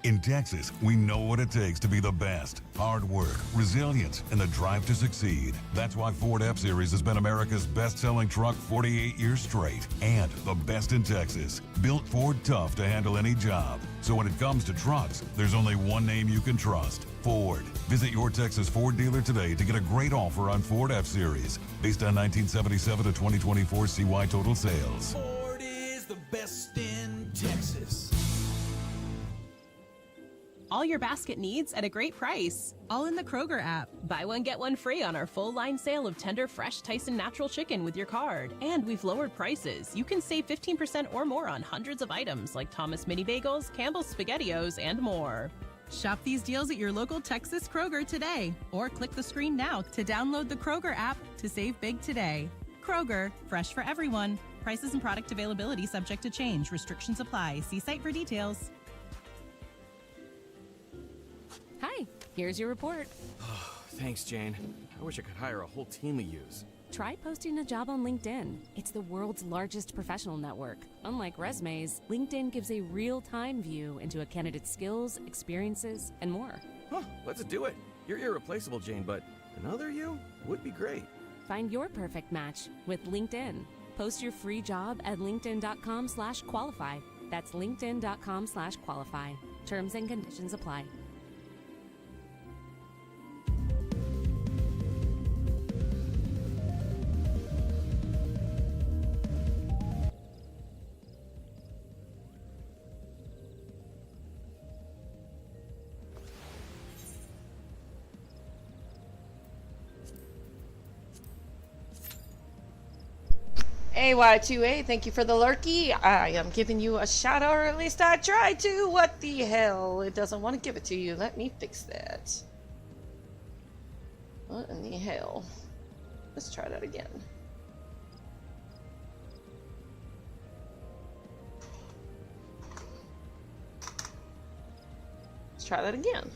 In Texas, we know what it takes to be the best. Hard work, resilience, and the drive to succeed. That's why Ford F-Series has been America's best-selling truck 48 years straight. And the best in Texas. Built Ford tough to handle any job. So when it comes to trucks, there's only one name you can trust. Ford. Visit your Texas Ford dealer today to get a great offer on Ford F-Series. Based on 1977 to 2024 CY total sales. Ford is the best in Texas. All your basket needs at a great price. All in the Kroger app. Buy one, get one free on our full line sale of tender, fresh Tyson natural chicken with your card. And we've lowered prices. You can save 15% or more on hundreds of items like Thomas Mini Bagels, Campbell's SpaghettiOs, and more. Shop these deals at your local Texas Kroger today. Or click the screen now to download the Kroger app to save big today. Kroger, fresh for everyone. Prices and product availability subject to change. Restrictions apply. See site for details. Hi, here's your report. Thanks, Jane. I wish I could hire a whole team we use. Try posting a job on LinkedIn. It's the world's largest professional network. Unlike resumes, LinkedIn gives a real-time view into a candidate's skills, experiences, and more. Huh, let's do it. You're irreplaceable, Jane, but another you would be great. Find your perfect match with LinkedIn. Post your free job at linkedin.com/qualify. That's linkedin.com/qualify. Terms and conditions apply. AY2A, thank you for the lurky. I am giving you a shout out, or at least I tried to. What the hell? It doesn't want to give it to you. Let me fix that. What in the hell? Let's try that again. Let's try that again.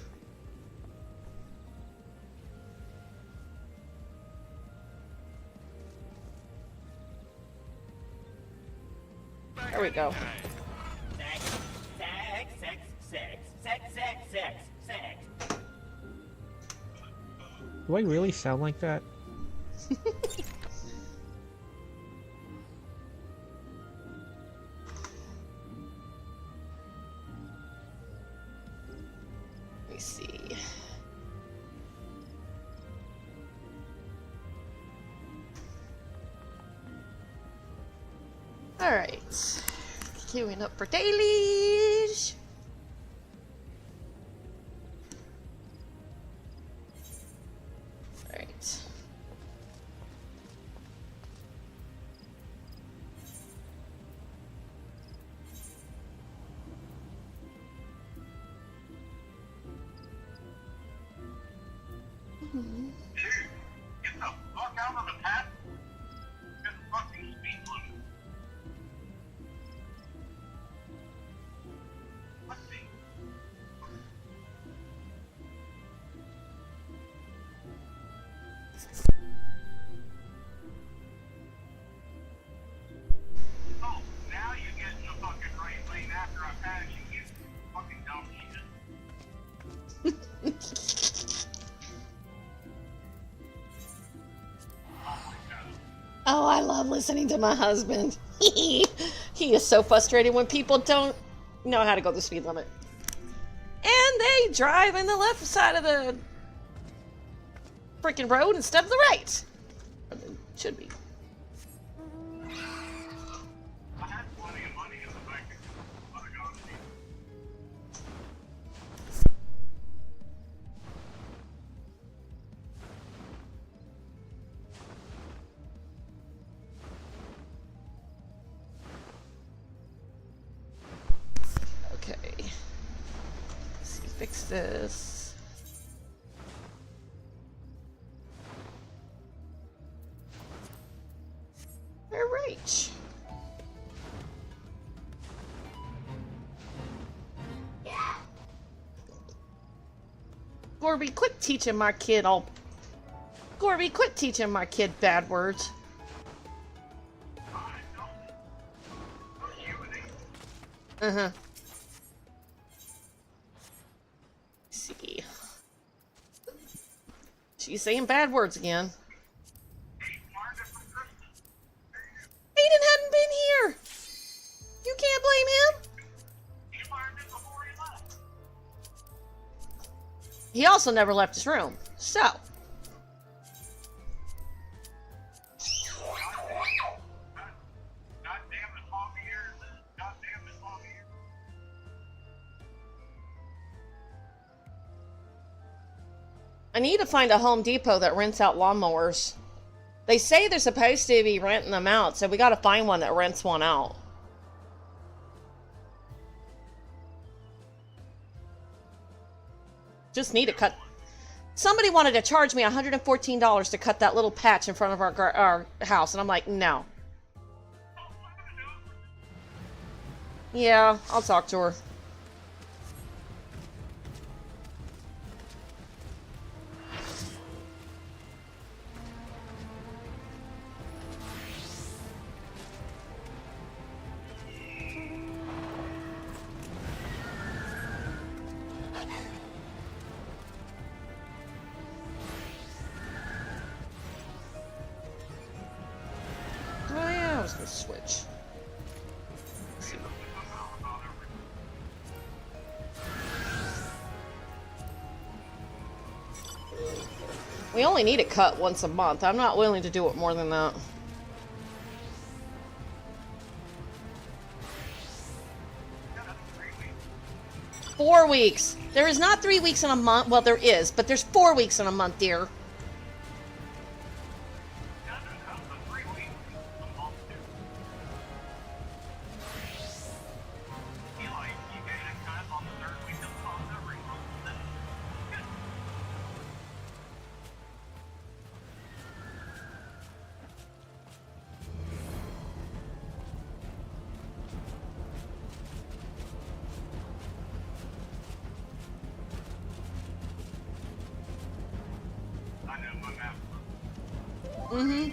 There we go. Do I really sound like that? Let me see. Alright. Queuing up for dailies. Alright. Get the fuck out of the path. Get the fucking speed limit. Let's see. Oh, now you get in the fucking right lane after I pass you. You fucking dumb shit. Oh, I love listening to my husband. He is so frustrated when people don't know how to go the speed limit. And they drive in the left side of the freaking road instead of the right. Or they should be. I had plenty of money in the bank account, but I got it. Okay. Let's see, fix this. Alright. Gorby, quit teaching my kid all. Gorby, quit teaching my kid bad words. Uh-huh. See. She's saying bad words again. Aiden hadn't been here. You can't blame him. He also never left his room. So. I need to find a Home Depot that rents out lawnmowers. They say they're supposed to be renting them out, so we gotta find one that rents one out. Just need to cut. Somebody wanted to charge me $114 to cut that little patch in front of our house, and I'm like, no. Yeah, I'll talk to her. Oh yeah, I was gonna switch. We only need it cut once a month. I'm not willing to do it more than that. Four weeks. There is not 3 weeks in a month. Well, there is, but there's 4 weeks in a month, dear. Mm-hmm.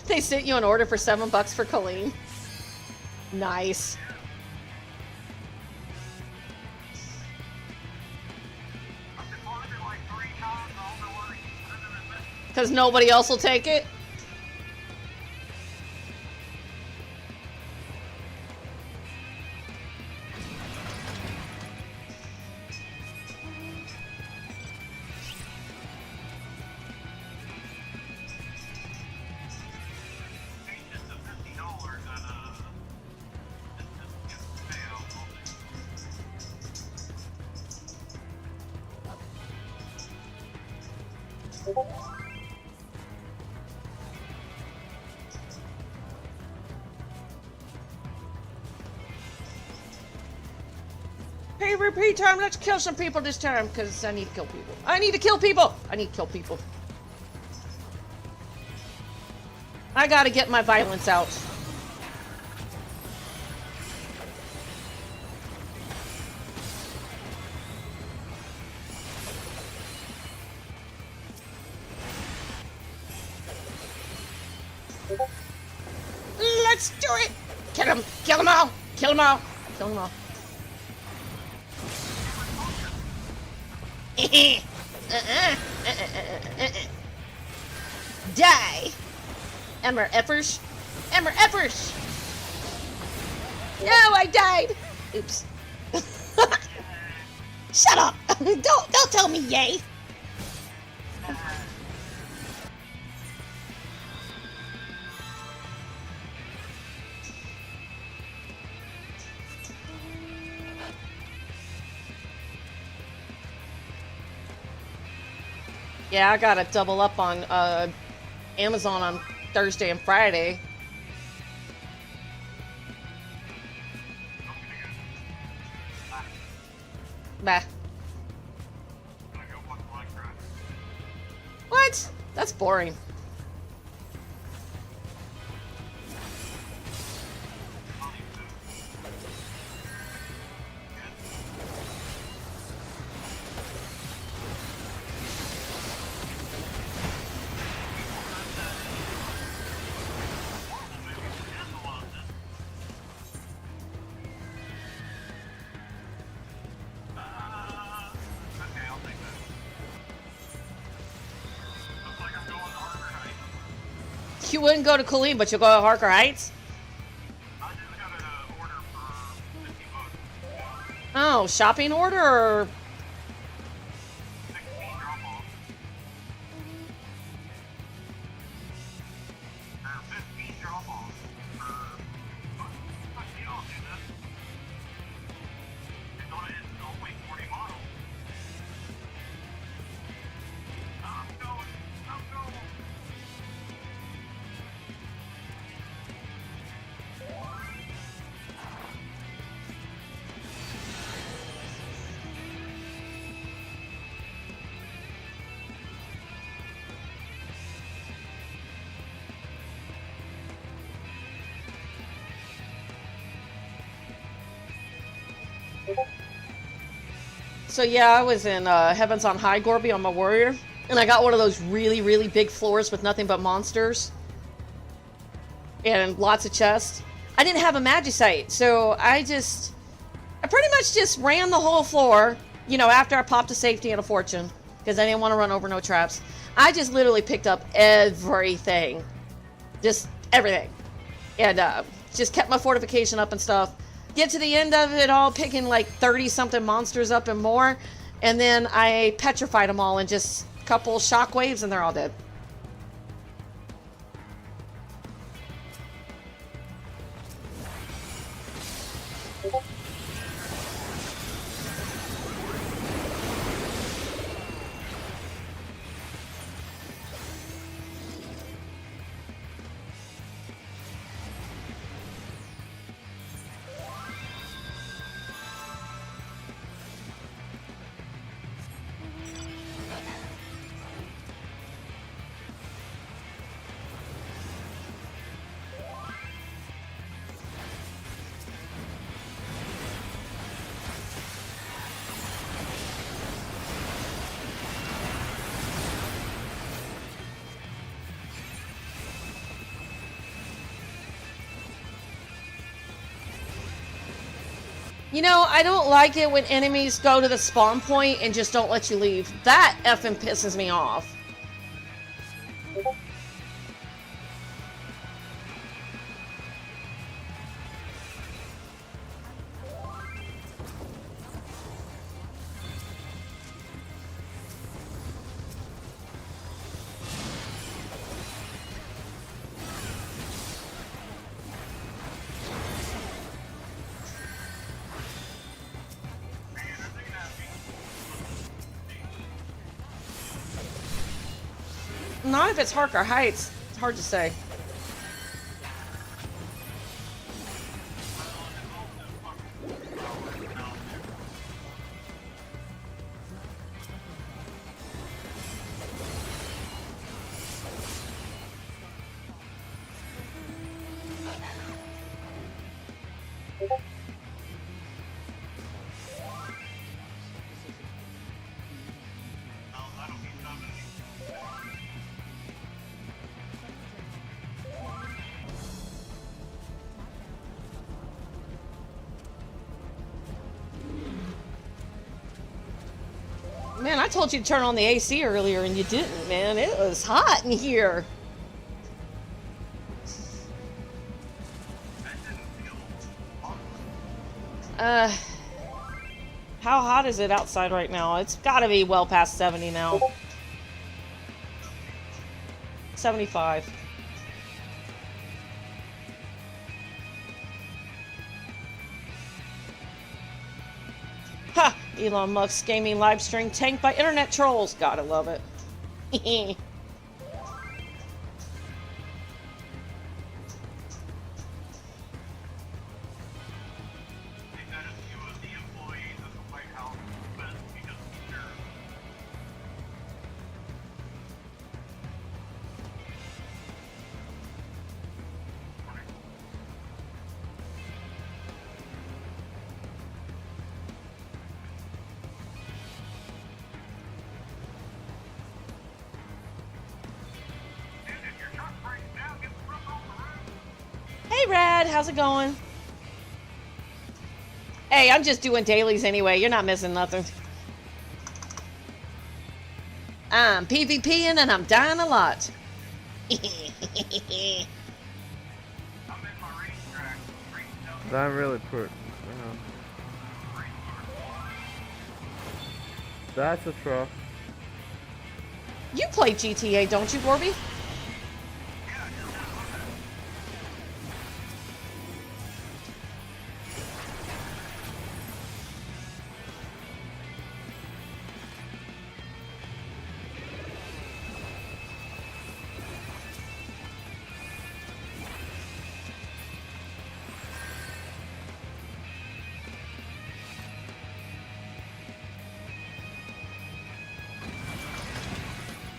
They sent you an order for $7 for Colleen. Nice. Because nobody else will take it? Hey, repeat time. Let's kill some people this time, because I need to kill people. I need to kill people. I need to kill people. I gotta get my violence out. Let's do it! Kill them! Kill them all! Kill them all! Kill them all. Die! Emmer effers! Emmer effers! No, I died! Oops. Shut up! Don't tell me yay! Yeah, I gotta double up on Amazon on Thursday and Friday. Bah. What? That's boring. You wouldn't go to Colleen, but you'll go to Harker Heights? Oh, shopping order or... So yeah, I was in Heavens on High, Gorby, on my warrior, and I got one of those really, really big floors with nothing but monsters and lots of chests. I didn't have a Magicite, so I pretty much just ran the whole floor, you know, after I popped a safety and a fortune, because I didn't want to run over no traps. I just literally picked up everything. Just everything. And just kept my fortification up and stuff. Get to the end of it all, picking like 30-something monsters up and more, and then I petrified them all in just a couple shockwaves, and they're all dead. You know, I don't like it when enemies go to the spawn point and just don't let you leave. That effing pisses me off. Not if it's Harker Heights. It's hard to say. Man, I told you to turn on the AC earlier and you didn't, man. It was hot in here. How hot is it outside right now? It's gotta be well past 70 now. 75. Ha! Elon Musk's gaming live stream tanked by internet trolls. Gotta love it. Hey, Rad, how's it going? Hey, I'm just doing dailies anyway. You're not missing nothing. I'm PvPing and I'm dying a lot. That really put. That's a truck. You play GTA, don't you, Gorby?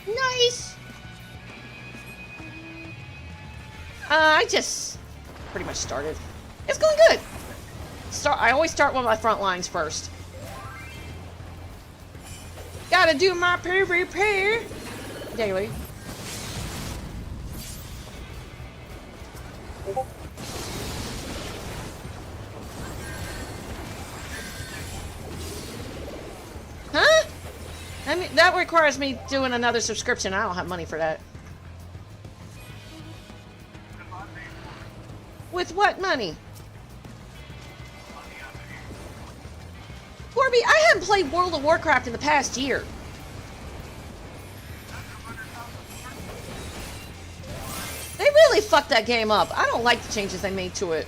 Nice. I just pretty much started. It's going good. I always start with my front lines first. gotta do my PvP daily. Huh? I mean, that requires me doing another subscription. I don't have money for that. With what money? Corby, I haven't played World of Warcraft in the past year. They really fucked that game up. I don't like the changes they made to it.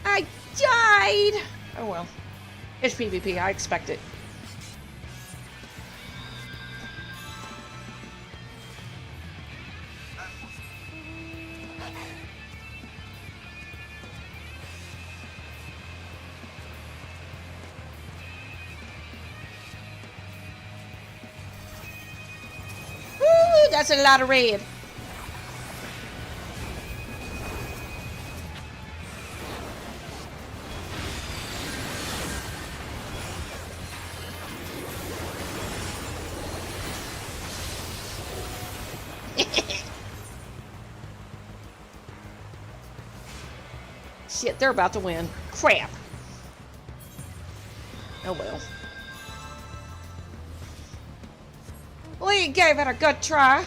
I died! Oh well. It's PvP, I expect it. Woo! That's a lot of red. Shit, they're about to win. Crap. Oh well. We gave it a good try.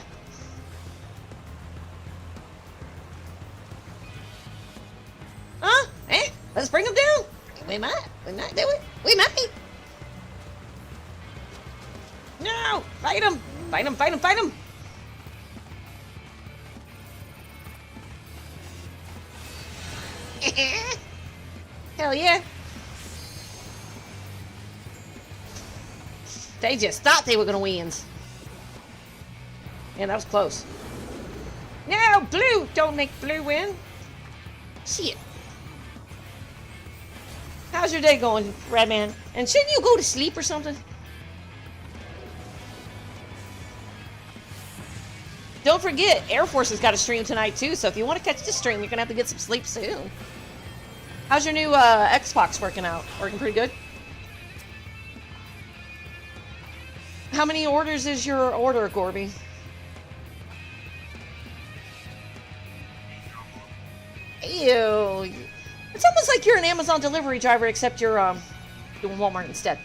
Huh? Eh? Let's bring them down. We might do it. We might. No! Fight him! Fight him, fight him, fight him! Hell yeah. They just thought they were gonna win. Yeah, that was close. No, blue! Don't make blue win. Shit. How's your day going, Redman? And shouldn't you go to sleep or something? Don't forget, Air Force has got a stream tonight too, so if you want to catch the stream, you're gonna have to get some sleep soon. How's your new Xbox working out? Working pretty good? How many orders is your order, Gorby? Ew. It's almost like you're an Amazon delivery driver, except you're doing Walmart instead.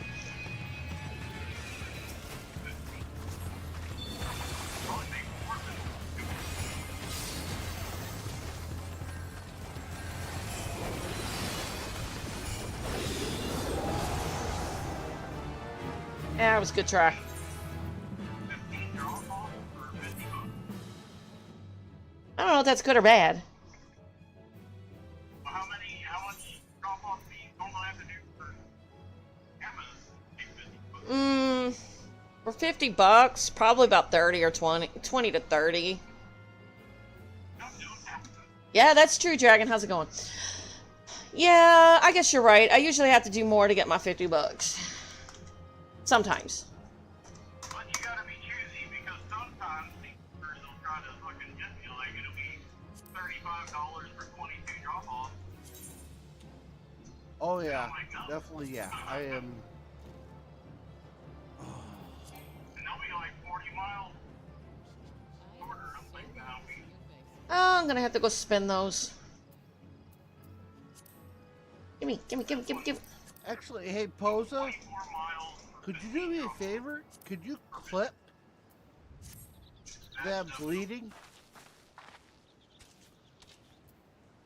Yeah, it was a good try. I don't know if that's good or bad. How much drop-off do you normally have to do for Amazon? For $50, probably about 30 or 20 to 30. Yeah, that's true, Dragon. How's it going? Yeah, I guess you're right. I usually have to do more to get my $50. Sometimes. But you gotta be choosy because sometimes people will try to fucking get you like it'll be $35 for 22 drop-off. Oh yeah, definitely yeah. I am. And they'll be like 40 miles shorter. I'm like, no. Oh, I'm gonna have to go spin those. Gimme. Actually, hey Posa, could you do me a favor? Could you clip that bleeding?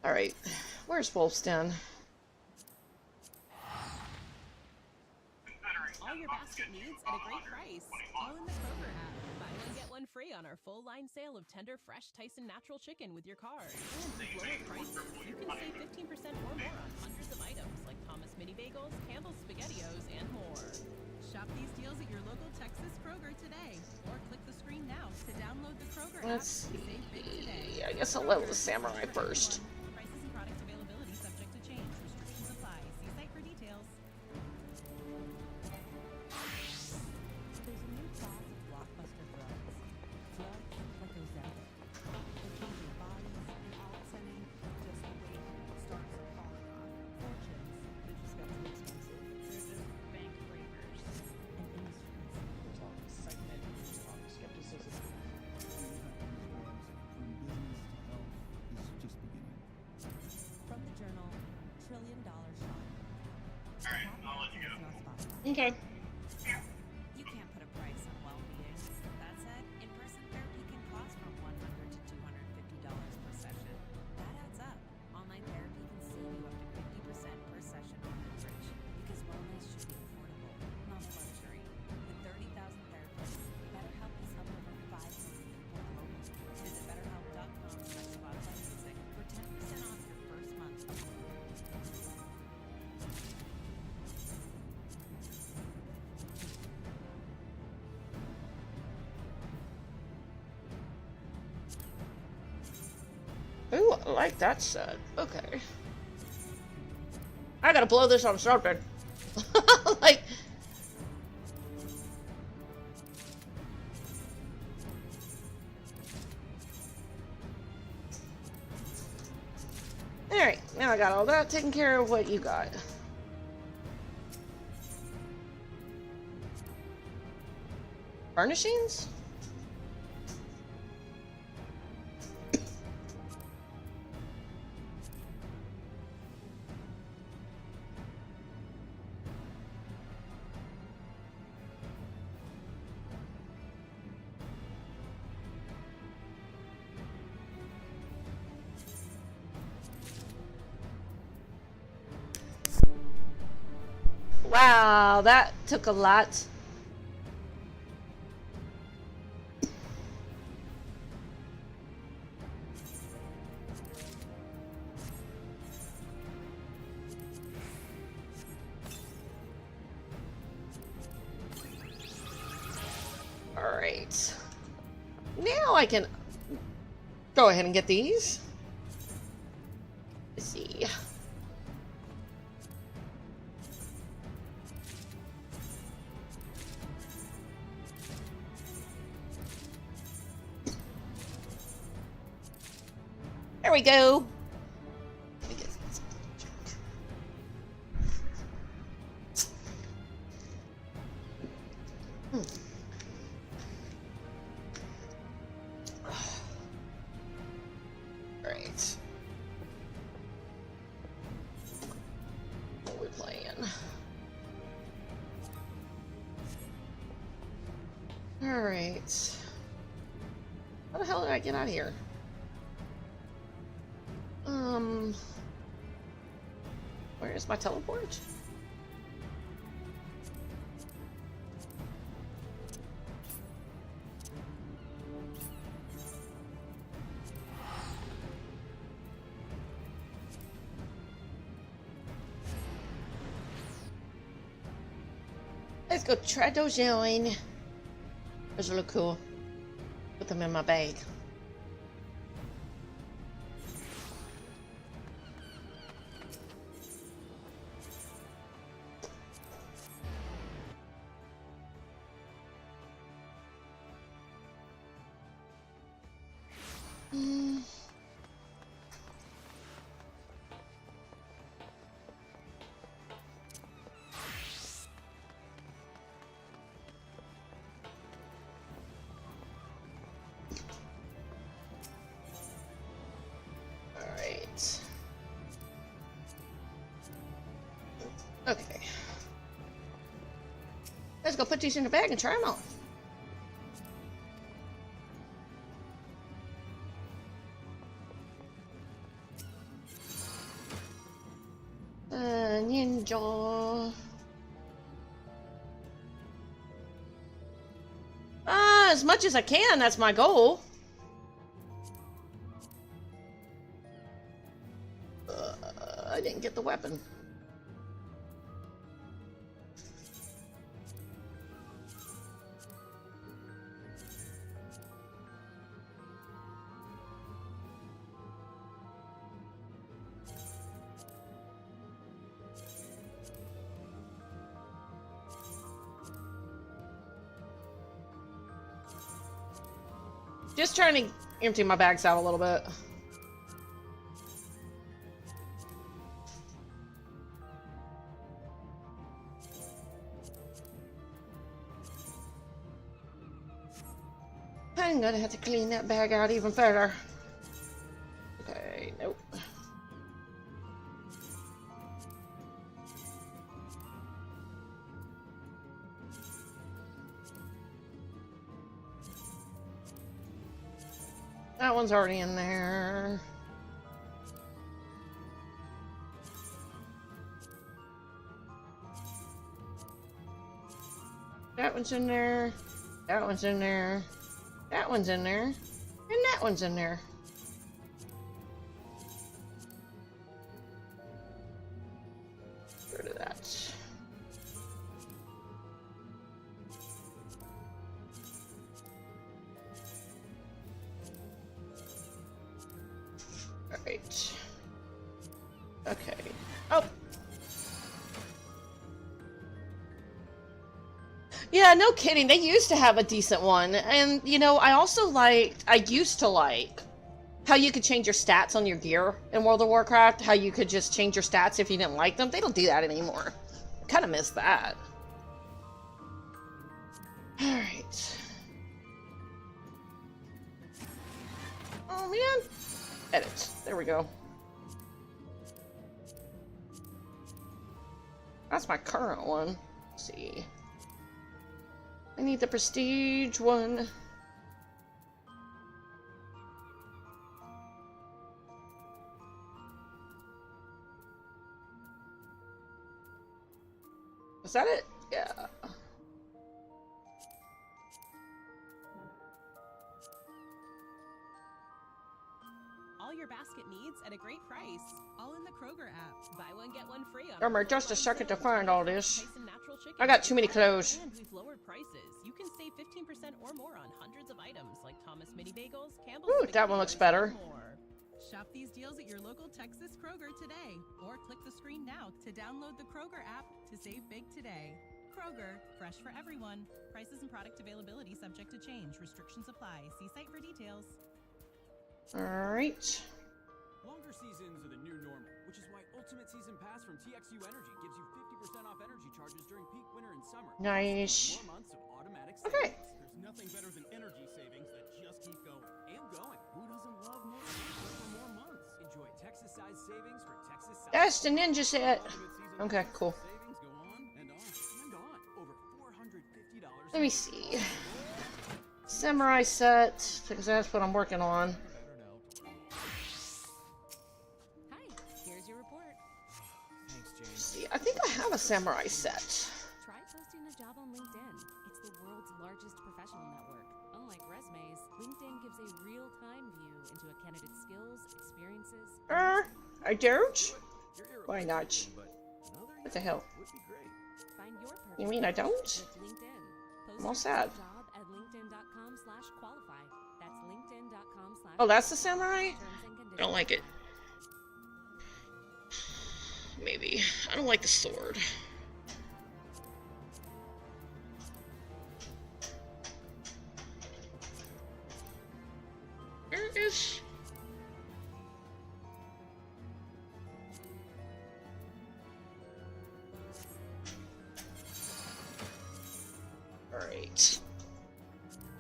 Alright. Where's Wolf's Den? All your basket needs at a great price. All in the Kroger app. Buy one, get one free on our full line sale of tender, fresh Tyson natural chicken with your card. And with lower prices, you can save 15% or more on hundreds of items like Thomas Mini Bagels, Campbell's SpaghettiOs, and more. Shop these deals at your local Texas Kroger today. Or click the screen now to download the Kroger app Let's to save big today. I guess I'll level the samurai first. Prices and product availability subject to change. Restrictions apply. See site for details. Okay. You can't put a price on well-being. That said, in-person therapy can cost from $100 to $250 per session. That adds up. Online therapy can save you up to 50% per session on average. Because wellness should be affordable, not a luxury. With 30,000 therapists, BetterHelp has helped over 5 million people globally. Visit BetterHelp.com/Spotify Music for 10% off your first month. Ooh, I like that set. Okay. I gotta blow this on something. Like. Alright, now I got all that taken care of. What you got? Furnishings? Wow, that took a lot. All right. Now I can go ahead and get these. Let's see. There we go. Alright. What are we playing? Alright. How the hell did I get out of here? Where's my teleport? Let's go try those join. Those look cool. Put them in my bag. Alright. Okay. Let's go put these in the bag and try them on. Ninja. As much as I can, that's my goal. I didn't get the weapon. Just trying to empty my bags out a little bit. I'm gonna have to clean that bag out even further. Okay, nope. That one's already in there. That one's in there. That one's in there. That one's in there. And that one's in there. Get rid of that. Alright. Okay. Oh! Yeah, no kidding. They used to have a decent one. And, you know, I used to like how you could change your stats on your gear in World of Warcraft. How you could just change your stats if you didn't like them. They don't do that anymore. I kind of miss that. Alright. Oh, man. Edit. There we go. That's my current one. Let's see. I need the prestige one. Is that it? Yeah. All your basket needs at a great price. All in the Kroger app. Buy one, get one free on Remember, just a second to find all this. Tyson natural chicken. I got too many clothes. And we've lowered prices. You can save 15% or more on hundreds of items like Thomas mini bagels, Campbell's. Ooh, that one looks better. Shop these deals at your local Texas Kroger today, or click the screen now to download the Kroger app to save big today. Kroger, fresh for everyone. Prices and product availability subject to change. Restrictions apply. See site for details. Alright. Longer seasons are the new normal, which is why Ultimate Season Pass from TXU Energy gives you 50% off energy charges during peak winter and summer. Nice. 4 months of automatic Okay. savings. There's nothing better than energy savings that just keep going and going. Who doesn't love more savings for more months? Enjoy Texas-sized savings for Texas-sized. That's the ninja set. Okay, cool. Savings go on and on and on. Over $450. Let me see. Samurai set, because that's what I'm working on. Hi, here's your report. Thanks, James. See, I think I have a samurai set. Try posting a job on LinkedIn. It's the world's largest professional network. Unlike resumes, LinkedIn gives a real-time view into a candidate's skills, experiences. I don't? You're Why not? but another What the hell? would be great. Find your perfect You mean I don't? with LinkedIn. Post I'm all your sad. job at linkedin.com/qualify. That's linkedin.com/. Oh, that's the samurai? Terms and I conditions don't like it. apply. Maybe. I don't like the sword. There it is. Alright.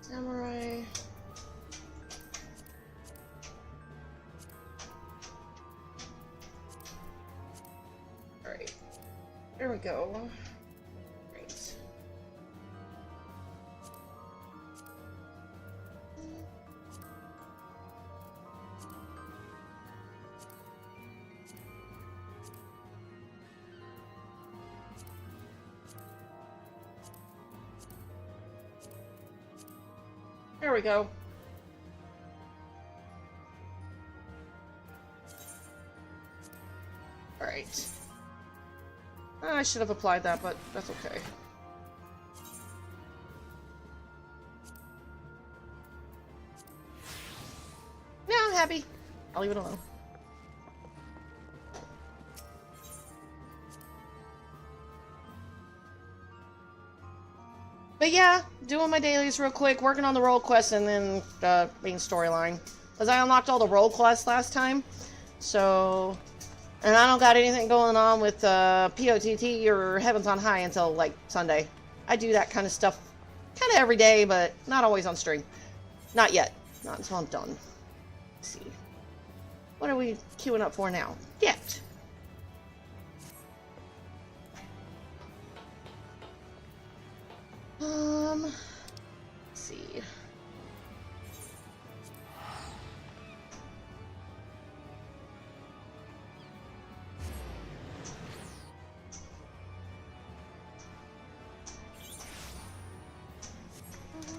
Samurai. Alright. There we go. Great. There we go. Alright. I should have applied that, but that's okay. No, I'm happy. I'll leave it alone. But yeah, doing my dailies real quick, working on the role quest and then the main storyline. Because I unlocked all the role quests last time. So, and I don't got anything going on with POTT or Heavens on High until like Sunday. I do that kind of stuff kind of every day, but not always on stream. Not yet. Not until I'm done. Let's see. What are we queuing up for now? Get. Let's see.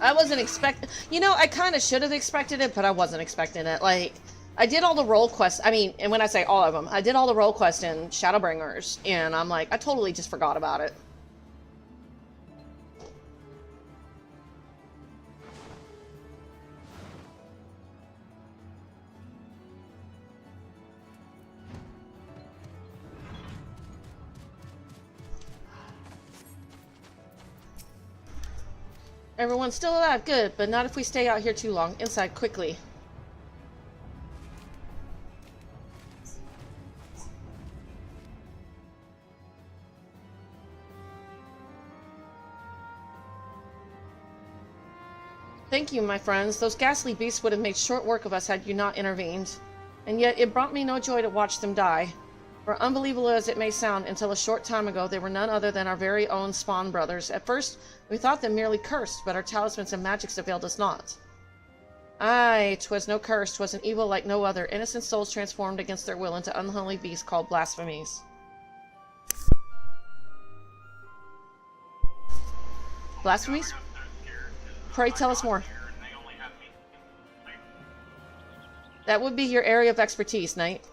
I wasn't expecting... You know, I kind of should have expected it, but I wasn't expecting it. Like, I did all the role quests. I mean, and when I say all of them, I did all the role quests in Shadowbringers, and I'm like, I totally just forgot about it. Everyone's still alive, good, but not if we stay out here too long. Inside, quickly. Thank you, my friends. Those ghastly beasts would have made short work of us had you not intervened. And yet, it brought me no joy to watch them die. For unbelievable as it may sound, until a short time ago, they were none other than our very own Spawn brothers. At first, we thought them merely cursed, but our talismans and magics availed us not. Aye, 'twas no curse, 'twas an evil like no other, innocent souls transformed against their will into unholy beasts called blasphemies. Blasphemies? Pray tell us more. That would be your area of expertise, Knight.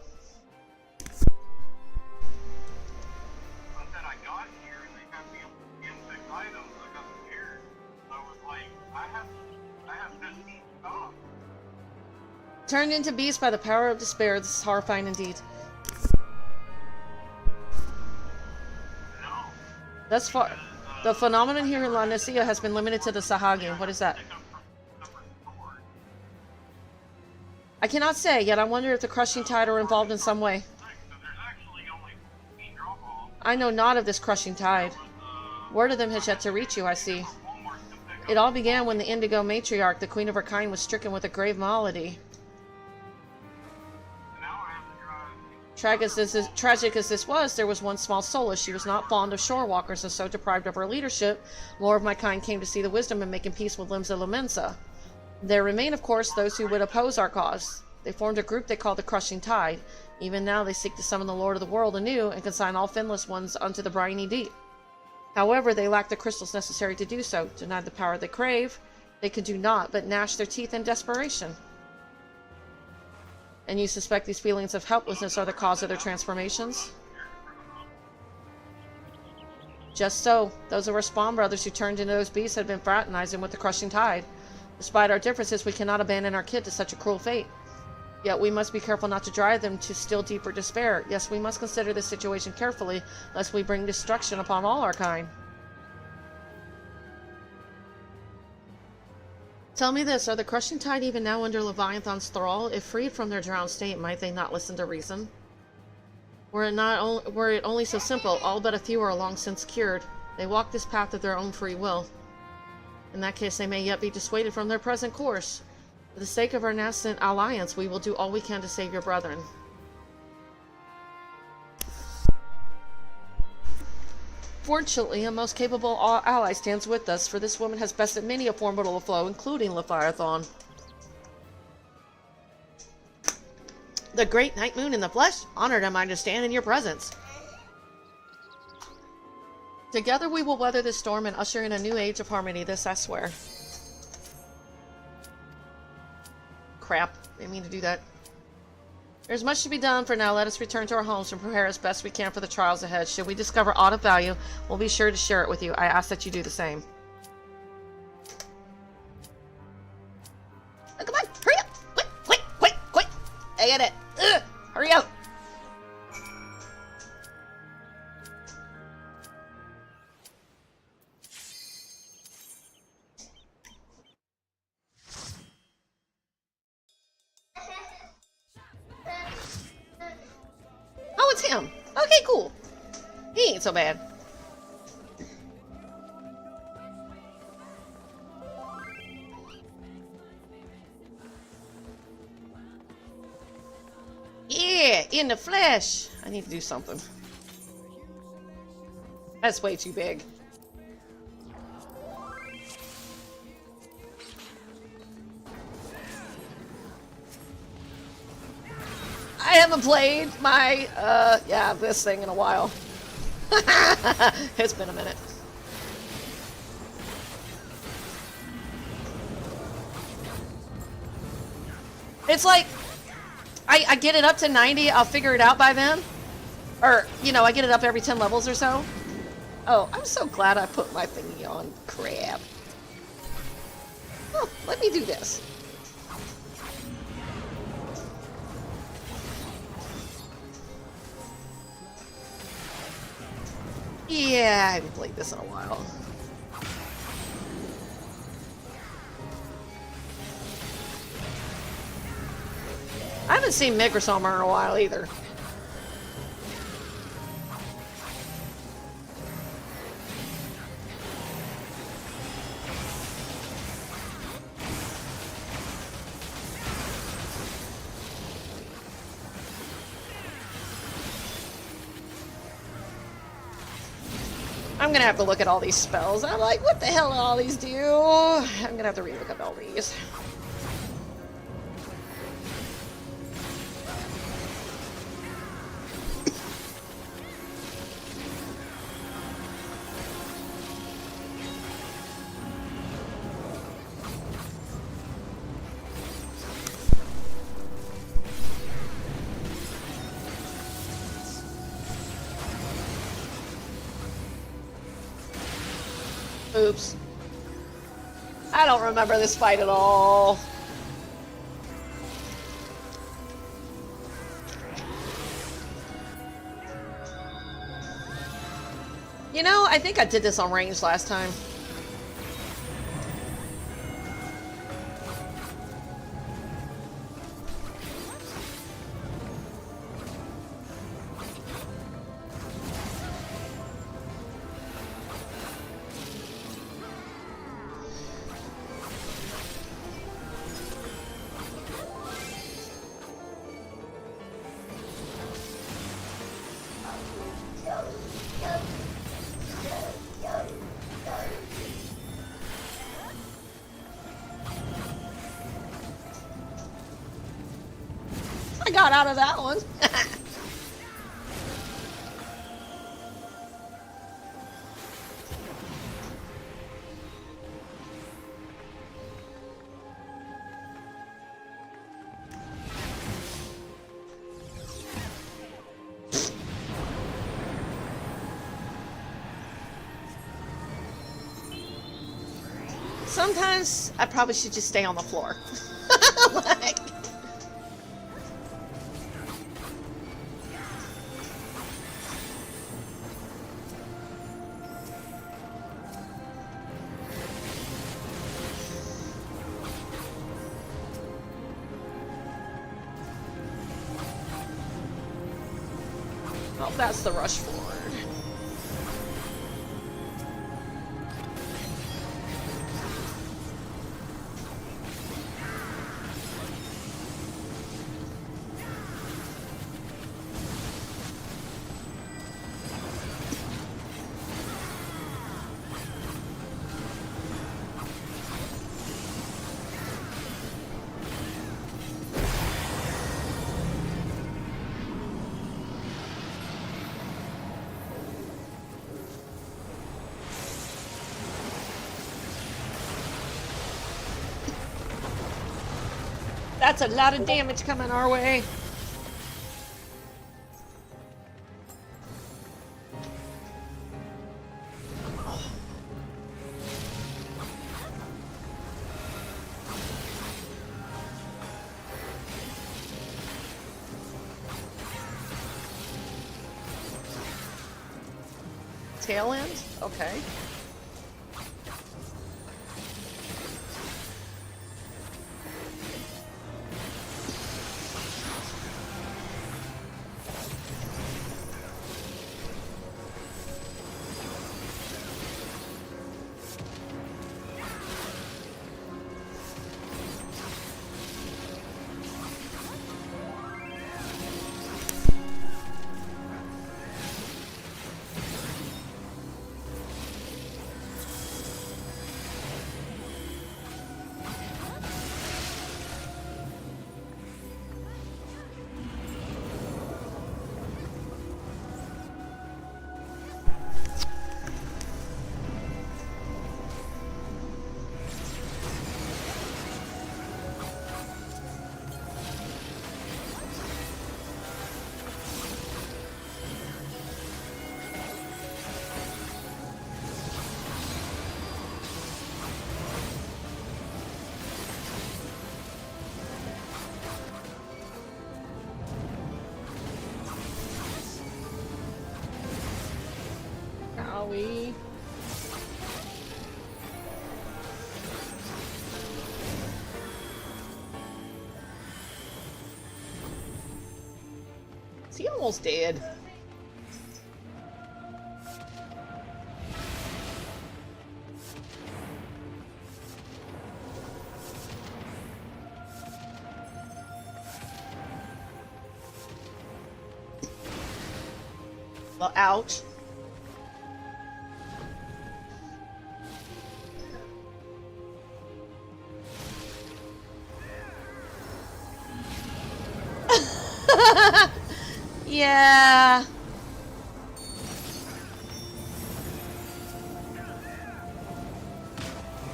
Turned into beasts by the power of despair. This is horrifying indeed. Thus far, the phenomenon here in La Necia has been limited to the Sahagin. What is that? I cannot say, yet I wonder if the crushing tide are involved in some way. I know not of this crushing tide. Word of them has yet to reach you, I see. It all began when the Indigo Matriarch, the queen of her kind, was stricken with a grave malady. Tragic as this was, there was one small solace. She was not fond of shore walkers, and so deprived of her leadership, more of my kind came to see the wisdom in making peace with limbs of Lumensa. There remain, of course, those who would oppose our cause. They formed a group they call the Crushing Tide. Even now they seek to summon the Lord of the World anew and consign all finless ones unto the briny deep. However, they lack the crystals necessary to do so. Denied the power they crave, they could do naught but gnash their teeth in desperation. And you suspect these feelings of helplessness are the cause of their transformations? Just so. Those of our Spawn brothers who turned into those beasts had been fraternizing with the Crushing Tide. Despite our differences, we cannot abandon our kid to such a cruel fate. Yet we must be careful not to drive them to still deeper despair. Yes, we must consider this situation carefully, lest we bring destruction upon all our kind. Tell me this, are the Crushing Tide even now under Leviathan's thrall? If freed from their drowned state, might they not listen to reason? Were it only so simple, all but a few are long since cured. They walk this path of their own free will. In that case, they may yet be dissuaded from their present course. For the sake of our nascent alliance, we will do all we can to save your brethren. Fortunately, a most capable ally stands with us, for this woman has bested many a formidable foe, including Leviathan. The great Night Moon in the flesh? Honored am I to stand in your presence. Together we will weather this storm and usher in a new age of harmony, this I swear. Crap, didn't mean to do that. There's much to be done. For now, let us return to our homes and prepare as best we can for the trials ahead. Should we discover aught of value, we'll be sure to share it with you. I ask that you do the same. Oh, come on, hurry up! Quick! I get it! Ugh, hurry up! Oh, it's him. Okay, cool. He ain't so bad. Yeah, in the flesh. I need to do something. That's way too big. I haven't played my, this thing in a while. It's been a minute. It's like, I get it up to 90, I'll figure it out by then. Or, you know, I get it up every 10 levels or so. Oh, I'm so glad I put my thingy on. Crap. Oh, let me do this. Yeah, I haven't played this in a while. I haven't seen Microsummer in a while either. I'm gonna have to look at all these spells. I'm like, what the hell do all these do? I'm gonna have to relook at all these. Oops. I don't remember this fight at all. You know, I think I did this on range last time. I got out of that one. Sometimes I probably should just stay on the floor. Like, oh, that's the rush forward. That's a lot of damage coming our way. Tail end? Okay. almost dead. Well, ouch. Yeah.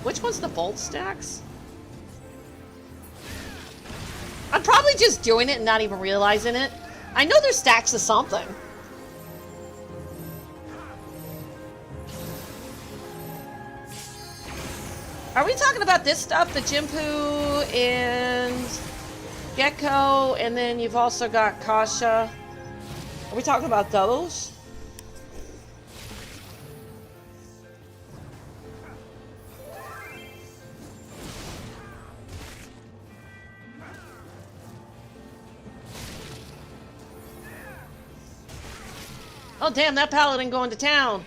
Which one's the bolt stacks? I'm probably just doing it and not even realizing it. I know there's stacks of something. Are we talking about this stuff? The Jimpu and Gecko, and then you've also got Kasha. Are we talking about those? Oh damn, that paladin going to town.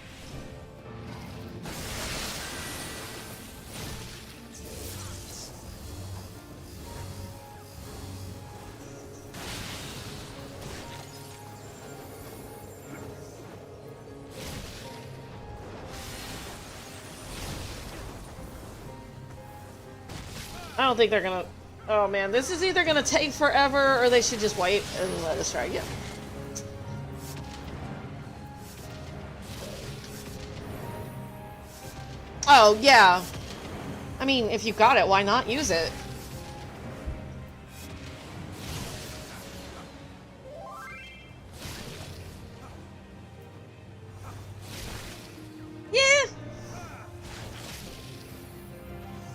I don't think they're gonna... Oh man, this is either gonna take forever or they should just wait and let us try again. Oh, yeah. I mean, if you got it, why not use it? Yeah.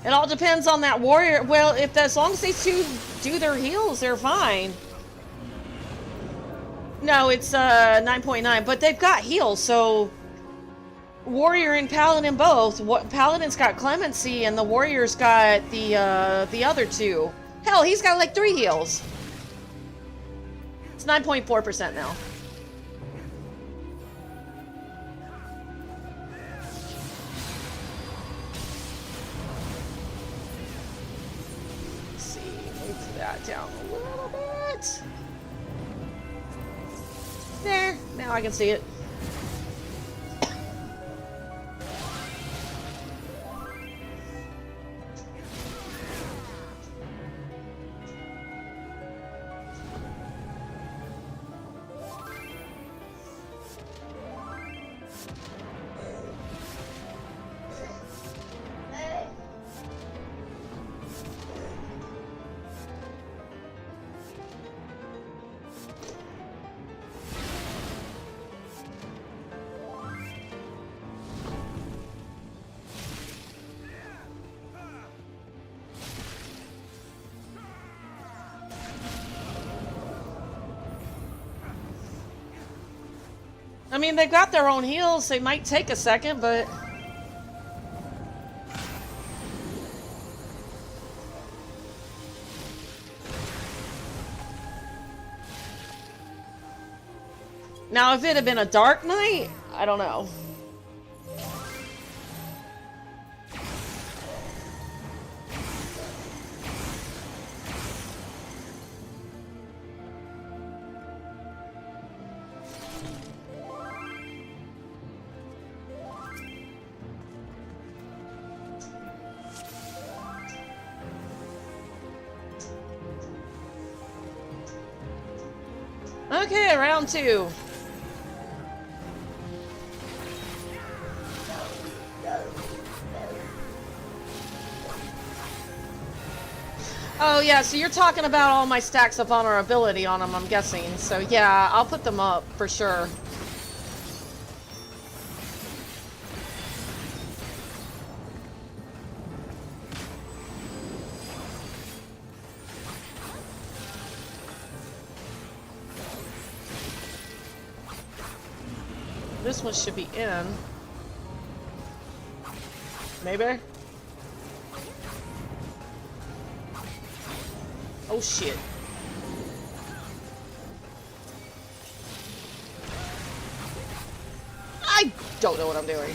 It all depends on that warrior. Well, if as long as they two do their heals, they're fine. No, it's 9.9, but they've got heals, so warrior and paladin both. Paladin's got clemency, and the warrior's got the other two. Hell, he's got like 3 heals. It's 9.4% now. Let's see, move that down a little bit. There, now I can see it. I mean, they've got their own heals. They might take a second, but... Now, if it had been a dark night, I don't know. Okay, round 2. Oh yeah, so you're talking about all my stacks of vulnerability on them, I'm guessing. So yeah, I'll put them up for sure. This one should be in. Maybe? Oh shit. don't know what I'm doing.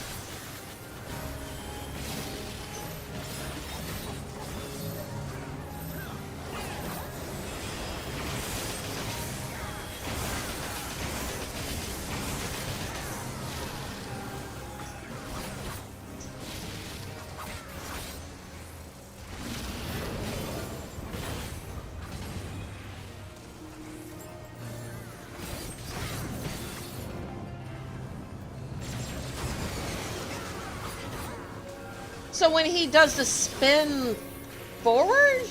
So when he does the spin forward?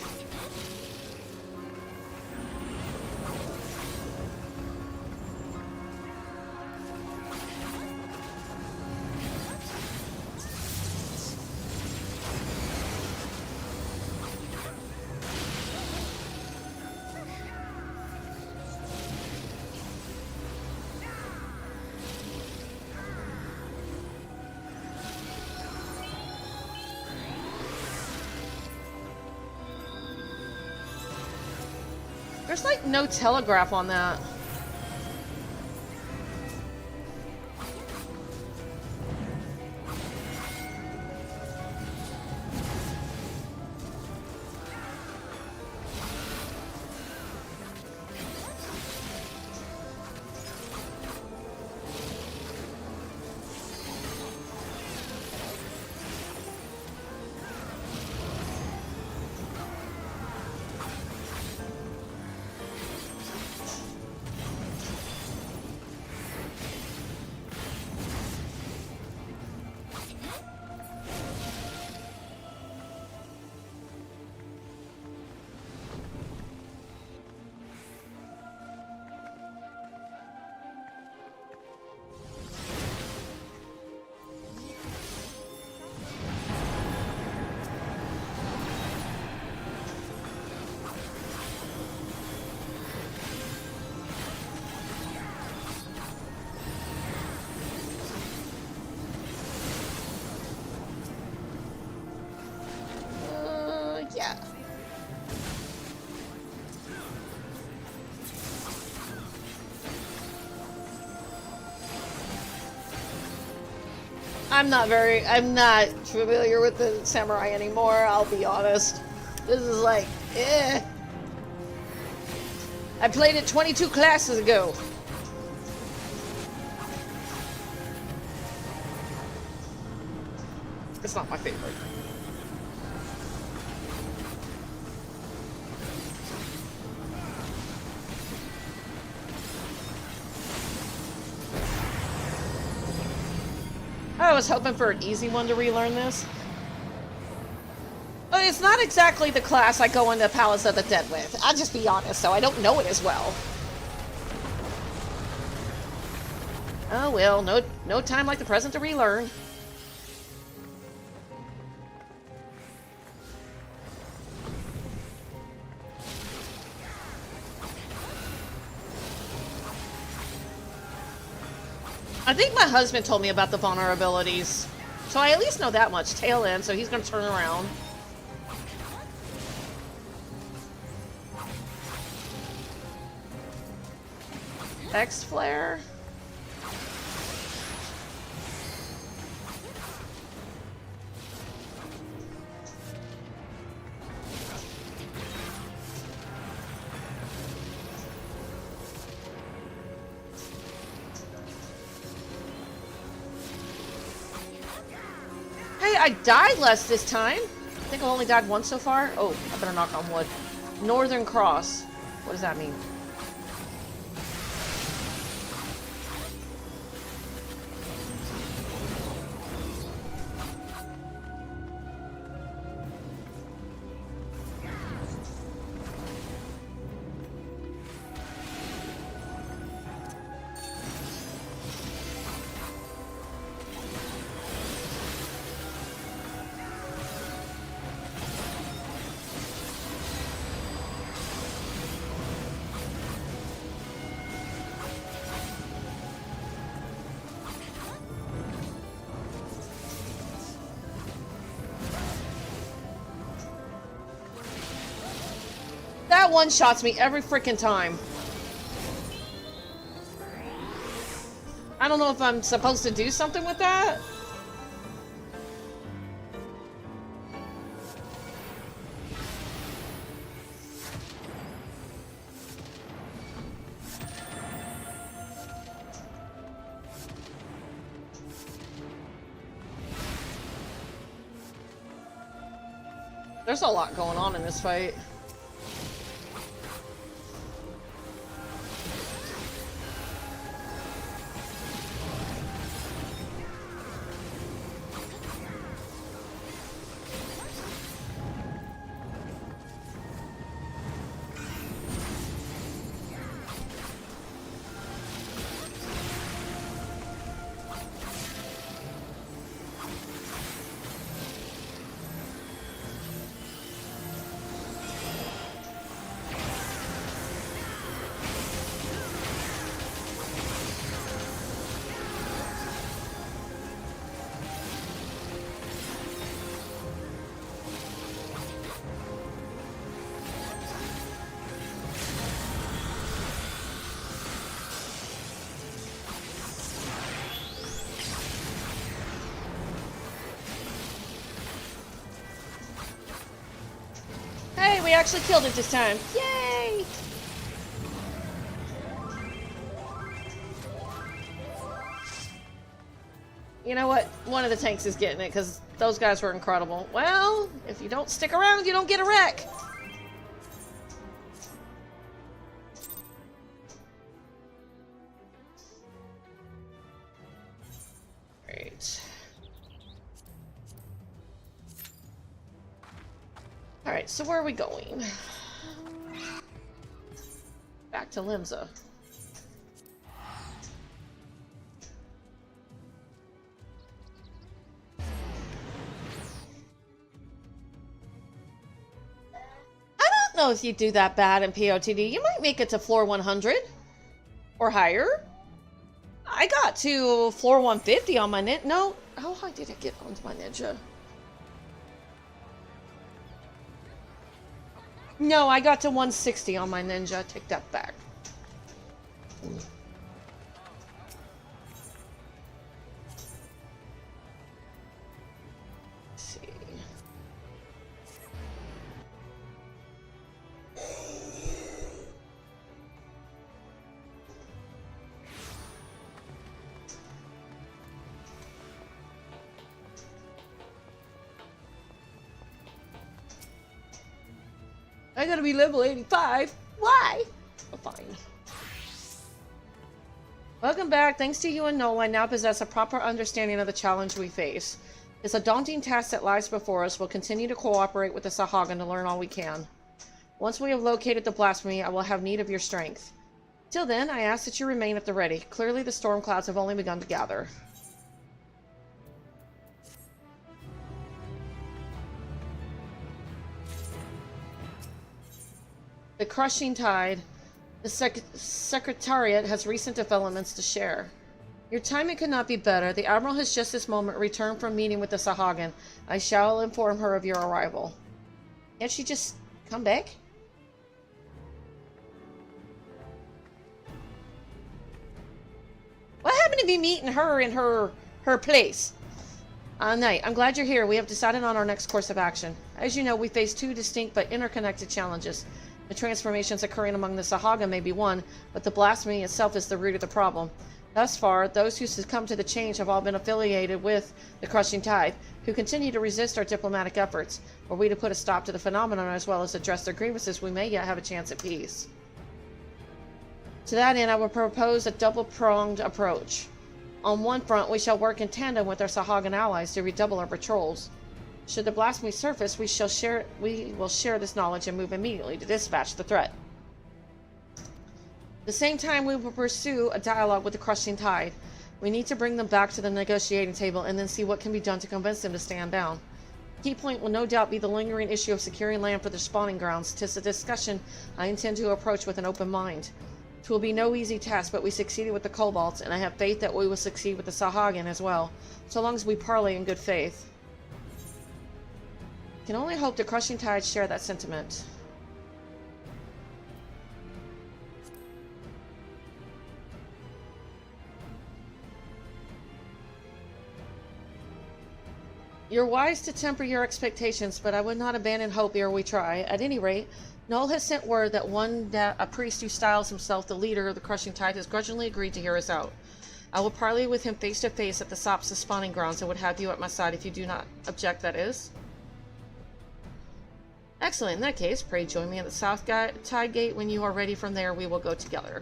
There's like no telegraph on that. Yeah. I'm not familiar with the samurai anymore, I'll be honest. This is like, eh. I played it 22 classes ago. It's not my favorite. I was hoping for an easy one to relearn this. But it's not exactly the class I go into Palace of the Dead with. I'll just be honest, so I don't know it as well. Oh well, no time like the present to relearn. I think my husband told me about the vulnerabilities. So I at least know that much. Tail end, so he's gonna turn around. X-Flare. Hey, I died less this time. I think I've only died once so far. Oh, I better knock on wood. Northern Cross. What does that mean? That one shots me every freaking time. I don't know if I'm supposed to do something with that. There's a lot going on in this fight. Hey, we actually killed it this time. Yay! You know what? One of the tanks is getting it because those guys were incredible. Well, if you don't stick around, you don't get a wreck. Great. Alright, so where are we going? Back to Limsa. I don't know if you do that bad in POTD. You might make it to floor 100 or higher. I got to floor 150 on my ninja. No, how high did I get onto my ninja? No, I got to 160 on my ninja. Take that back. Let's see. I gotta be level 85. Why? Oh, fine. Welcome back. Thanks to you and Nola, I now possess a proper understanding of the challenge we face. It's a daunting task that lies before us. We'll continue to cooperate with the Sahagan to learn all we can. Once we have located the blasphemy, I will have need of your strength. Till then, I ask that you remain at the ready. Clearly, the storm clouds have only begun to gather. The crushing tide. The Secretariat has recent developments to share. Your timing could not be better. The Admiral has just this moment returned from meeting with the Sahagan. I shall inform her of your arrival. Can't she just come back? What happened to be meeting her in her place? Knight, I'm glad you're here. We have decided on our next course of action. As you know, we face two distinct but interconnected challenges. The transformations occurring among the Sahaga may be one, but the blasphemy itself is the root of the problem. Thus far, those who succumb to the change have all been affiliated with the Crushing Tide, who continue to resist our diplomatic efforts. Were we to put a stop to the phenomenon as well as address their grievances, we may yet have a chance at peace. To that end, I will propose a double-pronged approach. On one front, we shall work in tandem with our Sahagan allies to redouble our patrols. Should the blasphemy surface, we will share this knowledge and move immediately to dispatch the threat. At the same time, we will pursue a dialogue with the Crushing Tide. We need to bring them back to the negotiating table and then see what can be done to convince them to stand down. The key point will no doubt be the lingering issue of securing land for their spawning grounds. 'Tis a discussion I intend to approach with an open mind. It will be no easy task, but we succeeded with the Kobolds, and I have faith that we will succeed with the Sahagan as well, so long as we parley in good faith. Can only hope the Crushing Tide share that sentiment. You're wise to temper your expectations, but I would not abandon hope ere we try. At any rate, Noel has sent word that a priest who styles himself the leader of the Crushing Tide has grudgingly agreed to hear us out. I will parley with him face to face at the Sopsa spawning grounds and would have you at my side if you do not object, that is. Excellent. In that case, pray join me at the South Tide Gate. When you are ready from there, we will go together.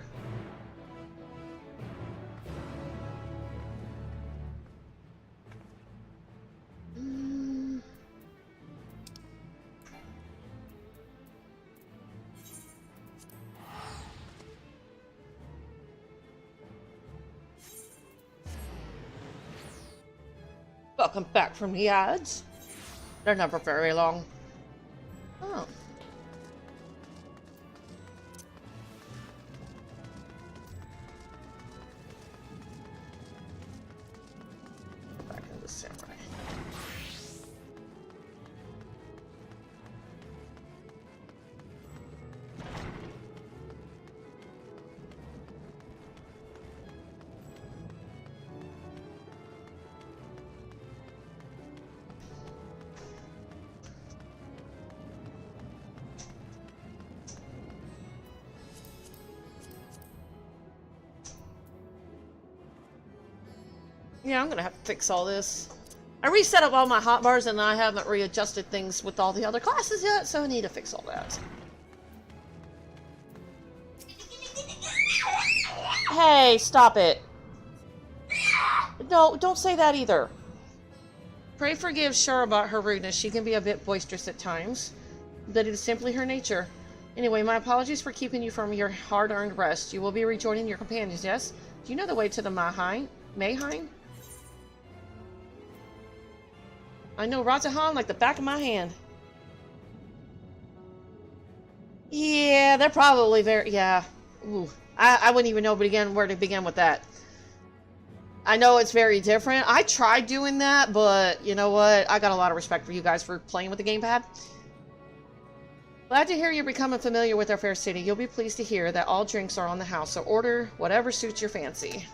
Welcome back from the ads. They're never very long. Oh. Back into the samurai. Yeah, I'm gonna have to fix all this. I reset up all my hotbars and I haven't readjusted things with all the other classes yet, so I need to fix all that. Hey, stop it. No, don't say that either. Pray forgive Shara about her rudeness. She can be a bit boisterous at times, but it is simply her nature. Anyway, my apologies for keeping you from your hard-earned rest. You will be rejoining your companions, yes? Do you know the way to the Mayheim? I know Razahan like the back of my hand. Yeah, they're probably very... Yeah. Ooh. I wouldn't even know where to begin with that. I know it's very different. I tried doing that, but you know what? I got a lot of respect for you guys for playing with the gamepad. Glad to hear you're becoming familiar with our fair city. You'll be pleased to hear that all drinks are on the house, so order whatever suits your fancy.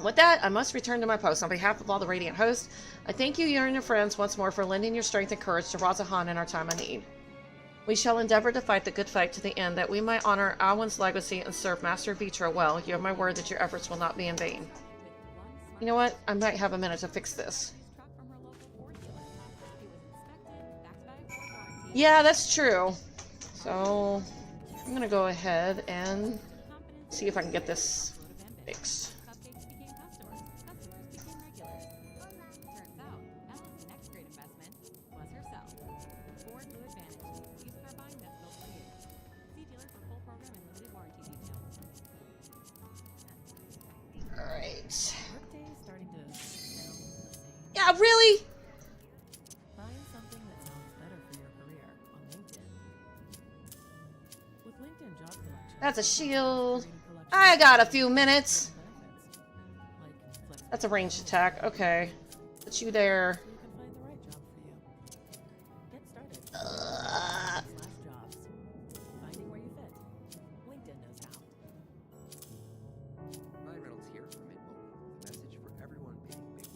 With that, I must return to my post. On behalf of all the Radiant hosts, I thank you and your friends once more for lending your strength and courage to Razahan in our time of need. We shall endeavor to fight the good fight to the end, that we might honor Alwyn's legacy and serve Master Vitra well. You have my word that your efforts will not be in vain. You know what? I might have a minute to fix this. Yeah, that's true. So, I'm gonna go ahead and see if I can get this fixed. Alright. Yeah, really? Find something that sounds better for your career on LinkedIn. With LinkedIn Job Collection, That's a shield. I got a few minutes. That's a ranged attack. Okay. Put you there.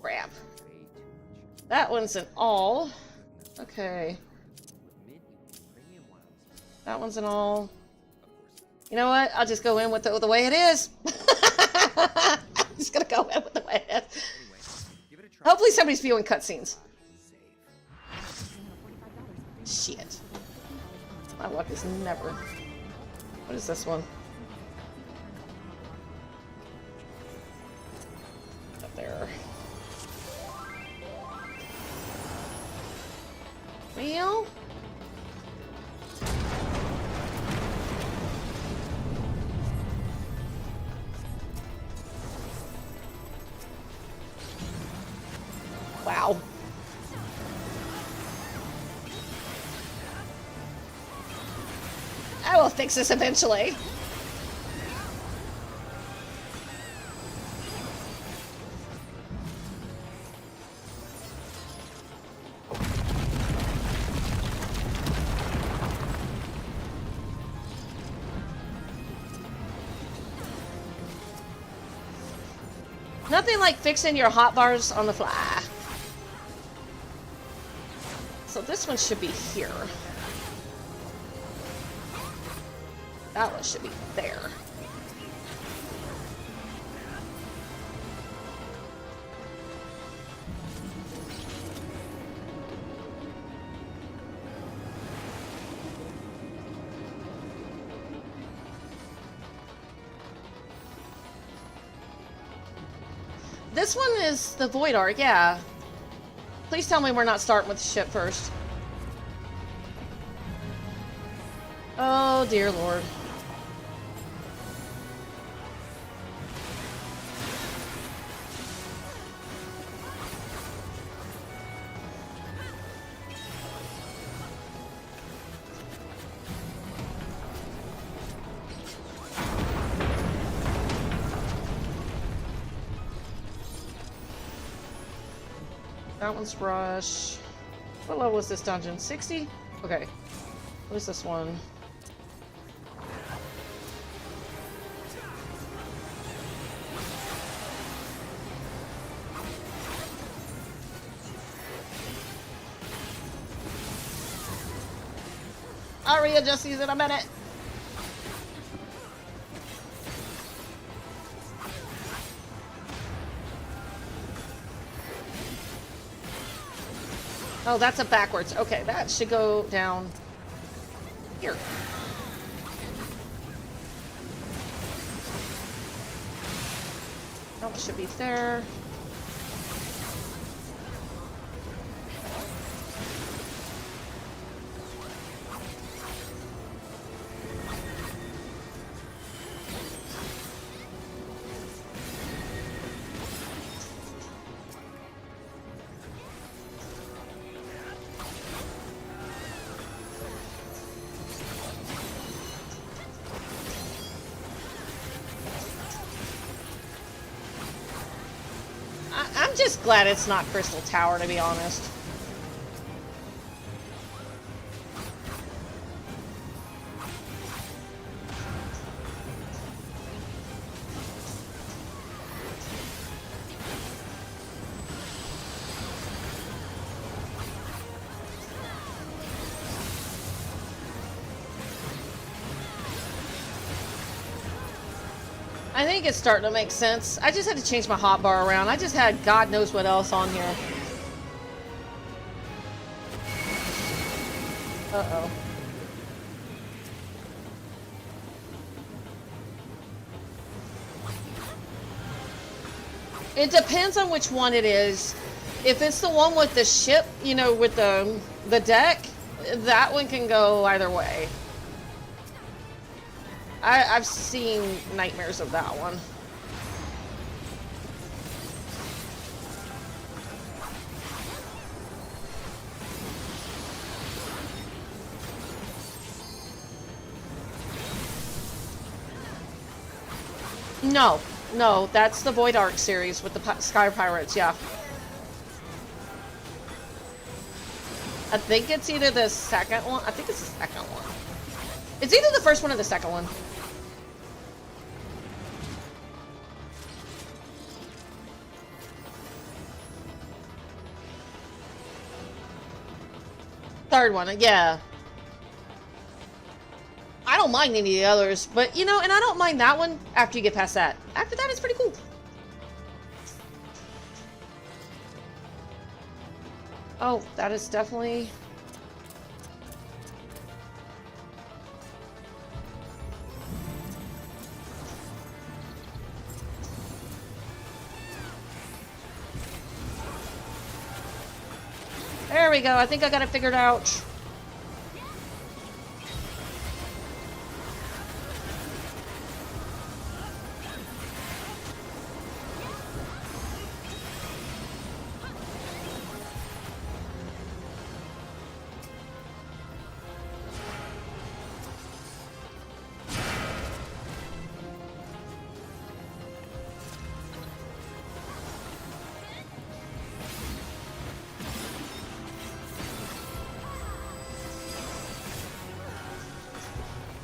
Crap. That one's an all. Okay. That one's an all. You know what? I'll just go in with the way it is. I'm just gonna go in with the way it is. Hopefully somebody's viewing cutscenes. Shit. My luck is never. What is this one? Up there. Well. Wow. I will fix this eventually. Nothing like fixing your hotbars on the fly. So this one should be here. That one should be there. This one is the Void Ark, yeah. Please tell me we're not starting with the ship first. Oh, dear Lord. That one's Rush. What level was this dungeon? 60? Okay. What is this one? I'll readjust these in a minute. Oh, that's a backwards. Okay, that should go down here. That one should be there. I'm just glad it's not Crystal Tower, to be honest. I think it's starting to make sense. I just had to change my hotbar around. I just had God knows what else on here. Uh-oh. It depends on which one it is. If it's the one with the ship, you know, with the deck, that one can go either way. I've seen nightmares of that one. No, that's the Void Ark series with the Sky Pirates, yeah. I think it's either the second one. I think it's the second one. It's either the first one or the second one. Third one, yeah. I don't mind any of the others, but you know, and I don't mind that one after you get past that. After that, it's pretty cool. Oh, that is definitely... There we go. I think I got it figured out.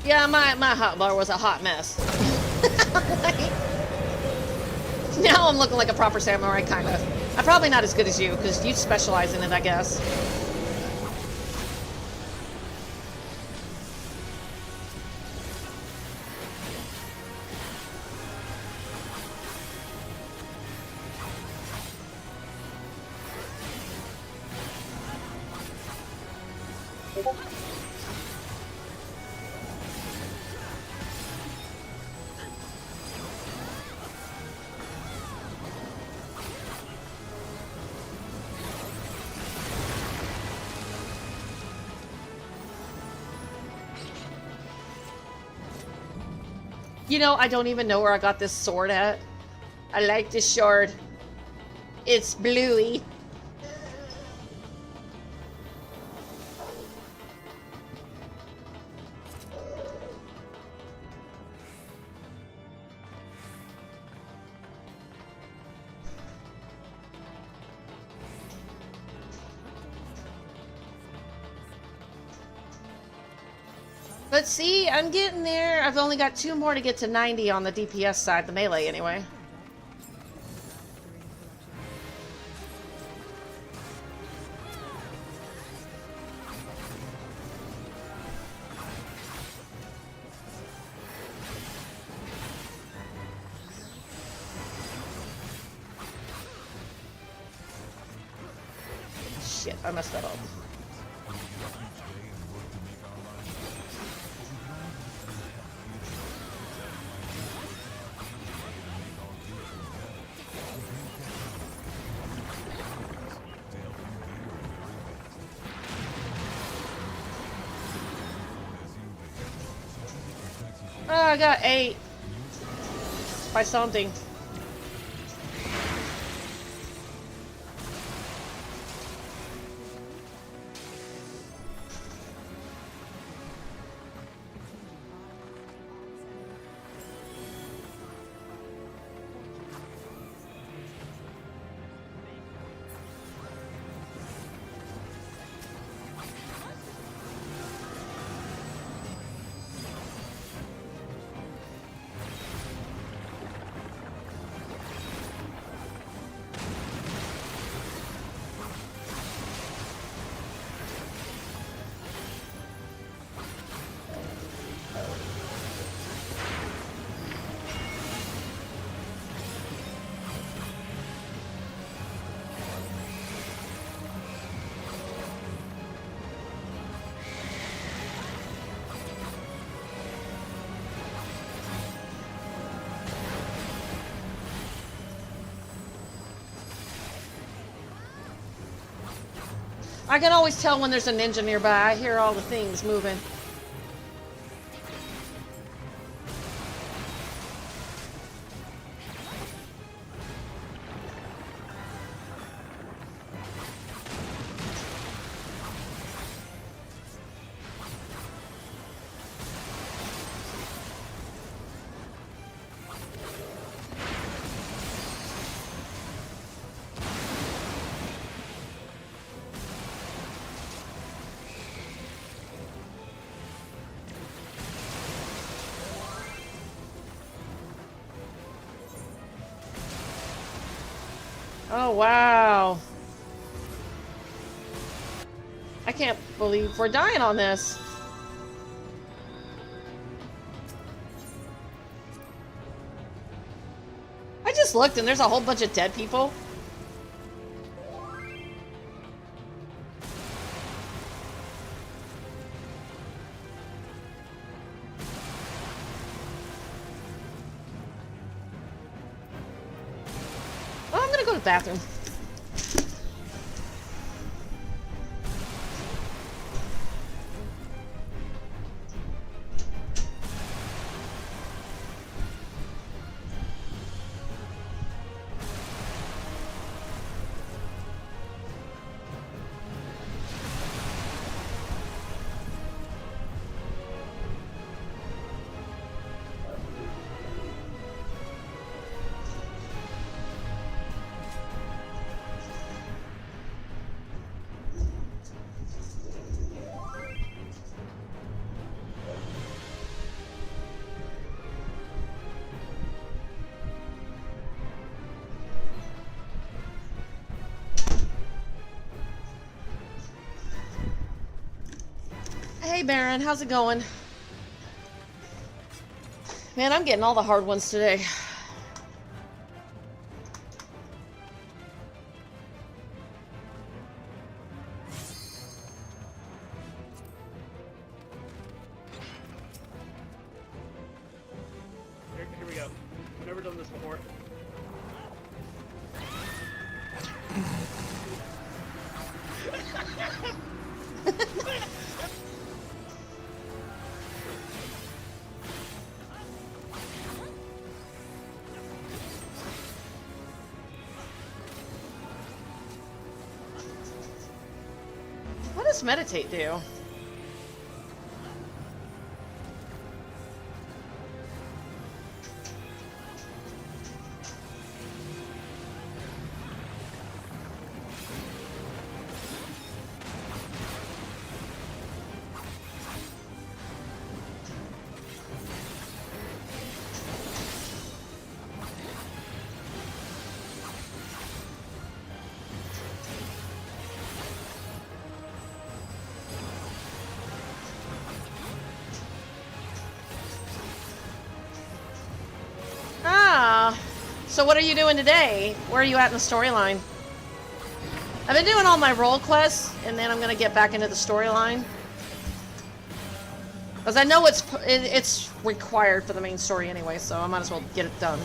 Yeah, my hotbar was a hot mess. Now I'm looking like a proper samurai, kind of. I'm probably not as good as you, because you specialize in it, I guess. You know, I don't even know where I got this sword at. I like this sword. It's bluey. But see, I'm getting there. I've only got 2 more to get to 90 on the DPS side, the melee anyway. Shit, I messed that up. Oh, I got 8 by something. I can always tell when there's a ninja nearby. I hear all the things moving. Oh, wow. I can't believe we're dying on this. I just looked and there's a whole bunch of dead people. Oh, I'm gonna go to the bathroom. Hey Baron, how's it going? Man, I'm getting all the hard ones today. done this before. What does meditate do? Ah, so what are you doing today? Where are you at in the storyline? I've been doing all my role quests, and then I'm gonna get back into the storyline. Because I know it's required for the main story anyway, so I might as well get it done.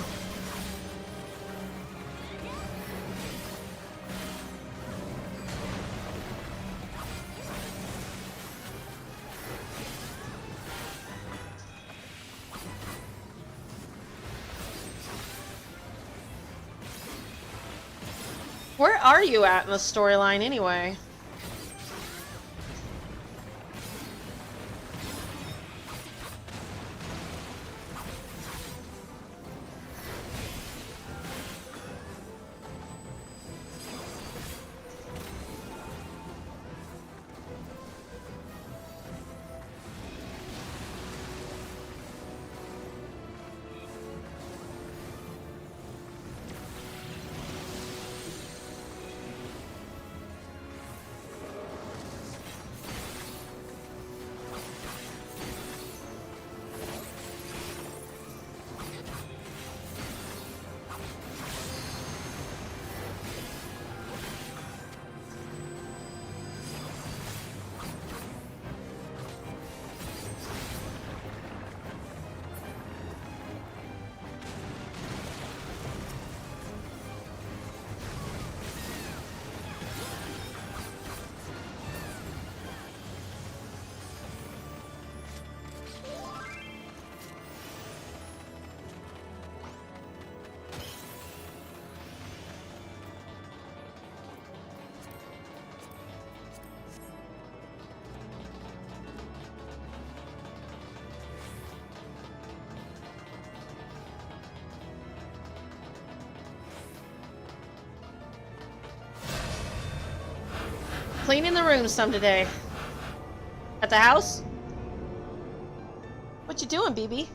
Where are you at in the storyline anyway? Cleaning the room some today. At the house? What you doing, BB?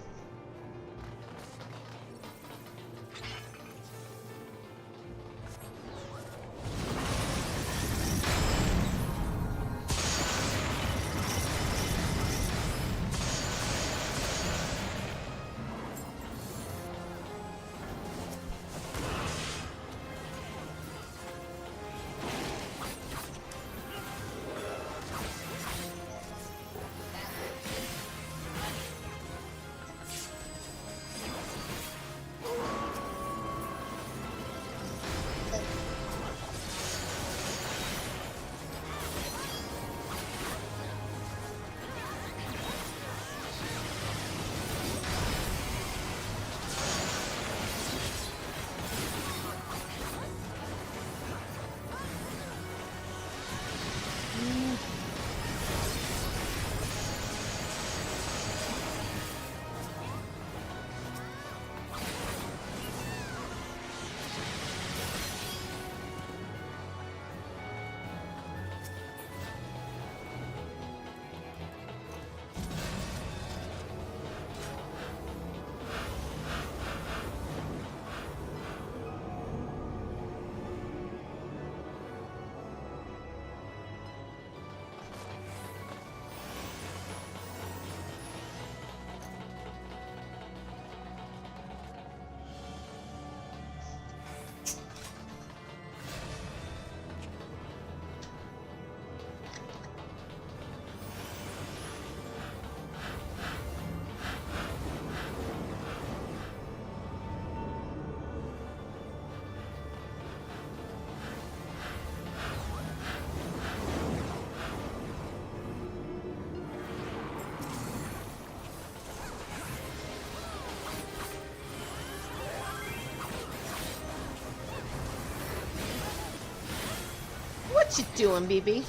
What you doing, BB?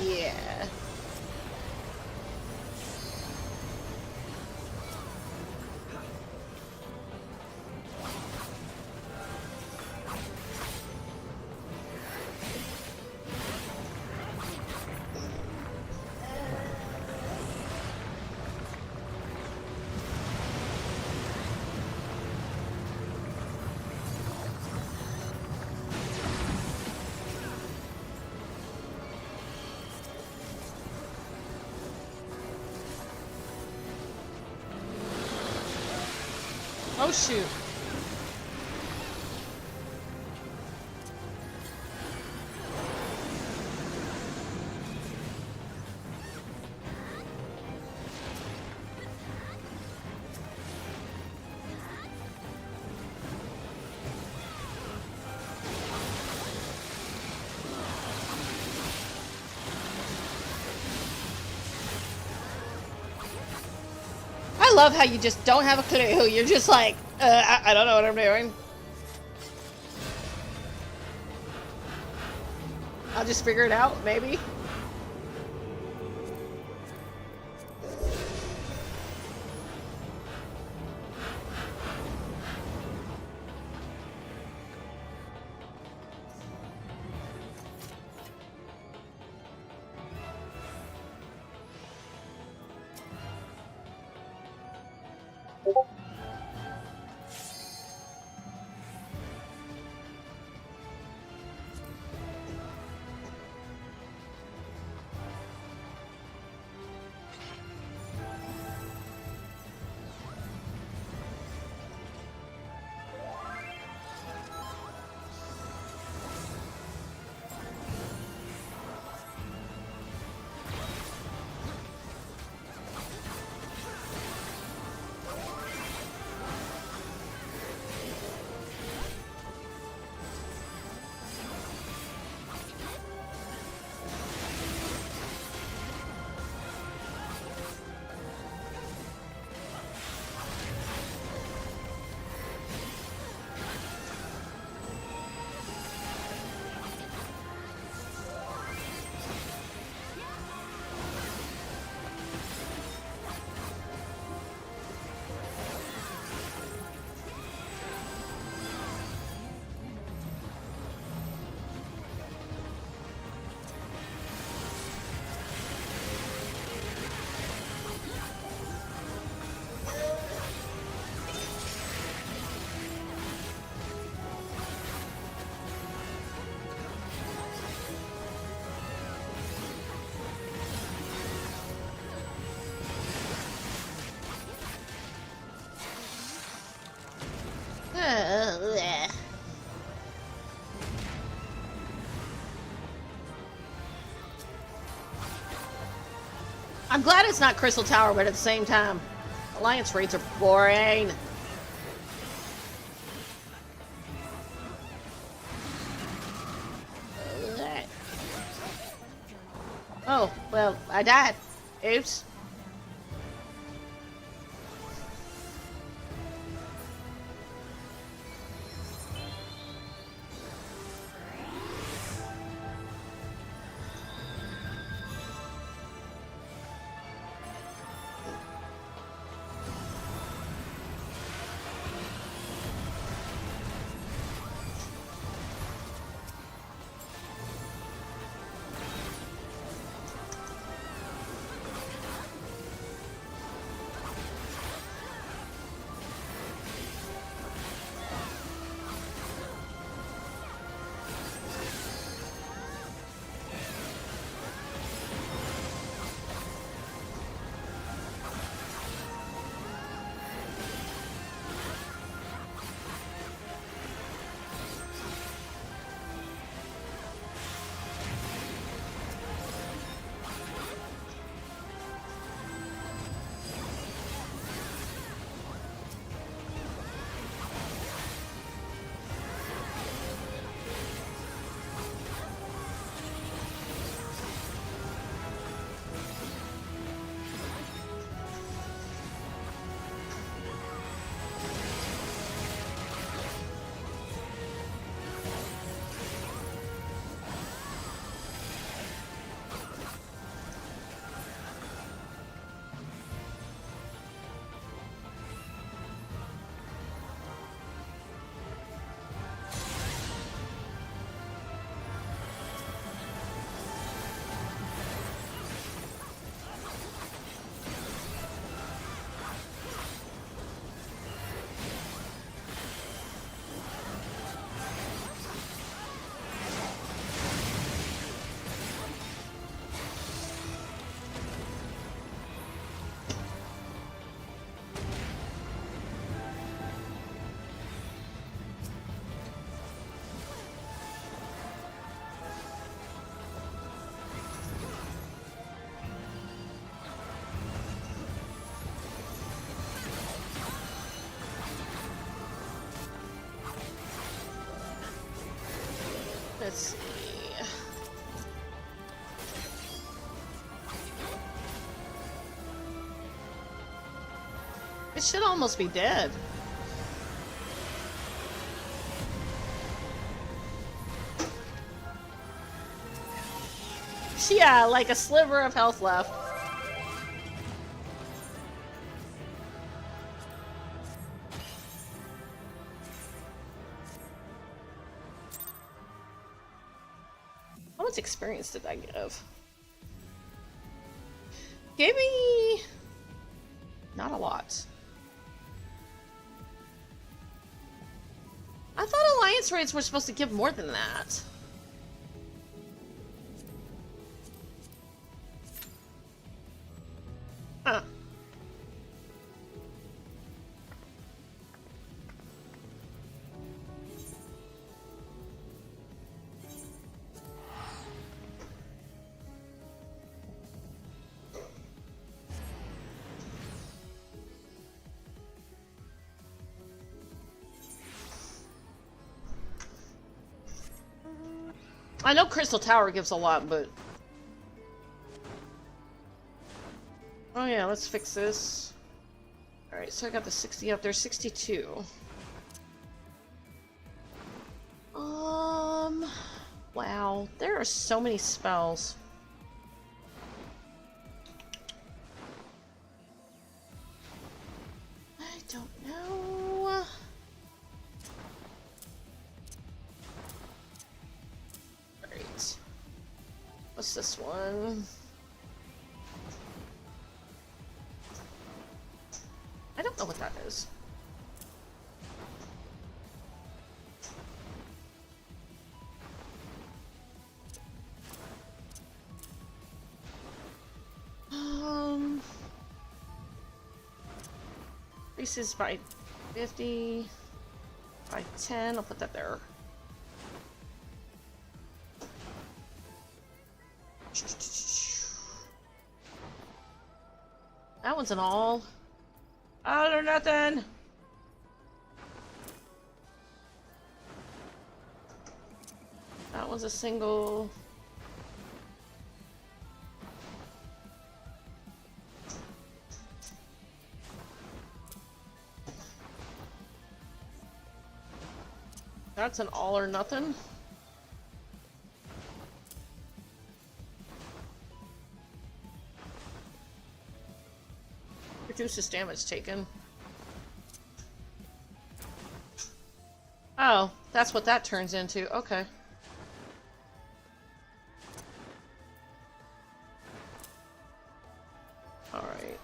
Yeah. Oh shoot. I love how you just don't have a clue. You're just like, I don't know what I'm doing. I'll just figure it out, maybe. I'm glad it's not Crystal Tower, but at the same time, Alliance raids are boring. Oh, well, I died. Oops. Let's see. It should almost be dead. Yeah, like a sliver of health left. How much experience did that give? Gave me... not a lot. I thought alliance raids were supposed to give more than that. Huh. I know Crystal Tower gives a lot, but... oh yeah, let's fix this. Alright, so I got the 60 up there, 62. Wow, there are so many spells. I don't know. Alright. What's this one? I don't know what that is. Increases by 50, by 10, I'll put that there. That one's an all. All or nothing. That one's a single. That's an all or nothing. Reduces damage taken. Oh, that's what that turns into. Okay. All right.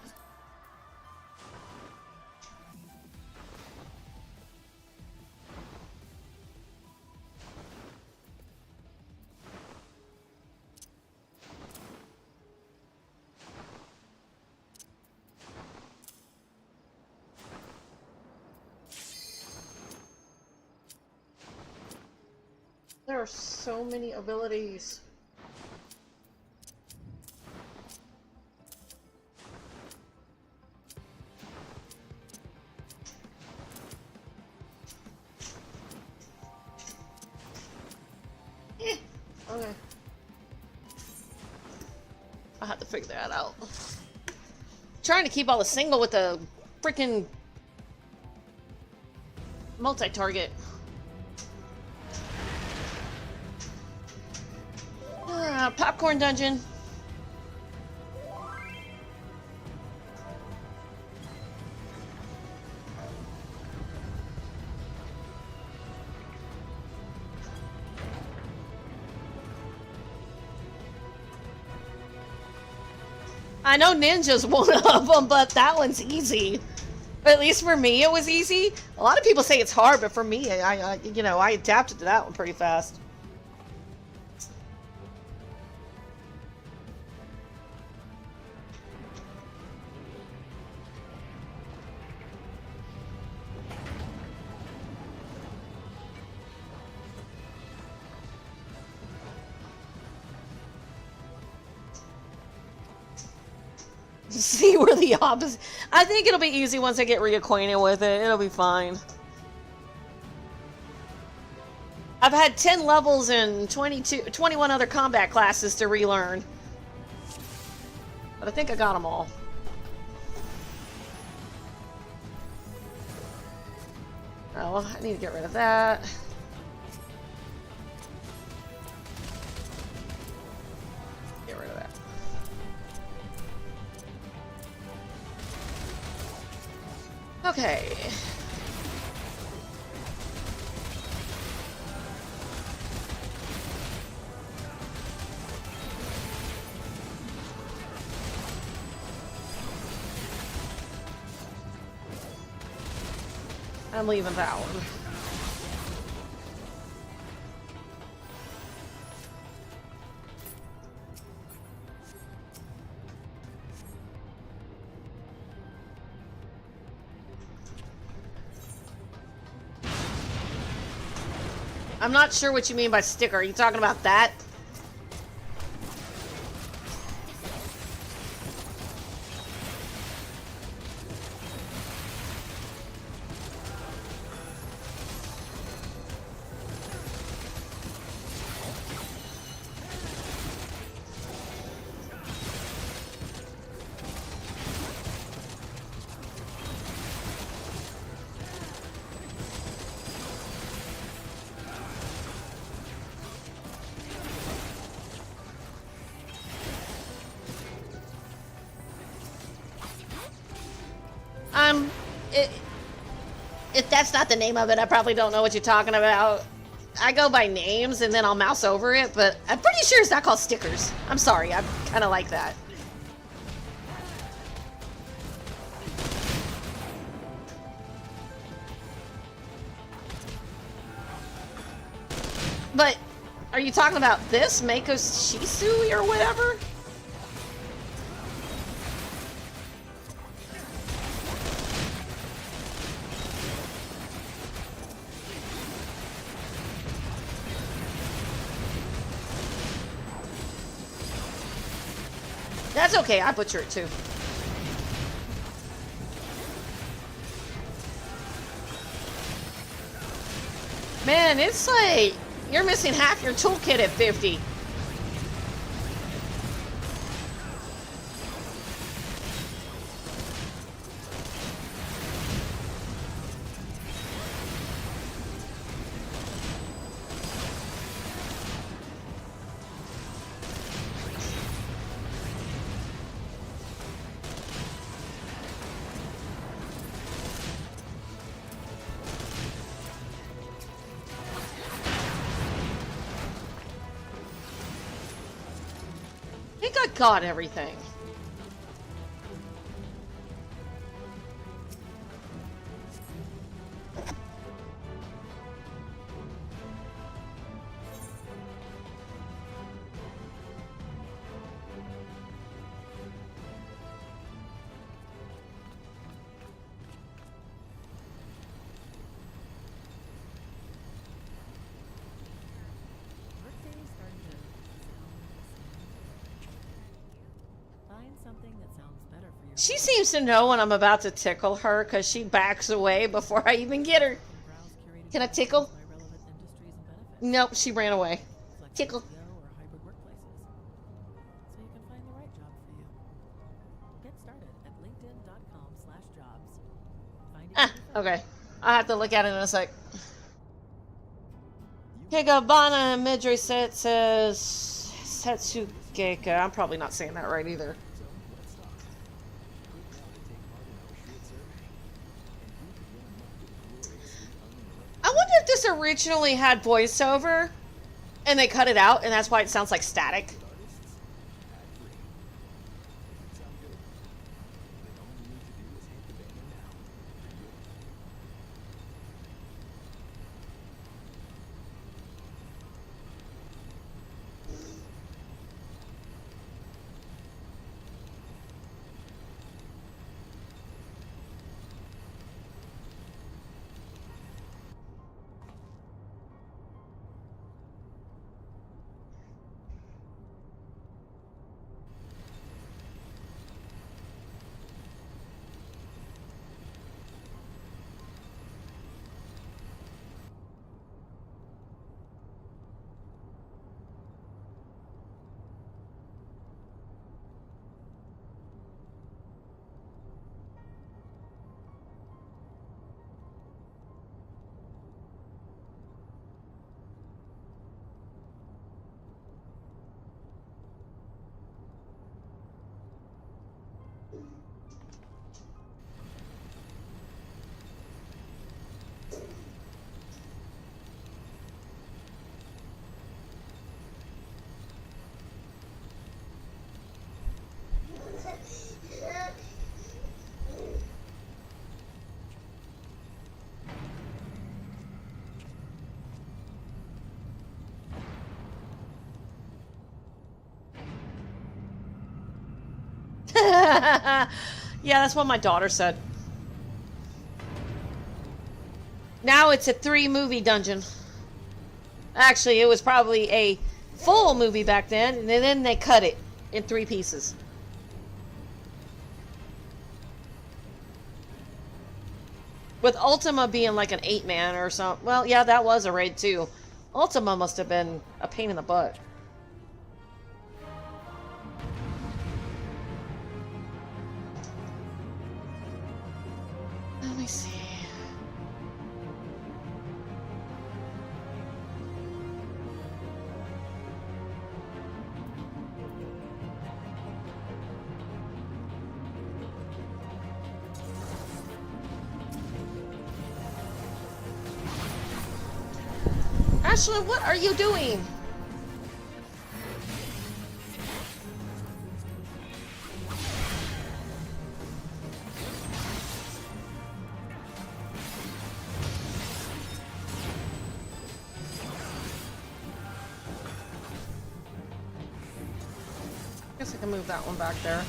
There are so many abilities. Okay. I have to figure that out. Trying to keep all the single with the freaking multi-target. Popcorn dungeon. I know Ninja's one of them, but that one's easy. At least for me, it was easy. A lot of people say it's hard, but for me, I adapted to that one pretty fast. See where the opposite. I think it'll be easy once I get reacquainted with it. It'll be fine. I've had 10 levels and 21 other combat classes to relearn. But I think I got them all. Oh, I need to get rid of that. Get rid of that. Okay. I'm leaving that one. I'm not sure what you mean by sticker. Are you talking about that? If that's not the name of it, I probably don't know what you're talking about. I go by names and then I'll mouse over it, but I'm pretty sure it's not called stickers. I'm sorry, I'm kind of like that. But are you talking about this? Mako Shisui or whatever? That's okay, I butcher it too. Man, it's like you're missing half your toolkit at 50. I think I got everything. Workday's starting to find something that sounds better for your She seems to know when I'm about to tickle her because she backs away before I even get her. browse curated Can I tickle? by relevant industries and benefits. Nope, she ran away. Flexible Tickle. PO or hybrid workplaces. So you can find the right job for you. Get started at linkedin.com/jobs. Find it Ah, okay. I'll have to look at it in a sec. Higabana Midri set says Setsugeka. I'm probably not saying that right either. I wonder if this originally had voiceover and they cut it out and that's why it sounds like static. Yeah, that's what my daughter said. Now it's a 3-movie dungeon. Actually, it was probably a full movie back then, and then they cut it in 3 pieces. With Ultima being like an 8-man or something. Well, yeah, that was a raid too. Ultima must have been a pain in the butt. Let me see. Ashley, what are you doing? Guess I can move that one back there.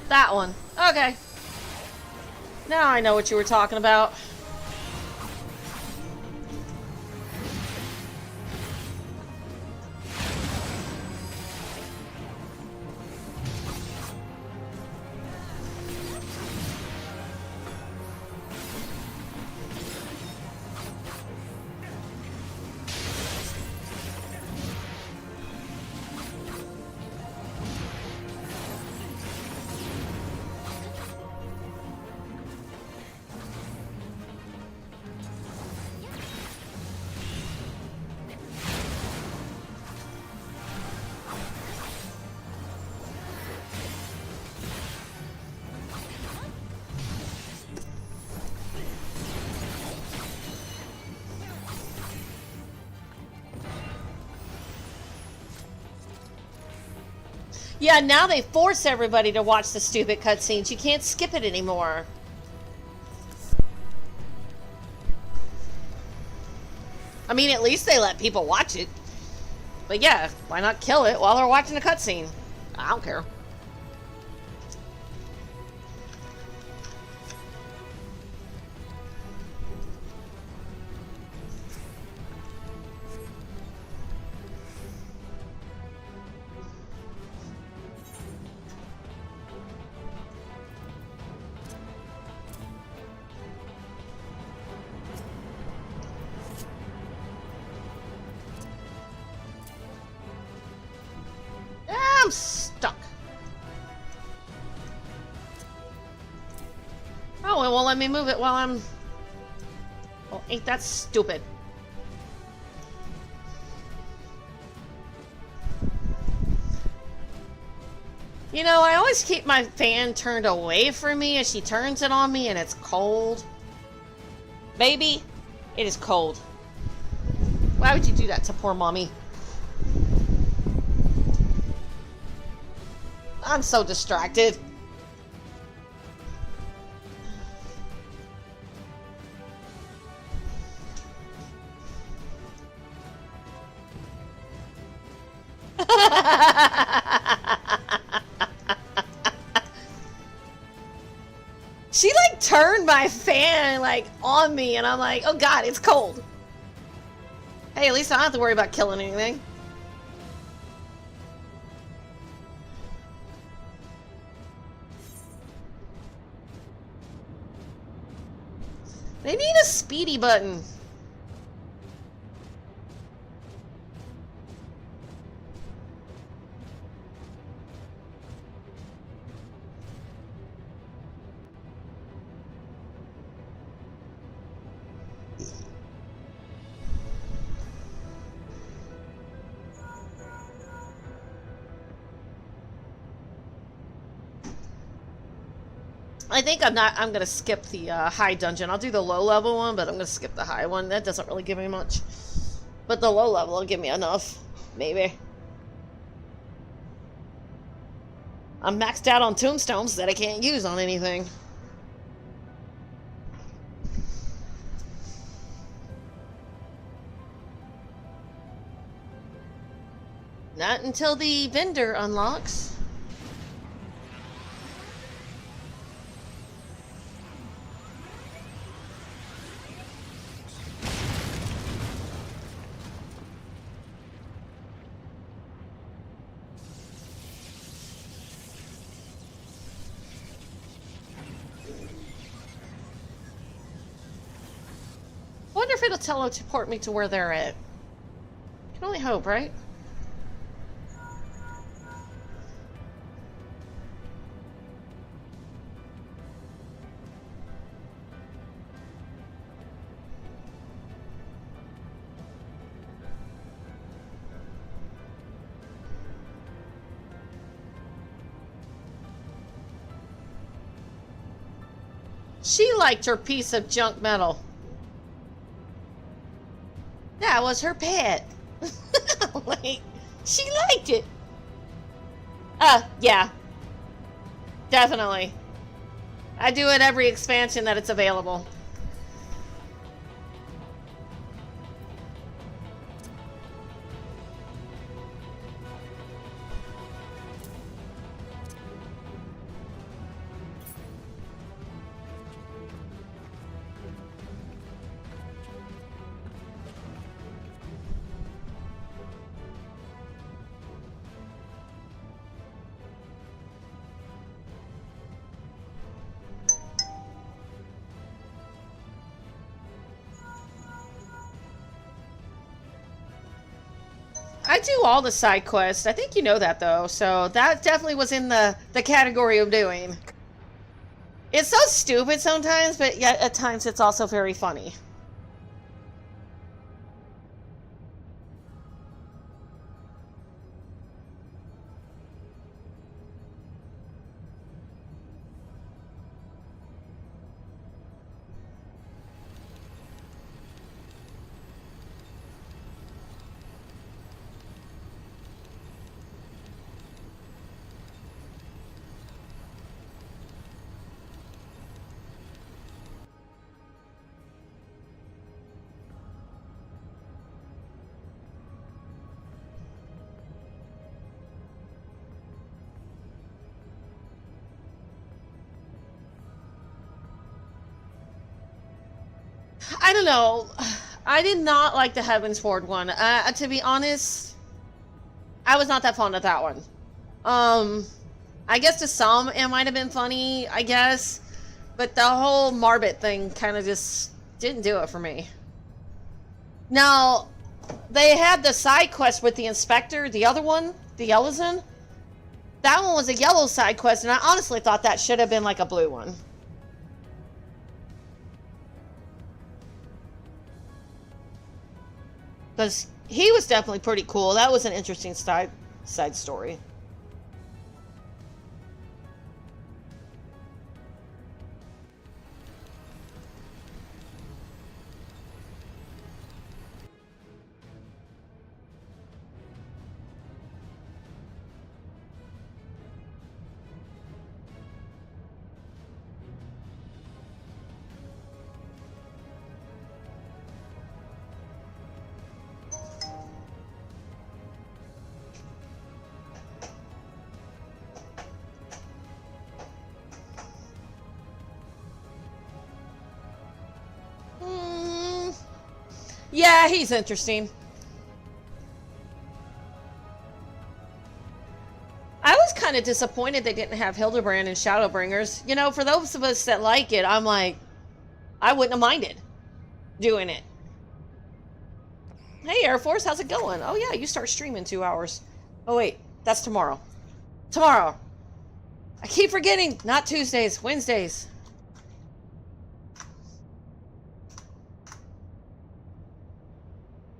That one. Okay. Now I know what you were talking about. Yeah, now they force everybody to watch the stupid cutscenes. You can't skip it anymore. I mean, at least they let people watch it. But yeah, why not kill it while they're watching the cutscene? I don't care. I'm stuck. Oh, it won't let me move it while I'm... Well, ain't that stupid. You know, I always keep my fan turned away from me as she turns it on me and it's cold. Baby, it is cold. Why would you do that to poor mommy? I'm so distracted. She like turned my fan like on me and I'm like, oh god, it's cold. Hey, at least I don't have to worry about killing anything. They need a speedy button. I think I'm gonna skip the high dungeon. I'll do the low level one, but I'm gonna skip the high one. That doesn't really give me much. But the low level will give me enough. Maybe. I'm maxed out on tombstones that I can't use on anything. Not until the vendor unlocks. I wonder if it'll teleport me to where they're at. Can only hope, right? She liked her piece of junk metal. That was her pet. Like, she liked it. Yeah. Definitely. I do it every expansion that it's available. I do all the side quests. I think you know that, though. So that definitely was in the category of doing. It's so stupid sometimes, but yet at times it's also very funny. I don't know. I did not like the Heavensward one. To be honest, I was not that fond of that one. I guess to some it might have been funny, I guess. But the whole Marbit thing kind of just didn't do it for me. Now, they had the side quest with the Inspector, the other one, the Yellowzen. That one was a yellow side quest, and I honestly thought that should have been like a blue one. Because he was definitely pretty cool. That was an interesting side story. Yeah, he's interesting. I was kind of disappointed they didn't have Hildebrand and Shadowbringers. You know, for those of us that like it, I'm like, I wouldn't have minded doing it. Hey, Air Force, how's it going? Oh, yeah, you start streaming in 2 hours. Oh, wait, that's tomorrow. Tomorrow. I keep forgetting. Not Tuesdays, Wednesdays.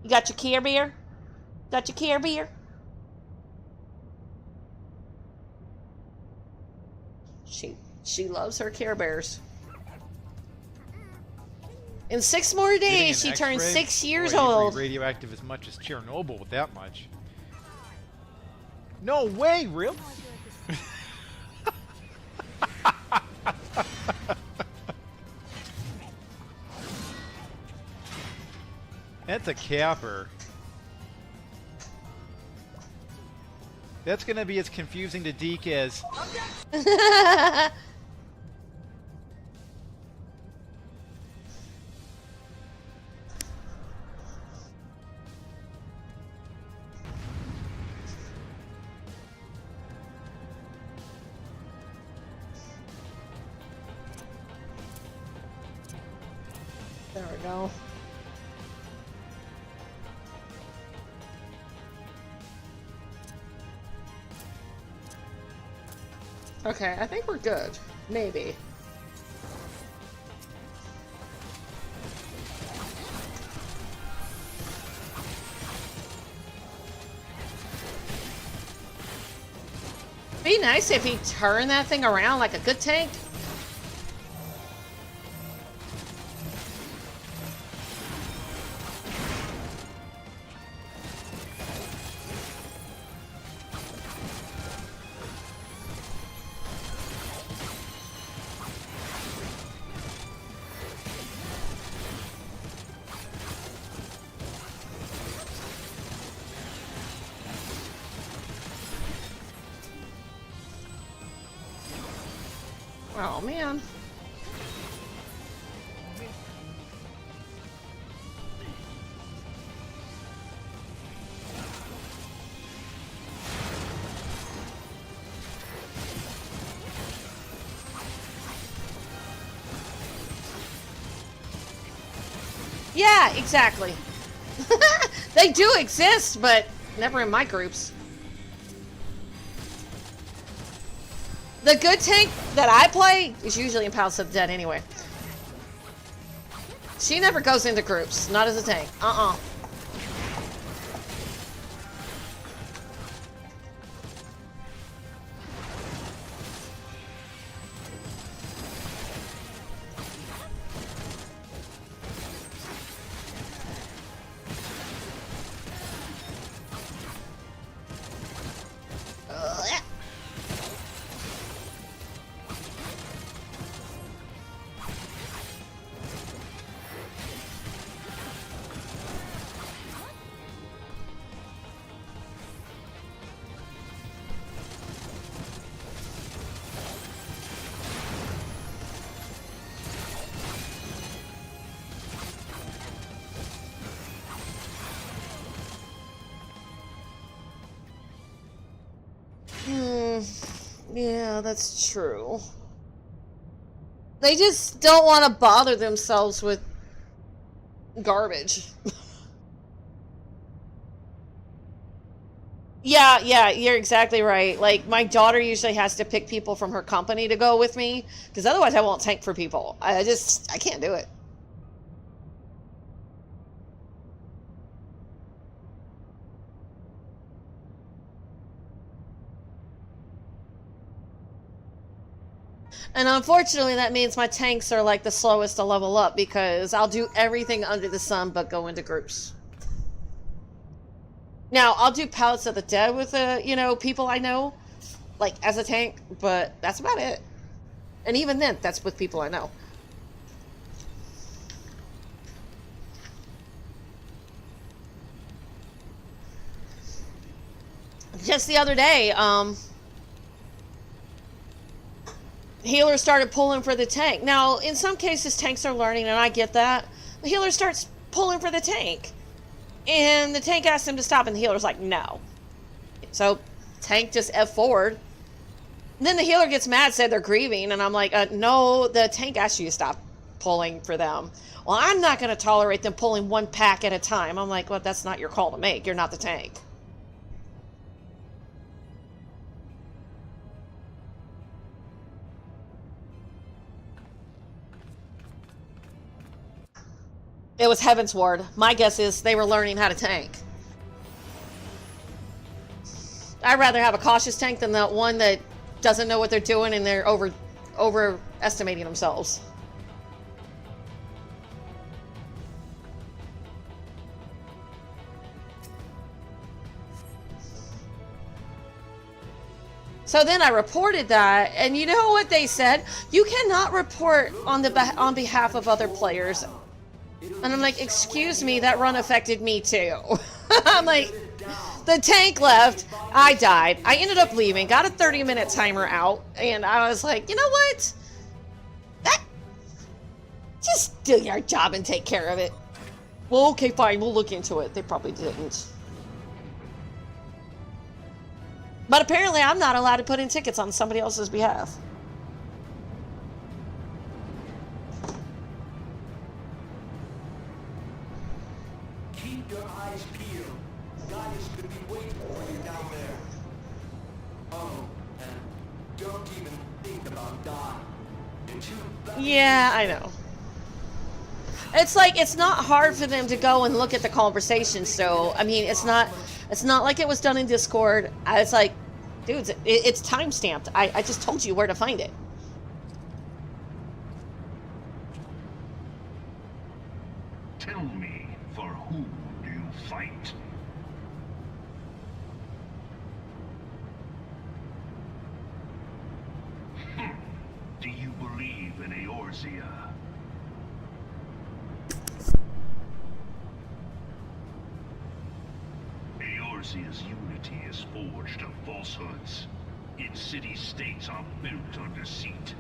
You got your Care Bear? Got your Care Bear? She loves her Care Bears. In 6 more days, she turns 6 years old. Radioactive as much as Chernobyl with that much. No way, real? That's a capper. That's gonna be as confusing to Deke as... There we go. Okay, I think we're good. Maybe. Be nice if he turned that thing around like a good tank. Oh, man. Yeah, exactly. They do exist, but never in my groups. The good tank that I play is usually in Palace of the Dead anyway. She never goes into groups, not as a tank. Yeah, that's true. They just don't want to bother themselves with garbage. Yeah, you're exactly right. Like, my daughter usually has to pick people from her company to go with me, because otherwise I won't tank for people. I can't do it. And unfortunately, that means my tanks are like the slowest to level up, because I'll do everything under the sun but go into groups. Now, I'll do Pallets of the Dead with, people I know, like, as a tank, but that's about it. And even then, that's with people I know. Just the other day, healer started pulling for the tank. Now, in some cases, tanks are learning, and I get that. The healer starts pulling for the tank. And the tank asks him to stop, and the healer's like, no. So, tank just F forward. And then the healer gets mad, said they're grieving, and I'm like, no, the tank asked you to stop pulling for them. Well, I'm not going to tolerate them pulling one pack at a time. I'm like, well, that's not your call to make. You're not the tank. It was Heaven's Ward. My guess is they were learning how to tank. I'd rather have a cautious tank than the one that doesn't know what they're doing and they're overestimating themselves. So then I reported that, and you know what they said? You cannot report on behalf of other players. And I'm like, excuse me, that run affected me too. I'm like, the tank left, I died. I ended up leaving, got a 30-minute timer out, and I was like, you know what? Just do your job and take care of it. Well, okay, fine, we'll look into it. They probably didn't. But apparently I'm not allowed to put in tickets on somebody else's behalf. Keep your eyes peeled. Dailies could be waiting for you down there. Oh, and don't even think about dying. Yeah, I know. It's like, it's not hard for them to go and look at the conversation, so, I mean, it's not like it was done in Discord. It's like, dudes, it's time-stamped. I just told you where to find it. Tell me, for whom do you fight? Do you believe in Eorzea? Eorzea's unity is forged of falsehoods. Its city-states are built on deceit,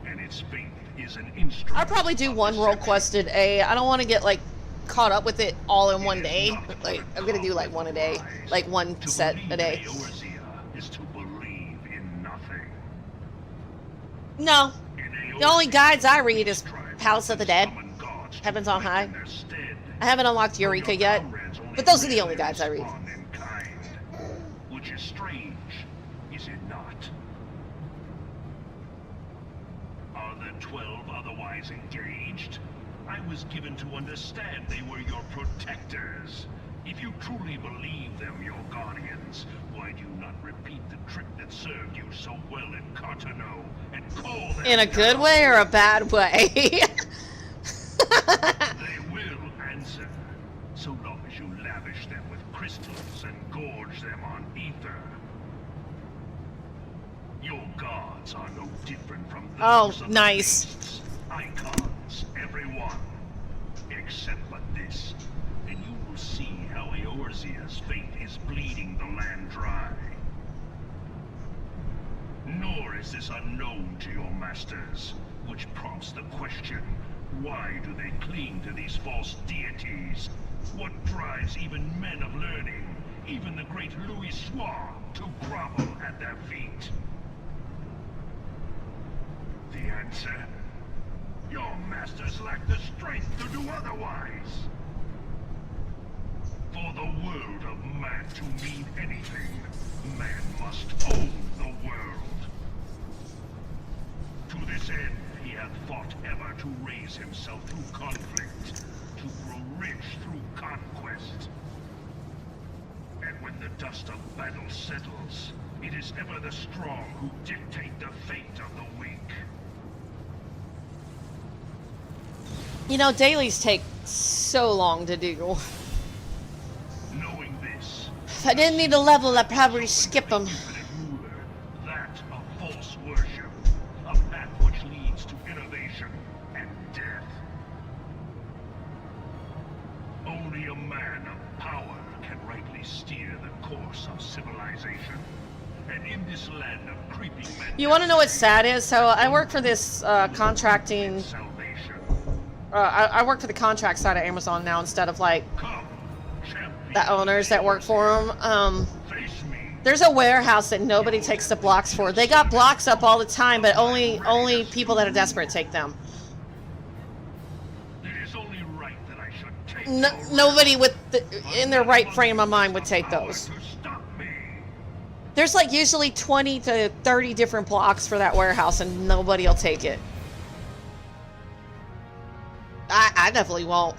and its faith is an instrument. I'll probably do one world quest a day. I don't want to get, like, caught up with it all in one day. Like, I'm gonna do, like, one a day. Like, one set a day. Eorzea is to believe in nothing. No. The only guides I read is Palace of the Dead, Heavens on High. I haven't unlocked Eureka yet, but those are the only guides I read. Which is strange, is it not? Are the 12 otherwise engaged? I was given to understand they were your protectors. If you truly believe them your guardians, why do you not repeat the trick that served you so well in Cartano and call them In a good way or a bad way? They will answer, so long as you lavish them with crystals and gorge them on ether. Your gods are no different from those of nice. the beasts. Icons, everyone. Except but this, and you will see how Eorzea's faith is bleeding the land dry. Nor is this unknown to your masters, which prompts the question, why do they cling to these false deities? What drives even men of learning, even the great Louis Soir, to grovel at their feet? answer. Your masters lack the strength to do otherwise. For the world of man to mean anything, man must own the world. To this end, he hath fought ever to raise himself through conflict, to grow rich through conquest. And when the dust of battle settles, it is ever the strong who dictate the fate of the weak. You know, dailies take so long to do. Knowing this, If I didn't need a level, I'd probably skip them. that of false worship, a path which leads to innovation and death. Only a man of power can rightly steer the course of civilization. And in this land of creeping men, You want to know what sad is? So I work for this contracting. I work for the contract side of Amazon now instead of like the owners that work for them. There's a warehouse that nobody takes the blocks for. They got blocks up all the time, but only people that are desperate take them. Nobody with in their right frame of mind would take those. There's like usually 20 to 30 different blocks for that warehouse, and nobody will take it. I definitely won't.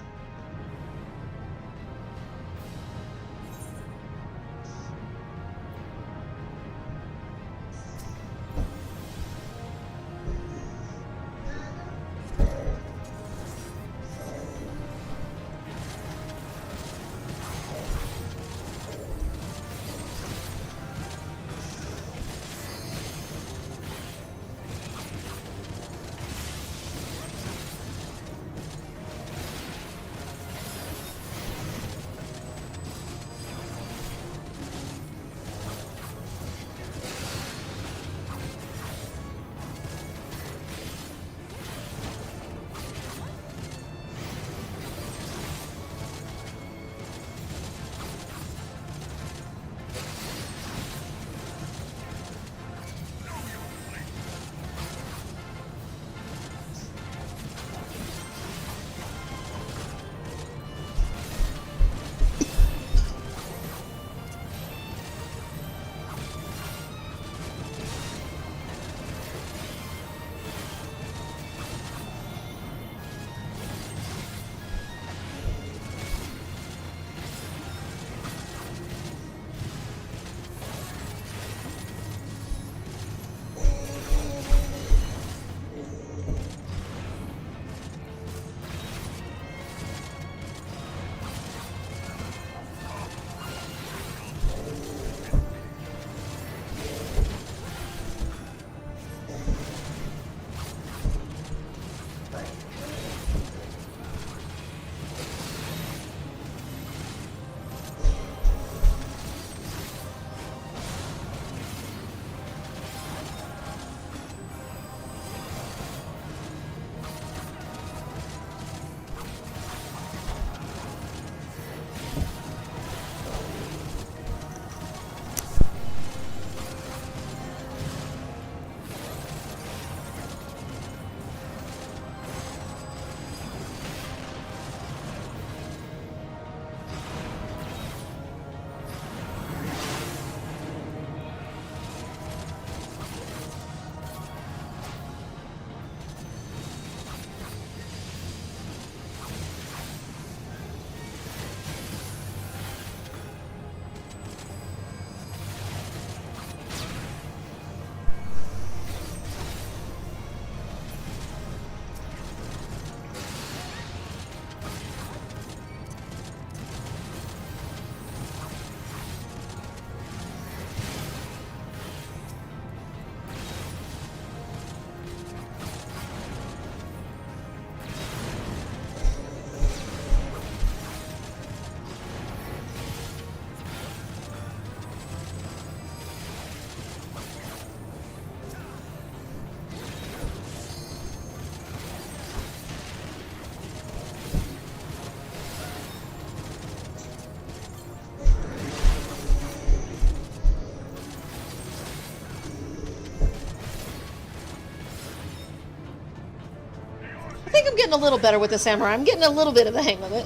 I'm getting a little better with the samurai. I'm getting a little bit of the hang of it.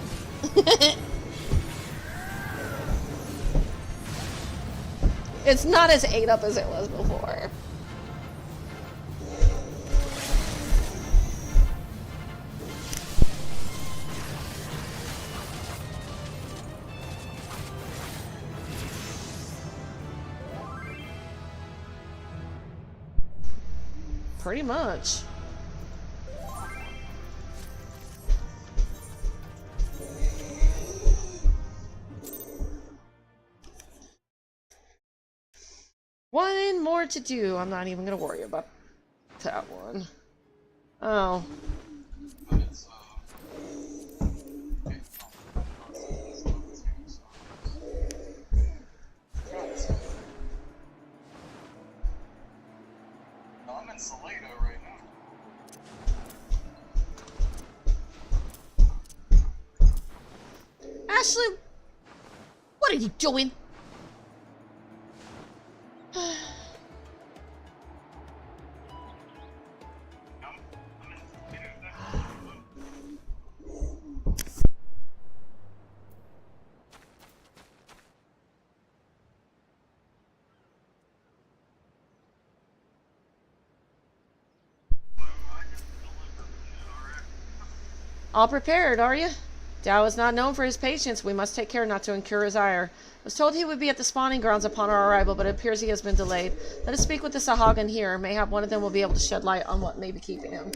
It's not as ate up as it was before. Pretty much. One more to do. I'm not even gonna worry about that one. Oh. I'm in Salado right now. Ashley, what are you doing? All prepared, are you? Dao is not known for his patience. We must take care not to incur his ire. I was told he would be at the spawning grounds upon our arrival, but it appears he has been delayed. Let us speak with the Sahagan here. Mayhap one of them will be able to shed light on what may be keeping him.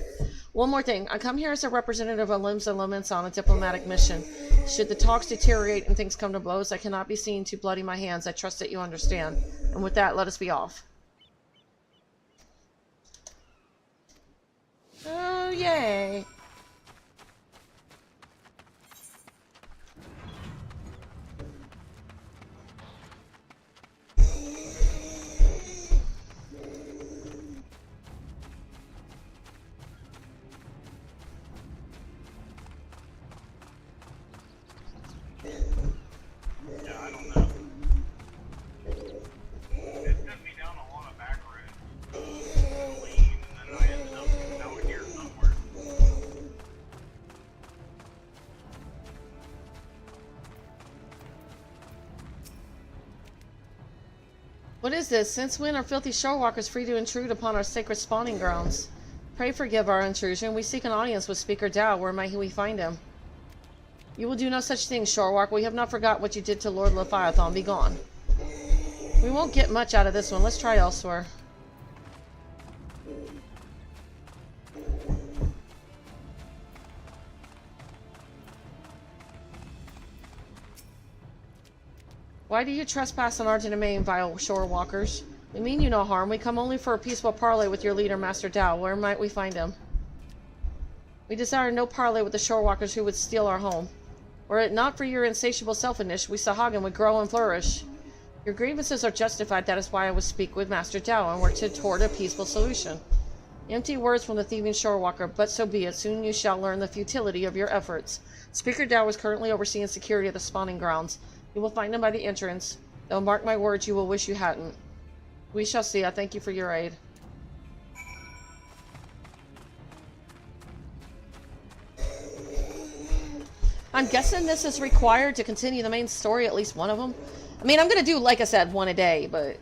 One more thing. I come here as a representative of Limbs and Laments on a diplomatic mission. Should the talks deteriorate and things come to blows, I cannot be seen to bloody my hands. I trust that you understand. And with that, let us be off. Oh, yay. What is this? Since when are filthy shorewalkers free to intrude upon our sacred spawning grounds? Pray forgive our intrusion. We seek an audience with Speaker Dao. Where might we find him? You will do no such thing, Shorewalker. We have not forgot what you did to Lord Leviathan. Be gone. We won't get much out of this one. Let's try elsewhere. Why do you trespass on our domain, vile shorewalkers? We mean you no harm. We come only for a peaceful parley with your leader, Master Dao. Where might we find him? We desire no parley with the shorewalkers who would steal our home. Were it not for your insatiable selfishness, we Sahagan would grow and flourish. Your grievances are justified. That is why I would speak with Master Dao and work toward a peaceful solution. Empty words from the thieving shorewalker, but so be it. Soon you shall learn the futility of your efforts. Speaker Dao is currently overseeing security of the spawning grounds. You will find him by the entrance. Though mark my words, you will wish you hadn't. We shall see. I thank you for your aid. I'm guessing this is required to continue the main story, at least one of them. I mean, I'm going to do, like I said, one a day, but...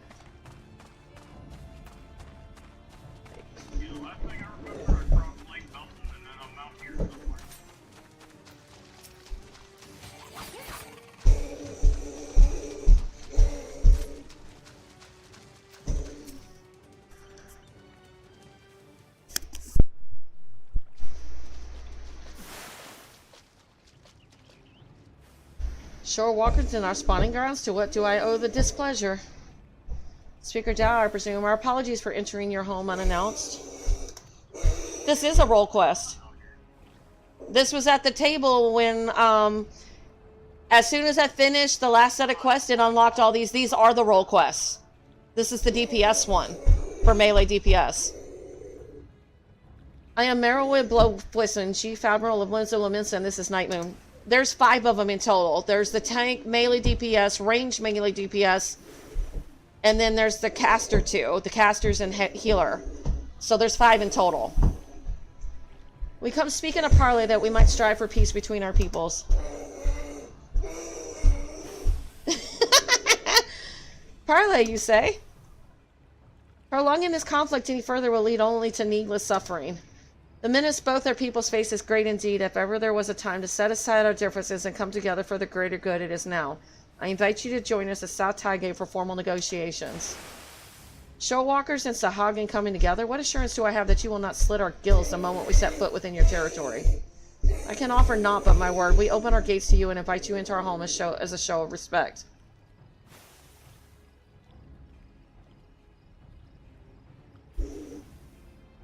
Shorewalkers in our spawning grounds? To what do I owe the displeasure? Speaker Dao, I presume. Our apologies for entering your home unannounced. This is a role quest. This was at the table when, as soon as I finished the last set of quests, it unlocked all these. These are the role quests. This is the DPS one, for melee DPS. I am Merylwood Blowflison, Chief Admiral of Linzo Laments, and this is Night Moon. There's 5 of them in total. There's the tank, melee DPS, range melee DPS, and then there's the caster too. The casters and healer. So there's 5 in total. We come speak in a parley that we might strive for peace between our peoples. Parley, you say? Prolonging this conflict any further will lead only to needless suffering. The menace both our peoples face is great indeed. If ever there was a time to set aside our differences and come together for the greater good, it is now. I invite you to join us at South Taigate for formal negotiations. Showwalkers and Sahagin coming together? What assurance do I have that you will not slit our gills the moment we set foot within your territory? I can offer naught but my word. We open our gates to you and invite you into our home as a show of respect.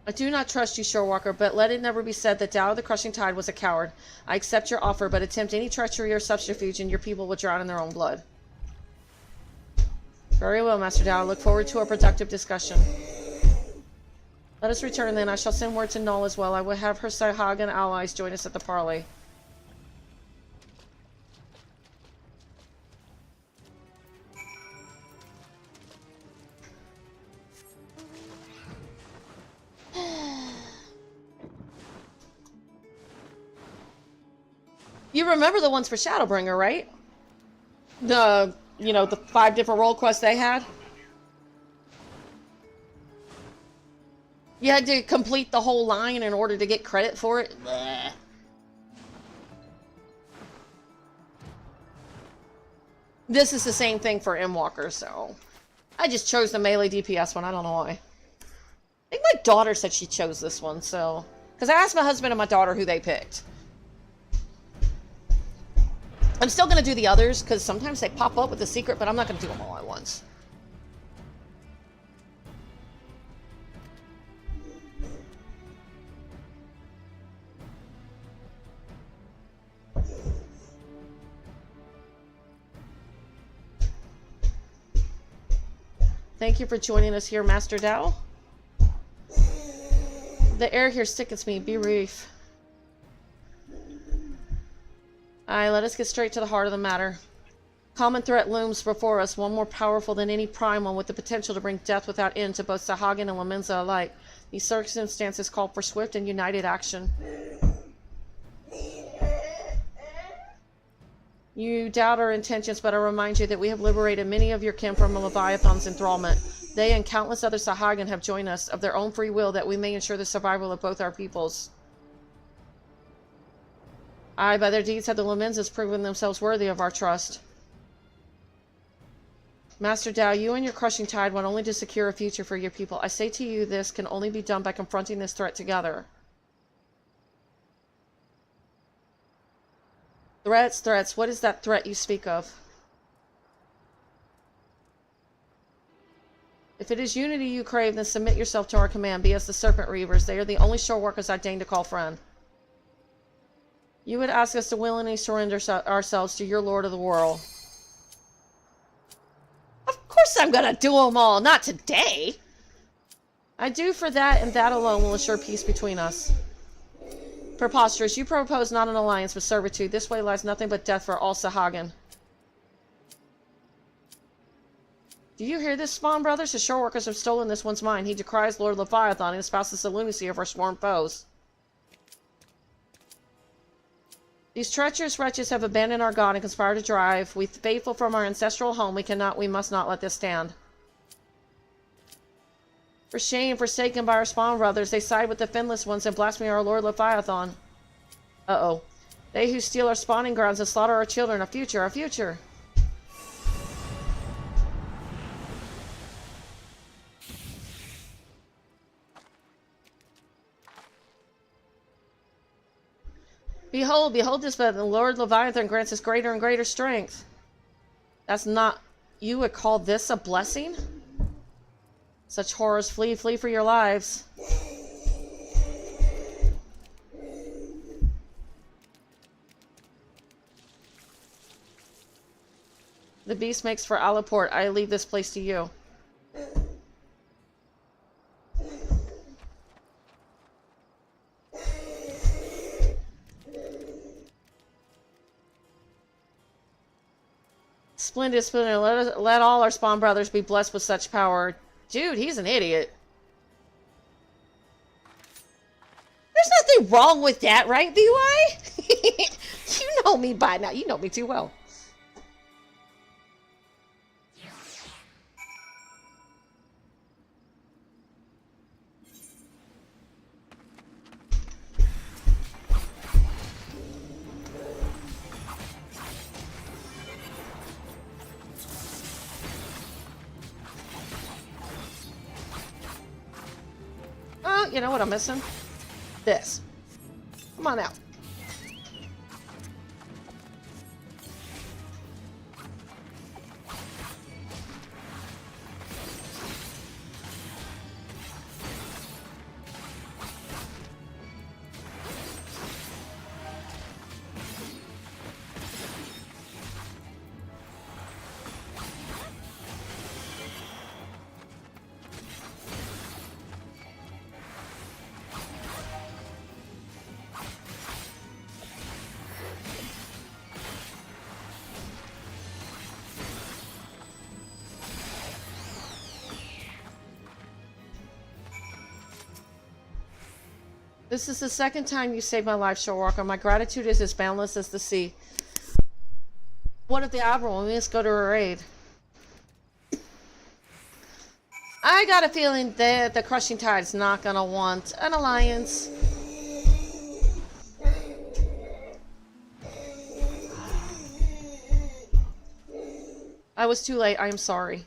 I do not trust you, Shorewalker, but let it never be said that Tao of the Crushing Tide was a coward. I accept your offer, but attempt any treachery or subterfuge and your people will drown in their own blood. Very well, Master Tao. I look forward to a productive discussion. Let us return then. I shall send word to Null as well. I will have her Sahagan allies join us at the parley. You remember the ones for Shadowbringer, right? The 5 different role quests they had? You had to complete the whole line in order to get credit for it? Bleh. This is the same thing for Endwalker, so... I just chose the melee DPS one, I don't know why. I think my daughter said she chose this one, so... Because I asked my husband and my daughter who they picked. I'm still going to do the others, because sometimes they pop up with a secret, but I'm not going to do them all at once. Thank you for joining us here, Master Dao. The air here sickens me. Be brief. Aye, let us get straight to the heart of the matter. Common threat looms before us, one more powerful than any prime one, with the potential to bring death without end to both Sahagin and Lamenza alike. These circumstances call for swift and united action. You doubt our intentions, but I remind you that we have liberated many of your kin from Leviathan's enthrallment. They and countless other Sahagin have joined us of their own free will that we may ensure the survival of both our peoples. Aye, by their deeds have the Lamenzas proven themselves worthy of our trust. Master Dao, you and your Crushing Tide want only to secure a future for your people. I say to you, this can only be done by confronting this threat together. Threats. What is that threat you speak of? If it is unity you crave, then submit yourself to our command. Be as the Serpent Reavers. They are the only shore workers I deign to call friend. You would ask us to willingly surrender ourselves to your Lord of the World. Of course I'm gonna do them all, not today. I do for that, and that alone will assure peace between us. Preposterous, you propose not an alliance but servitude. This way lies nothing but death for all Sahagin. Do you hear this, Spawn Brothers? The shore workers have stolen this one's mind. He decries Lord Leviathan and espouses the lunacy of our sworn foes. These treacherous wretches have abandoned our God and conspired to drive. We faithful from our ancestral home, we must not let this stand. For shame, forsaken by our Spawn Brothers, they side with the Finless ones and blaspheme our Lord Leviathan. Uh-oh. They who steal our spawning grounds and slaughter our children, our future. Behold this, but the Lord Leviathan grants us greater and greater strength. That's not... You would call this a blessing? Such horrors, flee for your lives. The beast makes for Alaport. I leave this place to you. Splendid. Let all our Spawn Brothers be blessed with such power. Dude, he's an idiot. There's nothing wrong with that, right, BY? You know me by now. You know me too well. Oh, you know what I'm missing? This. Come on out. This is the second time you saved my life, Shorewalker. My gratitude is as boundless as the sea. What if the Admiral? We must go to her aid. I got a feeling that the Crushing Tide's not gonna want an alliance. I was too late. I am sorry.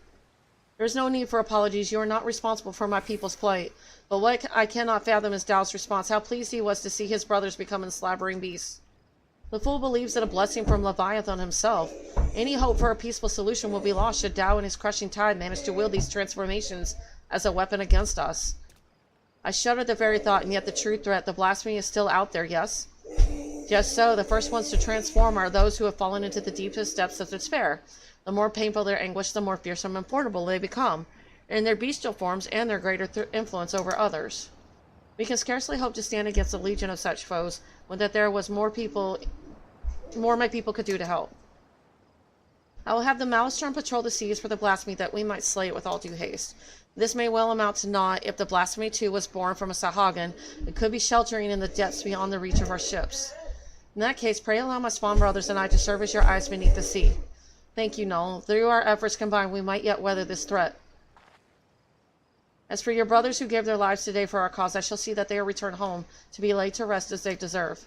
There's no need for apologies. You are not responsible for my people's plight. But what I cannot fathom is Dao's response. How pleased he was to see his brothers become enslavering beasts. The fool believes that a blessing from Leviathan himself. Any hope for a peaceful solution will be lost should Dao and his Crushing Tide manage to wield these transformations as a weapon against us. I shudder at the very thought, and yet the true threat, the blasphemy, is still out there, yes? Just so, the first ones to transform are those who have fallen into the deepest depths of despair. The more painful their anguish, the more fearsome and formidable they become, in their bestial forms and their greater influence over others. We can scarcely hope to stand against a legion of such foes, when that there was more my people could do to help. I will have the Maelstrom patrol the seas for the blasphemy that we might slay it with all due haste. This may well amount to naught if the blasphemy too was born from a Sahagan. It could be sheltering in the depths beyond the reach of our ships. In that case, pray allow my spawn brothers and I to serve as your eyes beneath the sea. Thank you, Null. Through our efforts combined, we might yet weather this threat. As for your brothers who gave their lives today for our cause, I shall see that they are returned home to be laid to rest as they deserve.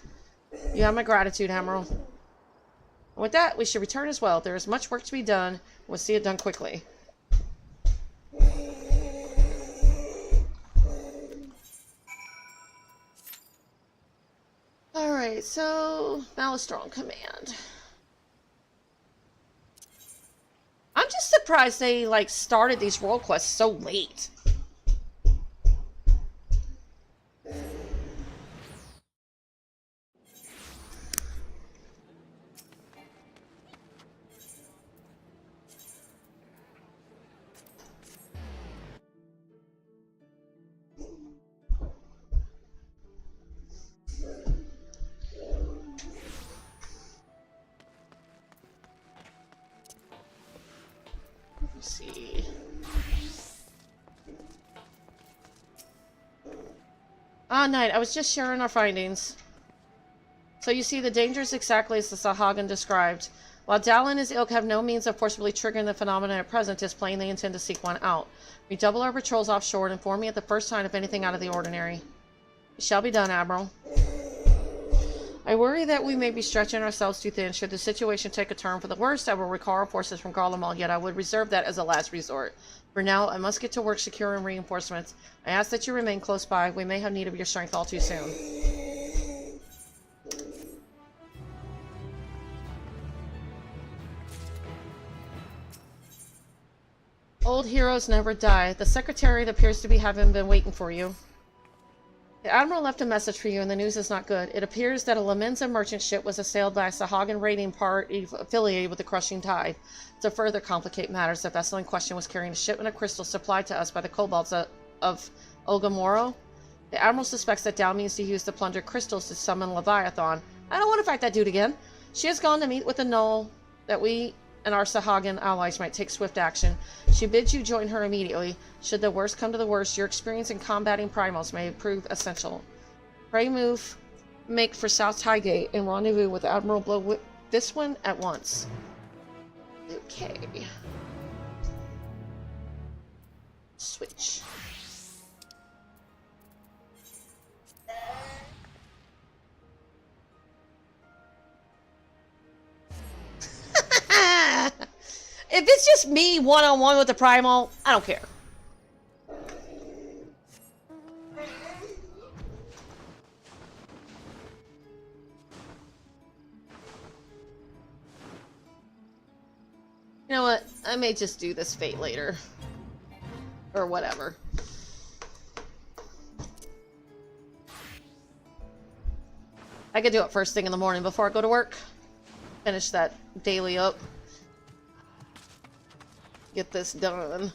You have my gratitude, Admiral. And with that, we should return as well. There is much work to be done. We'll see it done quickly. Alright, so Maelstrom Command. I'm just surprised they, like, started these role quests so late. Let's see. Knight, I was just sharing our findings. So you see, the danger is exactly as the Sahagan described. While Dal and his ilk have no means of forcibly triggering the phenomenon at present, it is plain they intend to seek one out. Redouble our patrols offshore and inform me at the first sign of anything out of the ordinary. It shall be done, Admiral. I worry that we may be stretching ourselves too thin. Should the situation take a turn for the worst, I will recall our forces from Garlemald, yet I would reserve that as a last resort. For now, I must get to work securing reinforcements. I ask that you remain close by. We may have need of your strength all too soon. Old heroes never die. The Secretariat appears to be having been waiting for you. The Admiral left a message for you, and the news is not good. It appears that a Lamenza merchant ship was assailed by a Sahagan raiding party affiliated with the Crushing Tide. To further complicate matters, the vessel in question was carrying a shipment of crystals supplied to us by the kobolds of Olgamoro. The Admiral suspects that Dao means to use the plundered crystals to summon Leviathan. I don't want to fight that dude again. She has gone to meet with the Null that we and our Sahagan allies might take swift action. She bids you join her immediately. Should the worst come to the worst, your experience in combating primals may prove essential. Pray move, make for South Highgate and rendezvous with Admiral Blow this one at once. Okay. Switch. If it's just me one-on-one with the Primal, I don't care. You know what? I may just do this fate later. Or whatever. I could do it first thing in the morning before I go to work. Finish that daily up. Get this done.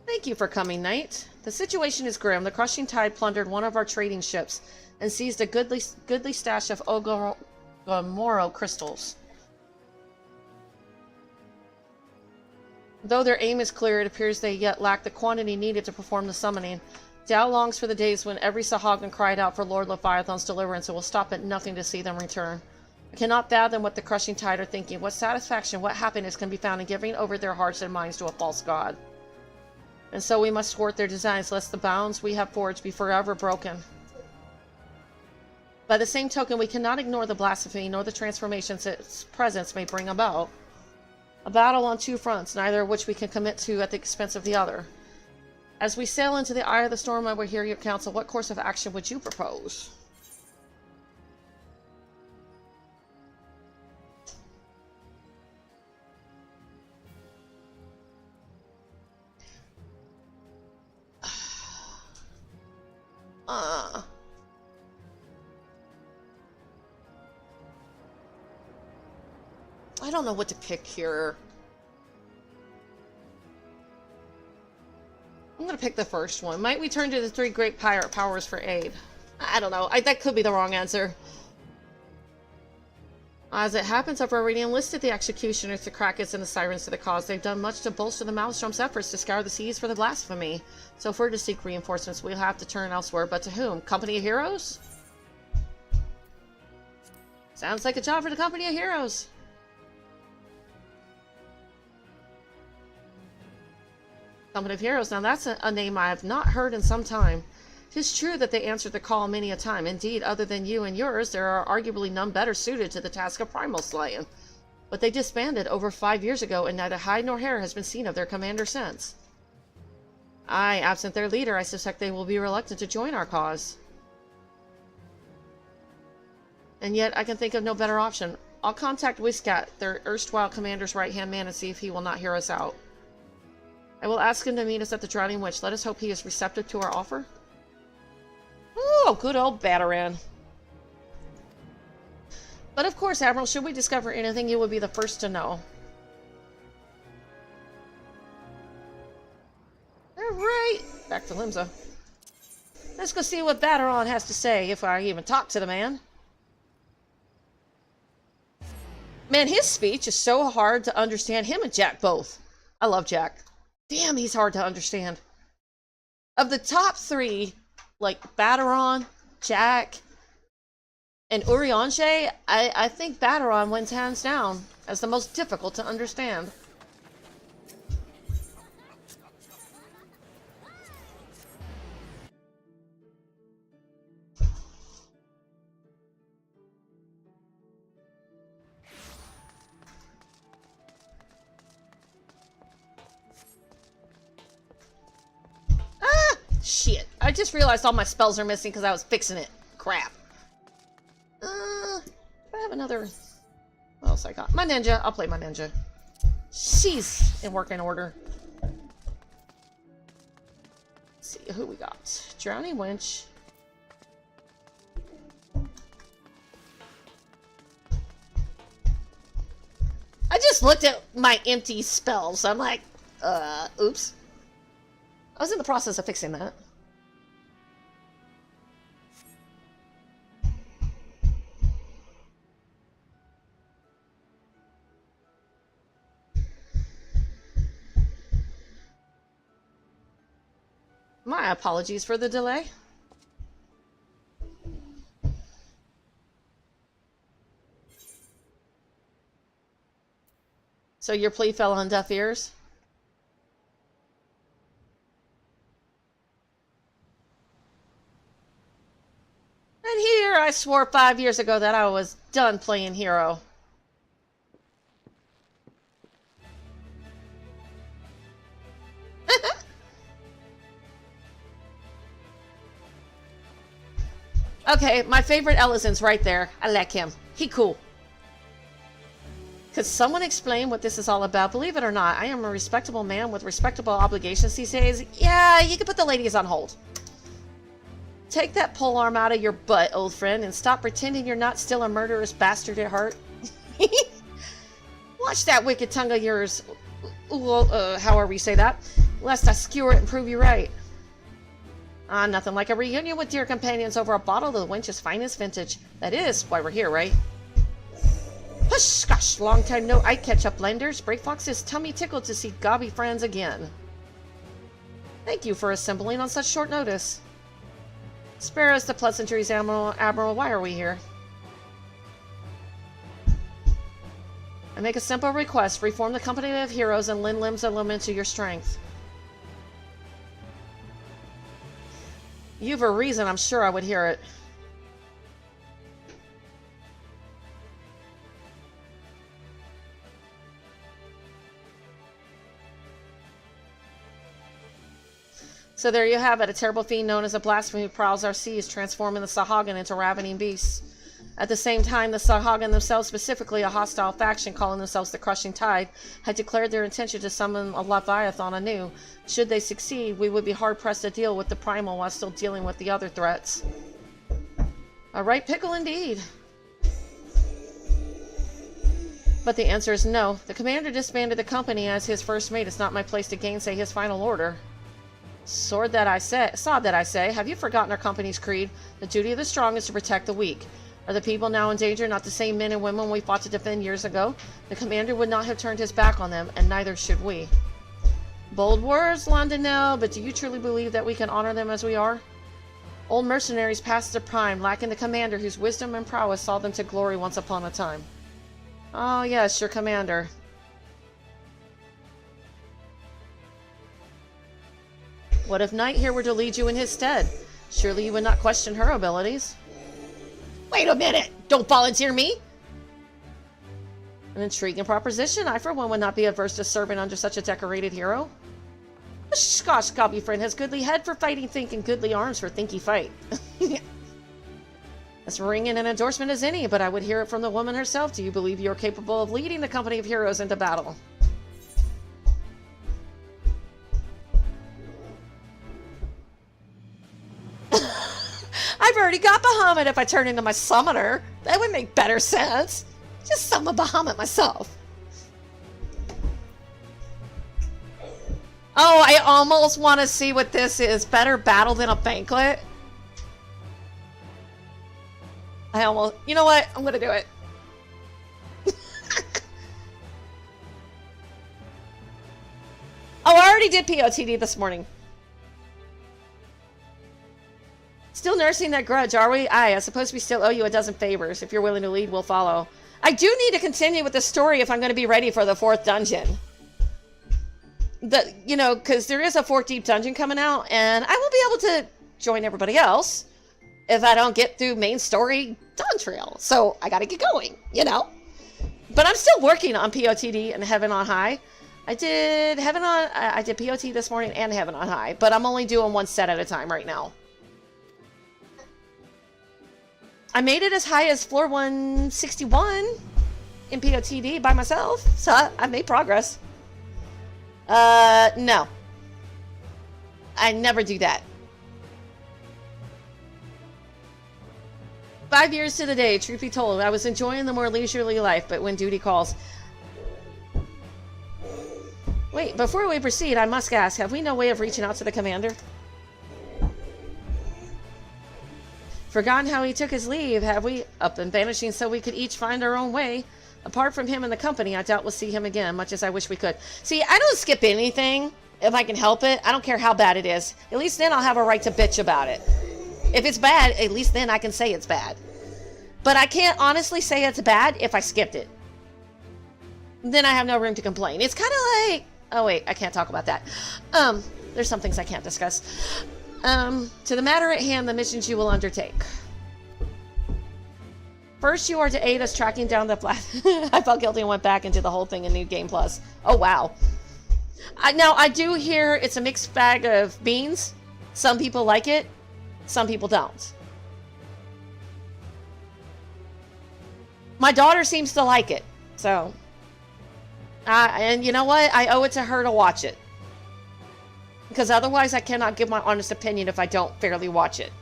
Thank you for coming, Knight. The situation is grim. The crushing tide plundered one of our trading ships and seized a goodly stash of Ogomoro crystals. Though their aim is clear, it appears they yet lack the quantity needed to perform the summoning. Dao longs for the days when every Sahuagin cried out for Lord Leviathan's deliverance and will stop at nothing to see them return. I cannot fathom what the crushing tide are thinking. What satisfaction, what happiness can be found in giving over their hearts and minds to a false god? And so we must thwart their designs, lest the bounds we have forged be forever broken. By the same token, we cannot ignore the blasphemy nor the transformations its presence may bring about. A battle on two fronts, neither of which we can commit to at the expense of the other. As we sail into the eye of the storm, I will hear your counsel. What course of action would you propose? I don't know what to pick here. I'm gonna pick the first one. Might we turn to the three great pirate powers for aid? I don't know. That could be the wrong answer. As it happens, I've already enlisted the executioners, the Krakens, and the sirens to the cause. They've done much to bolster the Maelstrom's efforts to scour the seas for the blasphemy. So if we're to seek reinforcements, we'll have to turn elsewhere. But to whom? Company of Heroes? Sounds like a job for the Company of Heroes. Company of Heroes. Now that's a name I have not heard in some time. 'Tis true that they answered the call many a time. Indeed, other than you and yours, there are arguably none better suited to the task of primal slaying. But they disbanded over 5 years ago, and neither hide nor hair has been seen of their commander since. Aye, absent their leader, I suspect they will be reluctant to join our cause. And yet, I can think of no better option. I'll contact Whiskat, their erstwhile commander's right-hand man, and see if he will not hear us out. I will ask him to meet us at the Drowning Witch. Let us hope he is receptive to our offer. Oh, good old Bataran. But of course, Admiral, should we discover anything, you will be the first to know. Alright, back to Limsa. Let's go see what Bataran has to say, if I even talk to the man. Man, his speech is so hard to understand. Him and Jack both. I love Jack. Damn, he's hard to understand. Of the top three, like Bataran, Jack, and Urianger, I think Bataran wins hands down as the most difficult to understand. Shit. I just realized all my spells are missing because I was fixing it. Crap. Do I have another... What else I got? My ninja. I'll play my ninja. She's in working order. Let's see who we got. Drowning Winch. I just looked at my empty spells. I'm like, oops. I was in the process of fixing that. My apologies for the delay. So your plea fell on deaf ears? And here I swore 5 years ago that I was done playing hero. Okay, my favorite Ellison's right there. I like him. He cool. Could someone explain what this is all about? Believe it or not, I am a respectable man with respectable obligations these days. Yeah, you can put the ladies on hold. Take that polearm out of your butt, old friend, and stop pretending you're not still a murderous bastard at heart. Watch that wicked tongue of yours, however you say that, lest I skewer it and prove you right. Nothing like a reunion with dear companions over a bottle of the wench's finest vintage. That is why we're here, right? Hush, gosh, long time no eye catch-up, blenders. Breakfox is tummy tickled to see gobby friends again. Thank you for assembling on such short notice. Spare us the pleasantries, Admiral. Why are we here? I make a simple request. Reform the company of heroes and lend limbs and limit to your strength. You've a reason, I'm sure I would hear it. So there you have it, a terrible fiend known as a blasphemy who prowls our seas, transforming the Sahagin into ravening beasts. At the same time, the Sahagin themselves, specifically a hostile faction calling themselves the Crushing Tide, had declared their intention to summon a Leviathan anew. Should they succeed, we would be hard-pressed to deal with the Primal while still dealing with the other threats. A right pickle indeed. But the answer is no. The commander disbanded the company as his first mate. It's not my place to gainsay his final order. Sod that I say, have you forgotten our company's creed? The duty of the strong is to protect the weak. Are the people now in danger not the same men and women we fought to defend years ago? The commander would not have turned his back on them, and neither should we. Bold words, Londonelle, but do you truly believe that we can honor them as we are? Old mercenaries past their prime, lacking the commander whose wisdom and prowess saw them to glory once upon a time. Oh yes, your commander. What if Knight here were to lead you in his stead? Surely you would not question her abilities. Wait a minute! Don't volunteer me! An intriguing proposition. I, for one, would not be averse to serving under such a decorated hero. The Scotch gobby friend has goodly head for fighting think and goodly arms for thinky fight. As ringing an endorsement as any, but I would hear it from the woman herself. Do you believe you are capable of leading the company of heroes into battle? I've already got Bahamut if I turn into my summoner. That would make better sense. Just summon Bahamut myself. Oh, I almost want to see what this is. Better battle than a banquet. You know what? I'm going to do it. Oh, I already did POTD this morning. Still nursing that grudge, are we? Aye, I suppose we still owe you a dozen favors. If you're willing to lead, we'll follow. I do need to continue with the story if I'm going to be ready for the 4th dungeon. Because there is a 4th deep dungeon coming out, and I will be able to join everybody else if I don't get through main story Dawn Trail. So I got to get going, But I'm still working on POTD and Heaven on High. I did POT this morning and Heaven on High, but I'm only doing one set at a time right now. I made it as high as floor 161 in POTD by myself, so I made progress. No. I never do that. 5 years to the day, truth be told, I was enjoying the more leisurely life, but when duty calls. Wait, before we proceed, I must ask, have we no way of reaching out to the commander? Forgotten how he took his leave, have we? Up and vanishing so we could each find our own way. Apart from him and the company, I doubt we'll see him again, much as I wish we could. See, I don't skip anything if I can help it. I don't care how bad it is. At least then I'll have a right to bitch about it. If it's bad, at least then I can say it's bad. But I can't honestly say it's bad if I skipped it. Then I have no room to complain. It's kind of like... Oh, wait. I can't talk about that. There's some things I can't discuss. To the matter at hand, the missions you will undertake. First, you are to aid us tracking down the... I felt guilty and went back into the whole thing in New Game Plus. Oh, wow. Now, I do hear it's a mixed bag of beans. Some people like it. Some people don't. My daughter seems to like it. So... and you know what? I owe it to her to watch it. Because otherwise I cannot give my honest opinion if I don't fairly watch it.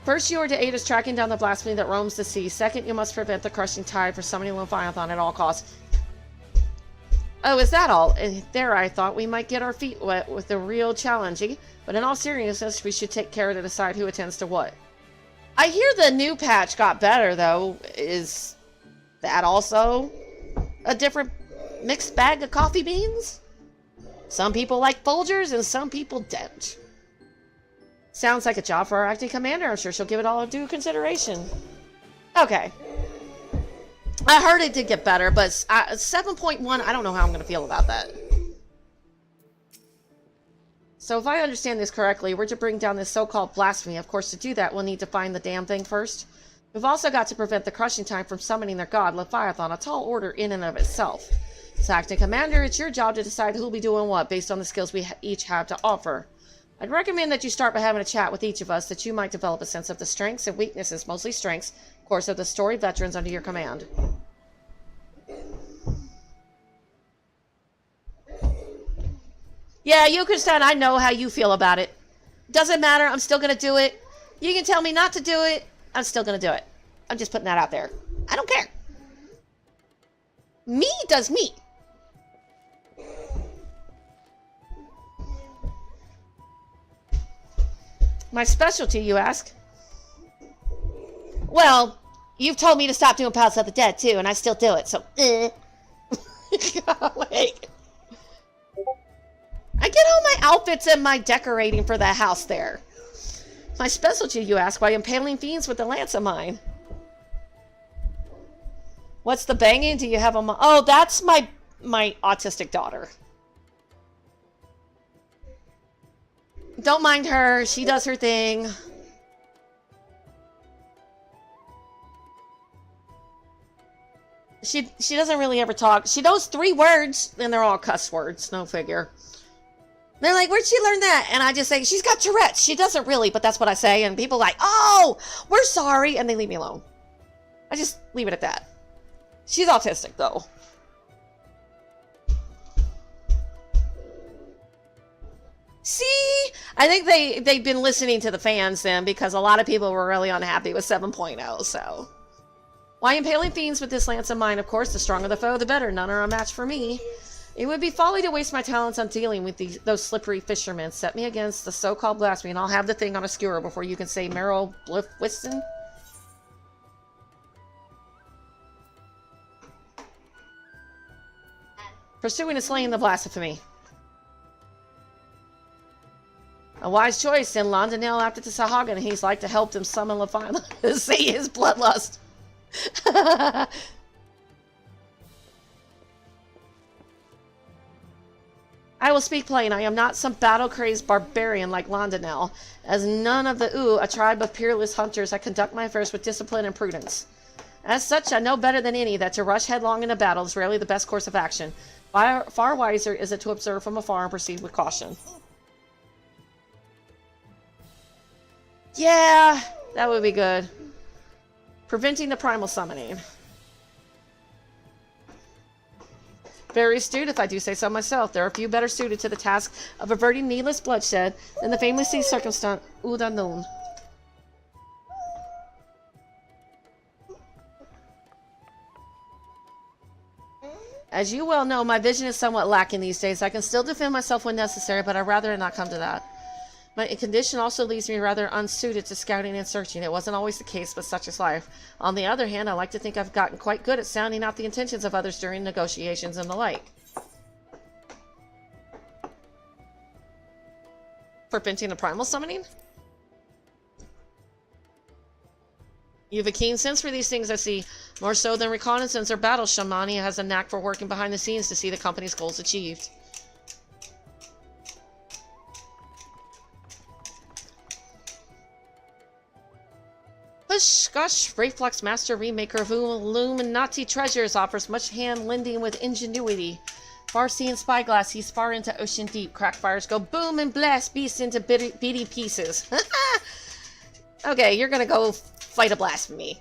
First, you are to aid us tracking down the blasphemy that roams the sea. Second, you must prevent the crushing tide for summoning Leviathan at all costs. Oh, is that all? There, I thought we might get our feet wet with the real challenge. But in all seriousness, we should take care to decide who attends to what. I hear the new patch got better, though. Is that also a different mixed bag of coffee beans? Some people like Folgers and some people don't. Sounds like a job for our acting commander. I'm sure she'll give it all due consideration. Okay. I heard it did get better, but 7.1, I don't know how I'm going to feel about that. So if I understand this correctly, we're to bring down this so-called blasphemy. Of course, to do that, we'll need to find the damn thing first. We've also got to prevent the crushing time from summoning their god, Leviathan, a tall order in and of itself. So, acting commander, it's your job to decide who'll be doing what based on the skills we each have to offer. I'd recommend that you start by having a chat with each of us, that you might develop a sense of the strengths and weaknesses, mostly strengths, of course, of the storied veterans under your command. Yeah, Yukenstein, I know how you feel about it. Doesn't matter, I'm still going to do it. You can tell me not to do it, I'm still going to do it. I'm just putting that out there. I don't care. Me does me. My specialty, you ask? Well, you've told me to stop doing Palace of the Dead, too, and I still do it, so... Like, I get all my outfits and my decorating for the house there. My specialty, you ask, by impaling fiends with the lance of mine. What's the banging? Do you have a... Oh, that's my autistic daughter. Don't mind her. She does her thing. She doesn't really ever talk. She knows 3 words, and they're all cuss words. No figure. They're like, where'd she learn that? And I just say, she's got Tourette's. She doesn't really, but that's what I say. And people are like, oh, we're sorry. And they leave me alone. I just leave it at that. She's autistic, though. See? I think they've been listening to the fans then, because a lot of people were really unhappy with 7.0, so. Why impaling fiends with this lance of mine? Of course, the stronger the foe, the better. None are a match for me. It would be folly to waste my talents on dealing with those slippery fishermen. Set me against the so-called blasphemy, and I'll have the thing on a skewer before you can say Merrill Bliffwiston. Pursuing and slaying the blasphemy. A wise choice. Send Londonell after to Sahagan, and he's like to help them summon Leviathan to see his bloodlust. I will speak plain. I am not some battle-crazed barbarian like Londonell. As none of the a tribe of peerless hunters, I conduct my affairs with discipline and prudence. As such, I know better than any that to rush headlong into battle is rarely the best course of action. Far wiser is it to observe from afar and proceed with caution. Yeah, that would be good. Preventing the primal summoning. Very astute, if I do say so myself. There are few better suited to the task of averting needless bloodshed than the famously circumstant Udanun. As you well know, my vision is somewhat lacking these days. I can still defend myself when necessary, but I'd rather not come to that. My condition also leaves me rather unsuited to scouting and searching. It wasn't always the case, but such is life. On the other hand, I like to think I've gotten quite good at sounding out the intentions of others during negotiations and the like. For pinching the primal summoning? You have a keen sense for these things, I see. More so than reconnaissance or battle, Shamani has a knack for working behind the scenes to see the company's goals achieved. Hush, gosh, Reflux Master Remaker of Illuminati Treasures offers much hand-lending with ingenuity. Far-seeing spyglass, he's far into ocean deep. Crackfires go boom and blast beasts into beady pieces. Okay, you're gonna go fight a blasphemy.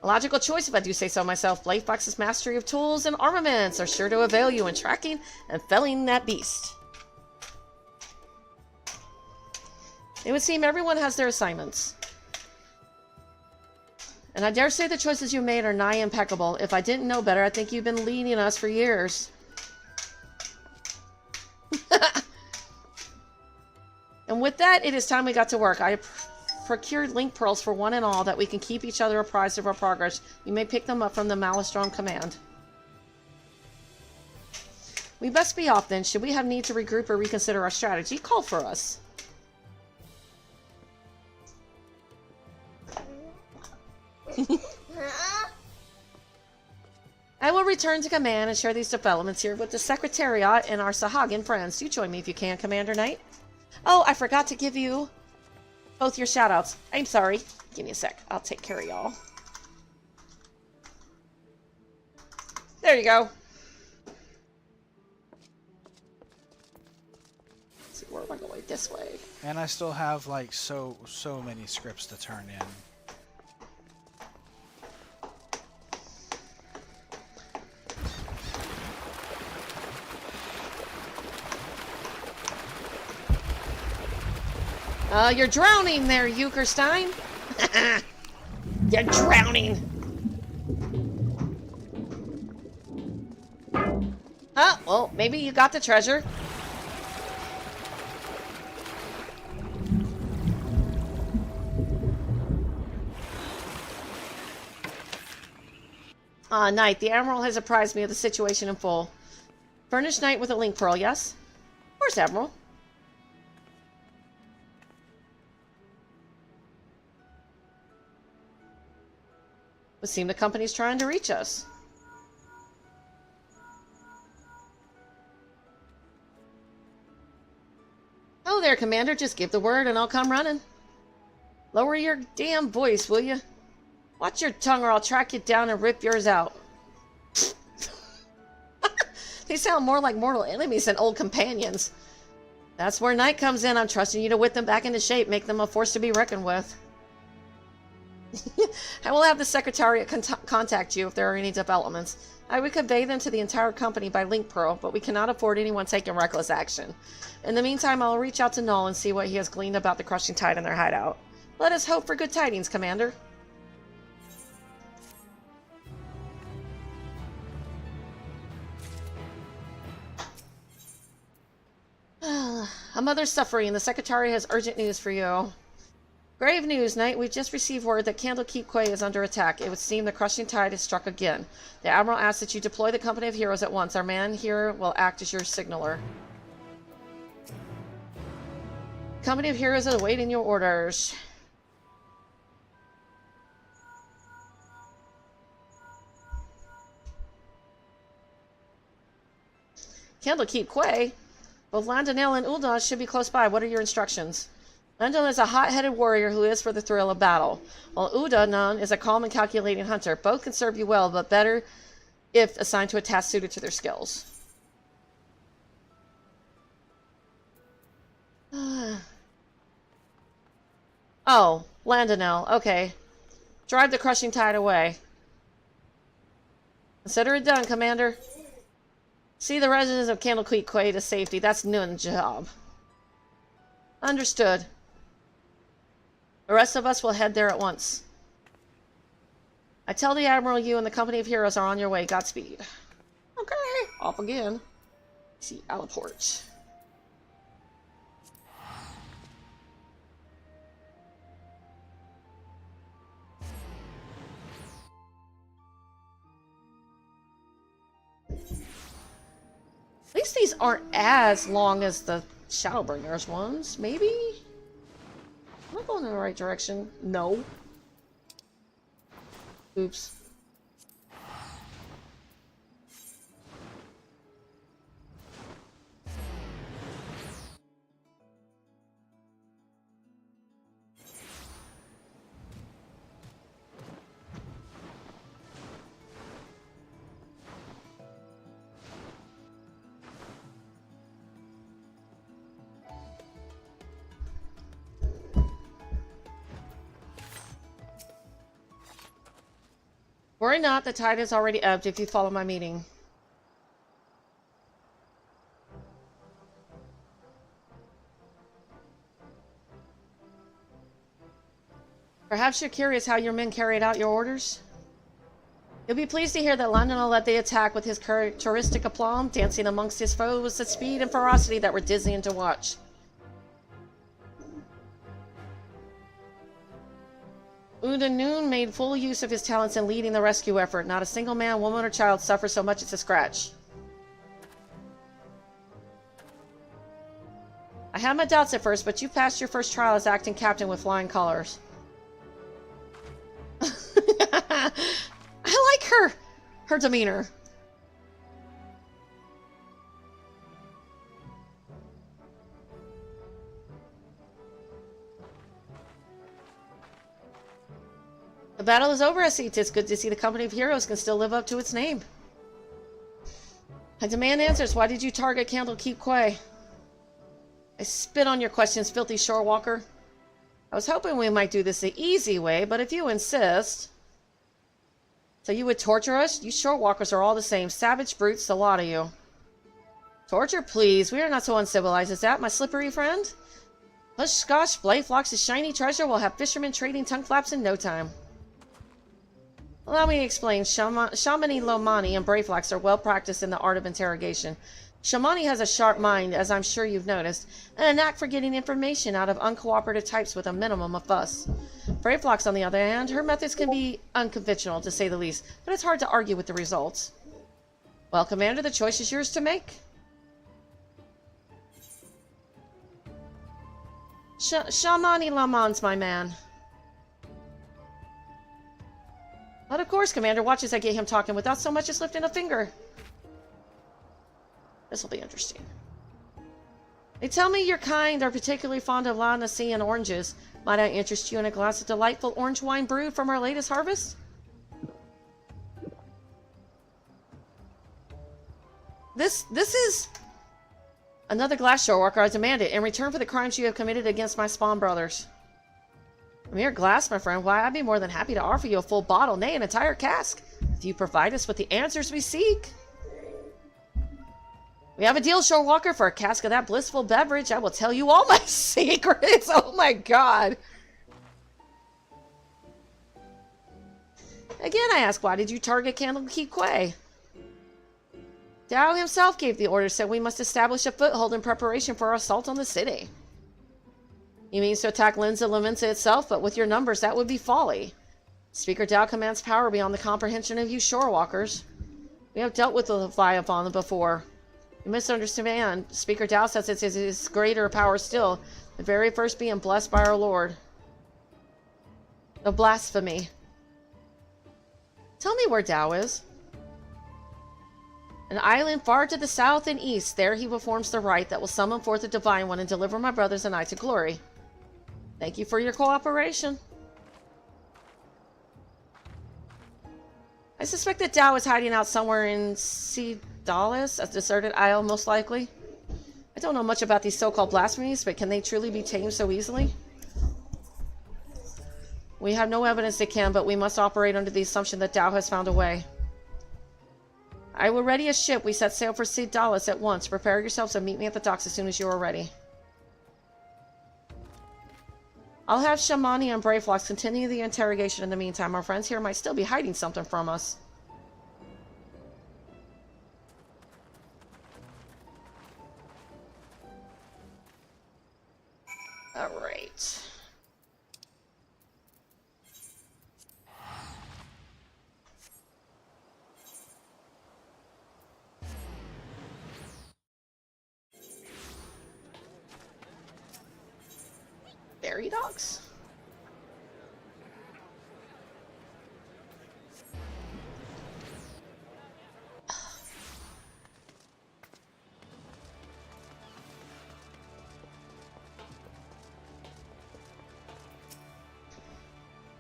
A logical choice if I do say so myself. Bladeflax's mastery of tools and armaments are sure to avail you in tracking and felling that beast. It would seem everyone has their assignments. And I dare say the choices you made are nigh impeccable. If I didn't know better, I think you've been leading us for years. And with that, it is time we got to work. I procured link pearls for one and all that we can keep each other apprised of our progress. You may pick them up from the Malastrom command. We best be off then. Should we have need to regroup or reconsider our strategy, call for us. I will return to command and share these developments here with the Secretariat and our Sahagin friends. Do join me if you can, Commander Knight. Oh, I forgot to give you both your shoutouts. I'm sorry. Give me a sec. I'll take care of y'all. There you go. Let's see, where am I going? This way. And I still have like so many scripts to turn in. You're drowning there, Eukerstein. You're drowning. Oh, well, maybe you got the treasure. Knight, the Admiral has apprised me of the situation in full. Furnish Knight with a link pearl, yes? Of course, Admiral. Would seem the company's trying to reach us. Oh there, Commander. Just give the word and I'll come running. Lower your damn voice, will you? Watch your tongue or I'll track you down and rip yours out. They sound more like mortal enemies than old companions. That's where Knight comes in. I'm trusting you to whip them back into shape, make them a force to be reckoned with. I will have the Secretariat contact you if there are any developments. I would convey them to the entire company by link pearl, but we cannot afford anyone taking reckless action. In the meantime, I'll reach out to Null and see what he has gleaned about the crushing tide in their hideout. Let us hope for good tidings, Commander. A mother's suffering. The Secretary has urgent news for you. Grave news, Knight. We just received word that Candlekeep Quay is under attack. It would seem the crushing tide has struck again. The Admiral asks that you deploy the Company of Heroes at once. Our man here will act as your signaler. Company of Heroes is awaiting your orders. Candlekeep Quay? Both Landonel and Uldan should be close by. What are your instructions? Landon is a hot-headed warrior who lives for the thrill of battle, while Udanon is a calm and calculating hunter. Both can serve you well, but better if assigned to a task suited to their skills. Oh, Landonel. Okay. Drive the crushing tide away. Consider it done, Commander. See the residents of Candlekeep Quay to safety. That's Nun's job. Understood. The rest of us will head there at once. I tell the Admiral you and the Company of Heroes are on your way. Godspeed. Okay, off again. See, Alaport. At least these aren't as long as the Shadowbringers ones. Maybe? Am I going in the right direction? No. Oops. Worry not, the tide has already ebbed if you follow my meaning. Perhaps you're curious how your men carried out your orders? You'll be pleased to hear that Lionel led the attack with his characteristic aplomb, dancing amongst his foes with a speed and ferocity that were dizzying to watch. Udanoon made full use of his talents in leading the rescue effort. Not a single man, woman, or child suffered so much as a scratch. I had my doubts at first, but you passed your first trial as acting captain with flying colors. I like her demeanor. The battle is over, Asit. It's good to see the company of heroes can still live up to its name. I demand answers. Why did you target Candlekeep Quay? I spit on your questions, filthy shorewalker. I was hoping we might do this the easy way, but if you insist... So you would torture us? You shorewalkers are all the same. Savage brutes, a lot of you. Torture, please. We are not so uncivilized as that, my slippery friend. Hush, Scotch, Blayflox's shiny treasure will have fishermen trading tongue flaps in no time. Allow me to explain. Shamani Lomani and Brayflax are well practiced in the art of interrogation. Shamani has a sharp mind, as I'm sure you've noticed, and a knack for getting information out of uncooperative types with a minimum of fuss. Brayflax, on the other hand, her methods can be unconventional, to say the least, but it's hard to argue with the results. Well, Commander, the choice is yours to make. Shamani Lamon's my man. But of course, Commander, watch as I get him talking without so much as lifting a finger. This will be interesting. They tell me your kind are particularly fond of Lana Sea and oranges. Might I interest you in a glass of delightful orange wine brewed from our latest harvest? This is another glass shorewalker. I demand it in return for the crimes you have committed against my spawn brothers. A mere glass, my friend. Why, I'd be more than happy to offer you a full bottle, nay, an entire cask, if you provide us with the answers we seek. We have a deal, Shorewalker, for a cask of that blissful beverage. I will tell you all my secrets. Oh my god. Again, I ask, why did you target Candlekeep Quay? Dao himself gave the order, said we must establish a foothold in preparation for our assault on the city. He means to attack Linza Laminsa itself, but with your numbers, that would be folly. Speaker Dao commands power beyond the comprehension of you shorewalkers. We have dealt with the Leviathan before. You misunderstand. Speaker Dao says it is his greater power still, the very first being blessed by our Lord. The blasphemy. Tell me where Dao is. An island far to the south and east. There he performs the rite that will summon forth the Divine One and deliver my brothers and I to glory. Thank you for your cooperation. I suspect that Dao is hiding out somewhere in Dailies, a deserted isle most likely. I don't know much about these so-called blasphemies, but can they truly be tamed so easily? We have no evidence they can, but we must operate under the assumption that Dao has found a way. I will ready a ship. We set sail for Dailies at once. Prepare yourselves and meet me at the docks as soon as you are ready. I'll have Shamani and Brayflox continue the interrogation in the meantime. Our friends here might still be hiding something from us. Alright. Prairie dogs?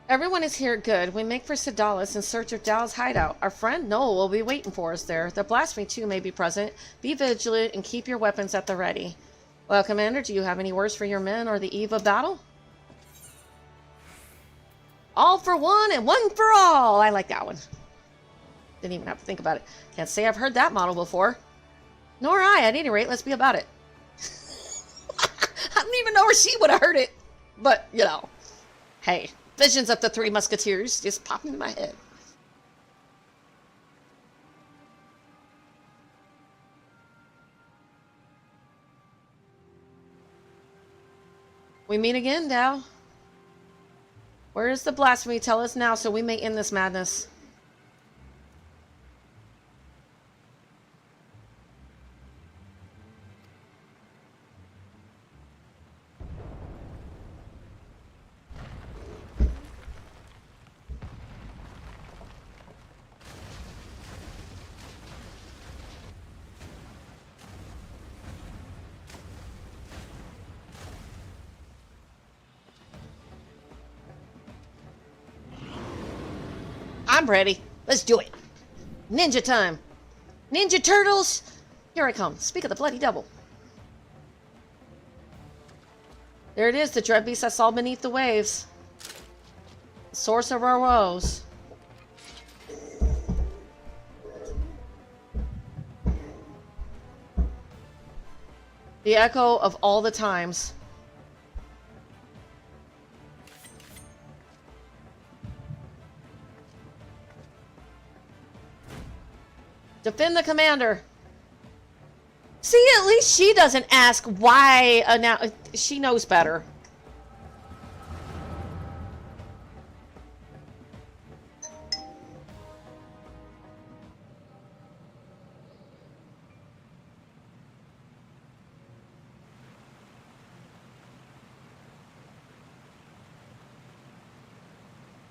Everyone is here good. We make for Sedalis in search of Dow's hideout. Our friend Noel will be waiting for us there. The Blasphemy too may be present. Be vigilant and keep your weapons at the ready. Well, Commander, do you have any words for your men or the eve of battle? All for one and one for all. I like that one. Didn't even have to think about it. Can't say I've heard that model before. Nor I. At any rate, let's be about it. I don't even know where she would have heard it. But, you know. Hey. Visions of the Three Musketeers just popping in my head. We meet again, Dow. Where is the blasphemy? Tell us now so we may end this madness. I'm ready. Let's do it. Ninja time. Ninja Turtles. Here I come. Speak of the bloody devil. There it is, the dread beast I saw beneath the waves. The source of our woes. The echo of all the times. Defend the commander. See, at least she doesn't ask why. Now she knows better.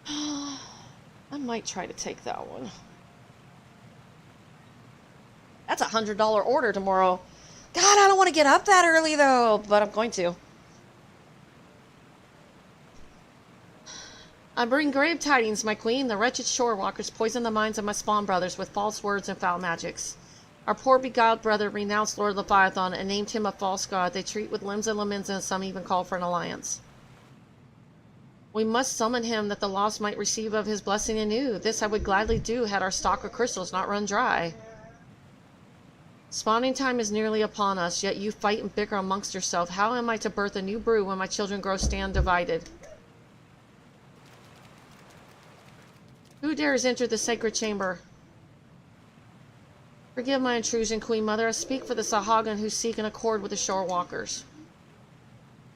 I might try to take that one. That's a $100 order tomorrow. God, I don't want to get up that early though, but I'm going to. I bring grave tidings, my queen. The wretched shore walkers poisoned the minds of my spawn brothers with false words and foul magics. Our poor beguiled brother renounced Lord Leviathan and named him a false god. They treat with limbs and laments, and some even call for an alliance. We must summon him that the lost might receive of his blessing anew. This I would gladly do had our stock of crystals not run dry. Spawning time is nearly upon us, yet you fight and bicker amongst yourself. How am I to birth a new brew when my children grow stand divided? Who dares enter the sacred chamber? Forgive my intrusion, Queen Mother. I speak for the Sahagan who seek an accord with the shore walkers.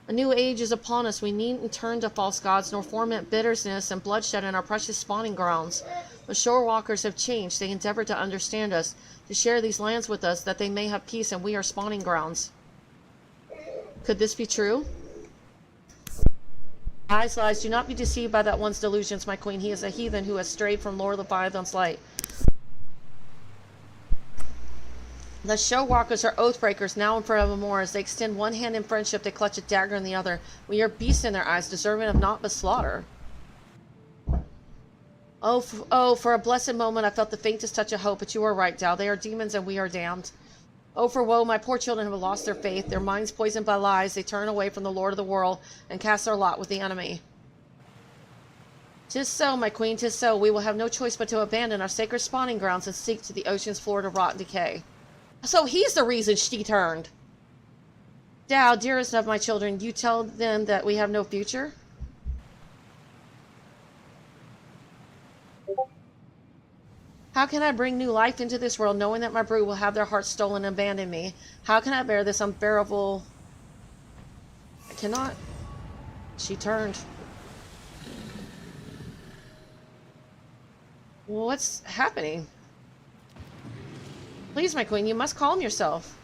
A new age is upon us. We needn't turn to false gods, nor foment bitterness and bloodshed in our precious spawning grounds. The shore walkers have changed. They endeavor to understand us, to share these lands with us, that they may have peace and we are spawning grounds. Could this be true? Lies, do not be deceived by that one's delusions, my queen. He is a heathen who has strayed from Lord Leviathan's light. The show walkers are oath breakers now and forevermore. As they extend one hand in friendship, they clutch a dagger in the other. We are beasts in their eyes, deserving of naught but slaughter. Oh, for a blessed moment I felt the faintest touch of hope, but you are right, Dal. They are demons and we are damned. Oh, for woe, my poor children have lost their faith, their minds poisoned by lies. They turn away from the Lord of the world and cast their lot with the enemy. 'Tis so, my queen, 'tis so. We will have no choice but to abandon our sacred spawning grounds and seek to the ocean's floor to rot and decay. So he's the reason she turned. Dal, dearest of my children, you tell them that we have no future? How can I bring new life into this world knowing that my brood will have their hearts stolen and abandon me? How can I bear this unbearable... I cannot. She turned. What's happening? Please, my queen, you must calm yourself.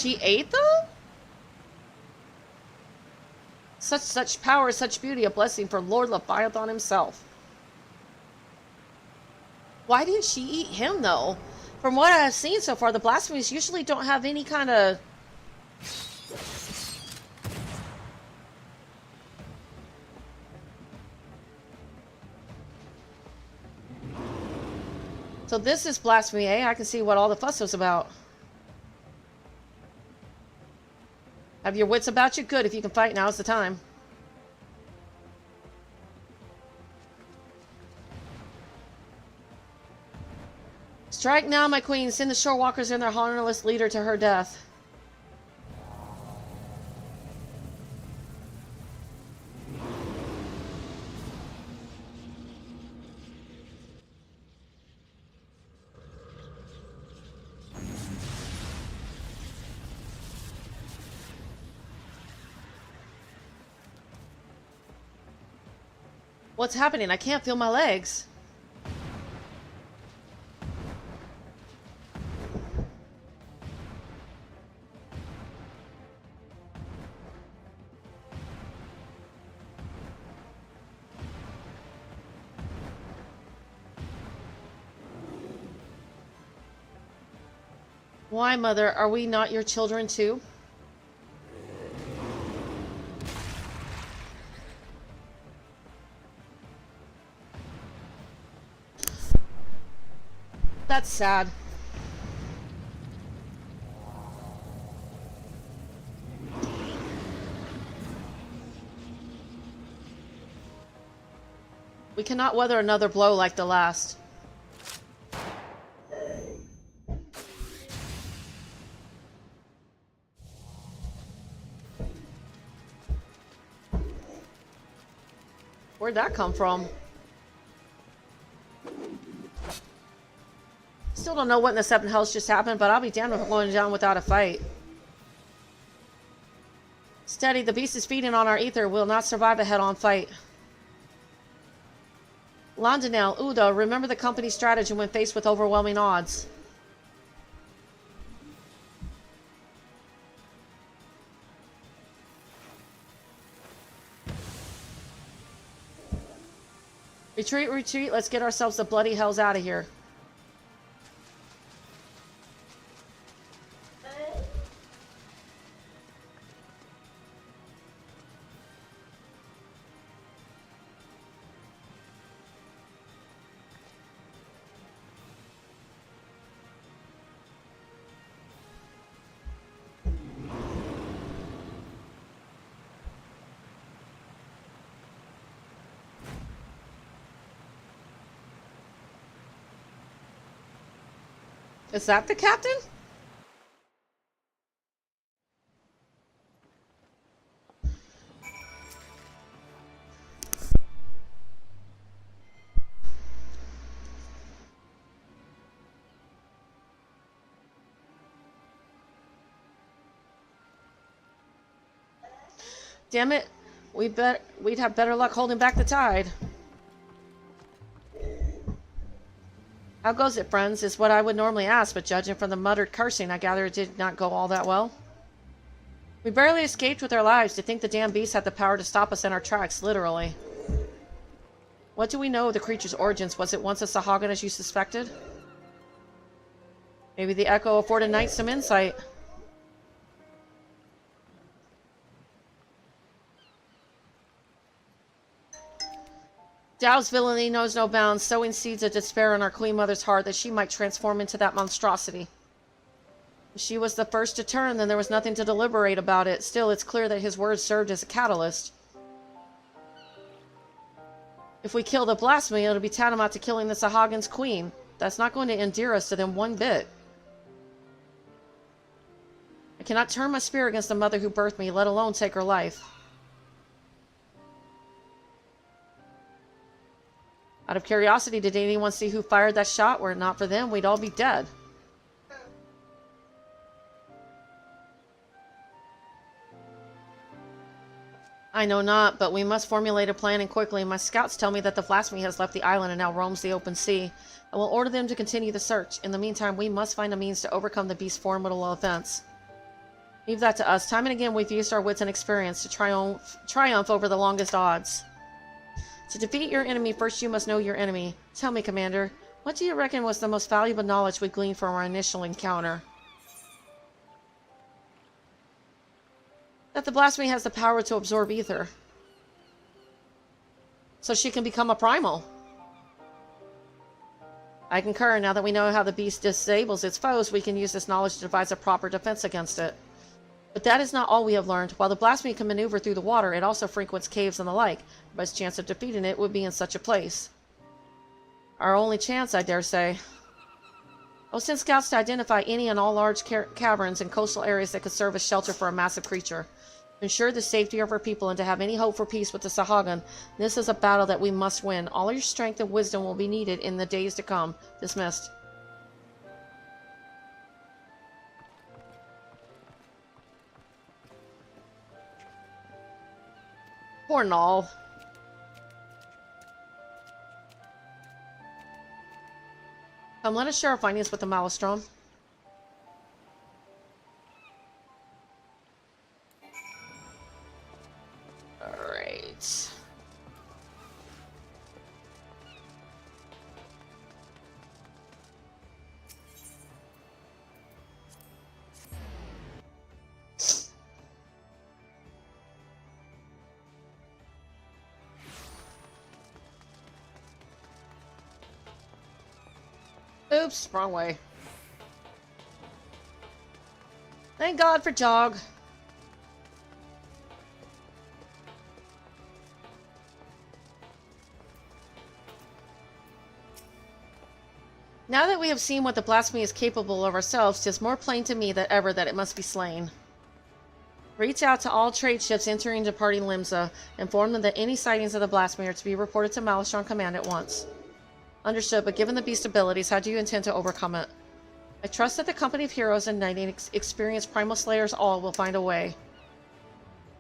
She ate them? Such power, such beauty, a blessing for Lord Leviathan himself. Why didn't she eat him, though? From what I've seen so far, the blasphemies usually don't have any kind of... So this is blasphemy, eh? I can see what all the fuss was about. Have your wits about you? Good, if you can fight, now's the time. Strike now, my queen. Send the shore walkers and their honorless leader to her death. What's happening? I can't feel my legs. Why, Mother? Are we not your children too? That's sad. We cannot weather another blow like the last. Where'd that come from? Still don't know what in the seven hells just happened, but I'll be damned if I'm going down without a fight. Steady, the beast is feeding on our ether. We'll not survive a head-on fight. Londonel, Udo, remember the company's strategy when faced with overwhelming odds. Retreat, retreat. Let's get ourselves the bloody hells out of here. Is that the captain? Damn it. We'd have better luck holding back the tide. How goes it, friends? Is what I would normally ask, but judging from the muttered cursing, I gather it did not go all that well. We barely escaped with our lives. To think the damn beast had the power to stop us in our tracks, literally. What do we know of the creature's origins? Was it once a Sahuagin as you suspected? Maybe the echo afforded Knight some insight. Dow's villainy knows no bounds, sowing seeds of despair in our Queen Mother's heart that she might transform into that monstrosity. If she was the first to turn, then there was nothing to deliberate about it. Still, it's clear that his words served as a catalyst. If we kill the blasphemy, it'll be tantamount to killing the Sahuagin's queen. That's not going to endear us to them one bit. I cannot turn my spear against the mother who birthed me, let alone take her life. Out of curiosity, did anyone see who fired that shot? Were it not for them, we'd all be dead. I know not, but we must formulate a plan and quickly. My scouts tell me that the blasphemy has left the island and now roams the open sea. I will order them to continue the search. In the meantime, we must find a means to overcome the beast's formidable offense. Leave that to us. Time and again, we've used our wits and experience to triumph over the longest odds. To defeat your enemy, first you must know your enemy. Tell me, Commander, what do you reckon was the most valuable knowledge we gleaned from our initial encounter? That the blasphemy has the power to absorb ether. So she can become a primal. I concur. Now that we know how the beast disables its foes, we can use this knowledge to devise a proper defense against it. But that is not all we have learned. While the blasphemy can maneuver through the water, it also frequents caves and the like. The best chance of defeating it would be in such a place. Our only chance, I dare say. I'll send scouts to identify any and all large caverns and coastal areas that could serve as shelter for a massive creature. To ensure the safety of our people and to have any hope for peace with the Sahuagin, this is a battle that we must win. All your strength and wisdom will be needed in the days to come. Dismissed. Poor Null. Come, let us share our findings with the Maelstrom. Alright. Oops, wrong way. Thank God for Jog. Now that we have seen what the blasphemy is capable of ourselves, 'tis more plain to me than ever that it must be slain. Reach out to all trade ships entering and departing Limsa. Inform them that any sightings of the blasphemy are to be reported to Malastron Command at once. Understood, but given the beast's abilities, how do you intend to overcome it? I trust that the company of heroes and knighting experienced primal slayers all will find a way.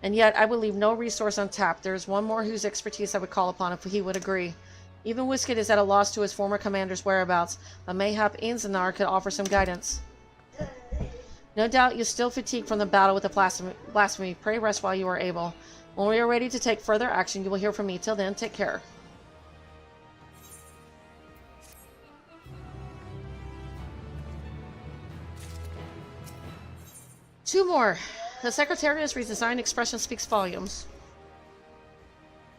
And yet, I will leave no resource untapped. There is one more whose expertise I would call upon if he would agree. Even Whisket is at a loss to his former commander's whereabouts, but mayhap Inzanar could offer some guidance. No doubt you're still fatigued from the battle with the blasphemy. Pray rest while you are able. When we are ready to take further action, you will hear from me. Till then, take care. Two more. The Secretariat's redesigned expression speaks volumes.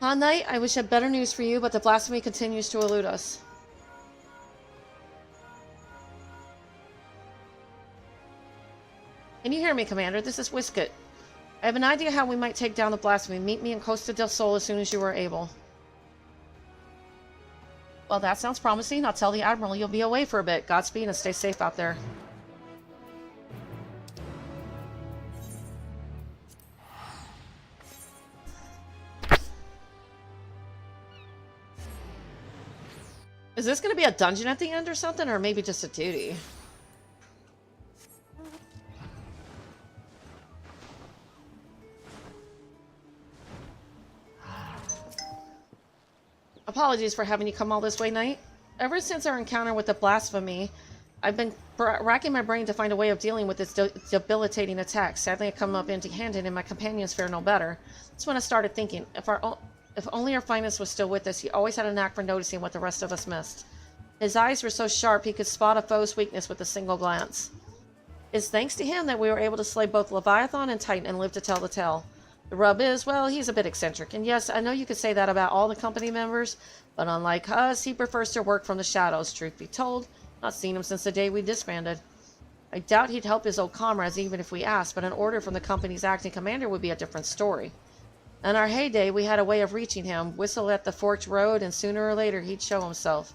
On night, I wish I had better news for you, but the blasphemy continues to elude us. Can you hear me, Commander? This is Whisket. I have an idea how we might take down the blasphemy. Meet me in Costa del Sol as soon as you are able. Well, that sounds promising. I'll tell the Admiral you'll be away for a bit. Godspeed and stay safe out there. Is this going to be a dungeon at the end or something, or maybe just a duty? Apologies for having you come all this way, Knight. Ever since our encounter with the blasphemy, I've been racking my brain to find a way of dealing with its debilitating attacks. Sadly, I come up empty-handed, and my companions fare no better. That's when I started thinking, if only our finest was still with us. He always had a knack for noticing what the rest of us missed. His eyes were so sharp he could spot a foe's weakness with a single glance. It's thanks to him that we were able to slay both Leviathan and Titan and live to tell the tale. The rub is, well, he's a bit eccentric. And yes, I know you could say that about all the company members, but unlike us, he prefers to work from the shadows, truth be told. Not seen him since the day we disbanded. I doubt he'd help his old comrades even if we asked, but an order from the company's acting commander would be a different story. In our heyday, we had a way of reaching him, whistle at the forked road, and sooner or later he'd show himself.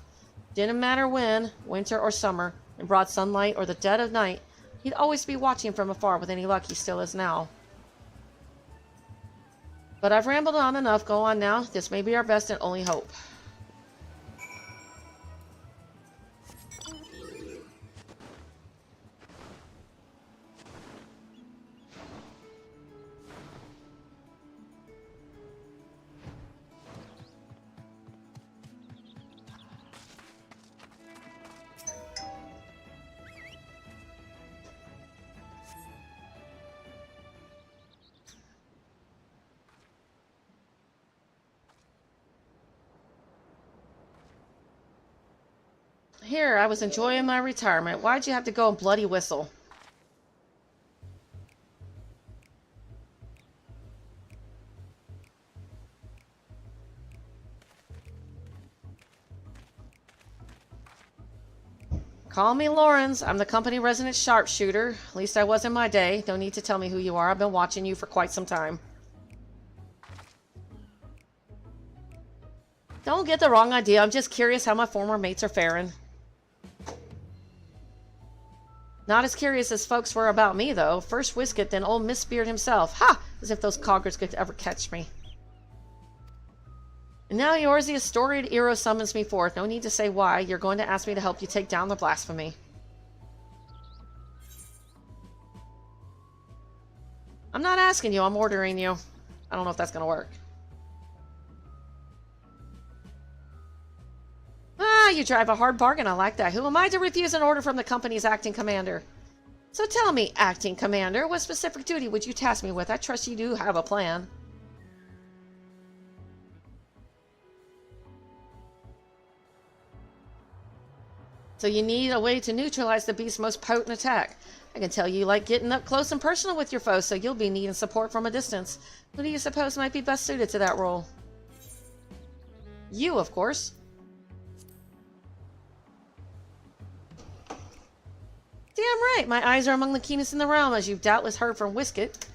Didn't matter when, winter or summer, in broad sunlight or the dead of night, he'd always be watching from afar with any luck he still is now. But I've rambled on enough. Go on now. This may be our best and only hope. Here, I was enjoying my retirement. Why'd you have to go and bloody whistle? Call me Lawrence. I'm the company resident sharpshooter. At least I was in my day. No need to tell me who you are. I've been watching you for quite some time. Don't get the wrong idea. I'm just curious how my former mates are faring. Not as curious as folks were about me, though. First Whisket, then old Miss Beard himself. Ha! As if those coggers could ever catch me. And now yours, the storied hero summons me forth. No need to say why. You're going to ask me to help you take down the blasphemy. I'm not asking you. I'm ordering you. I don't know if that's going to work. Ah, you drive a hard bargain. I like that. Who am I to refuse an order from the company's acting commander? So tell me, acting commander, what specific duty would you task me with? I trust you do have a plan. So you need a way to neutralize the beast's most potent attack. I can tell you like getting up close and personal with your foes, so you'll be needing support from a distance. Who do you suppose might be best suited to that role? You, of course. Damn right, my eyes are among the keenest in the realm, as you've doubtless heard from Whisket.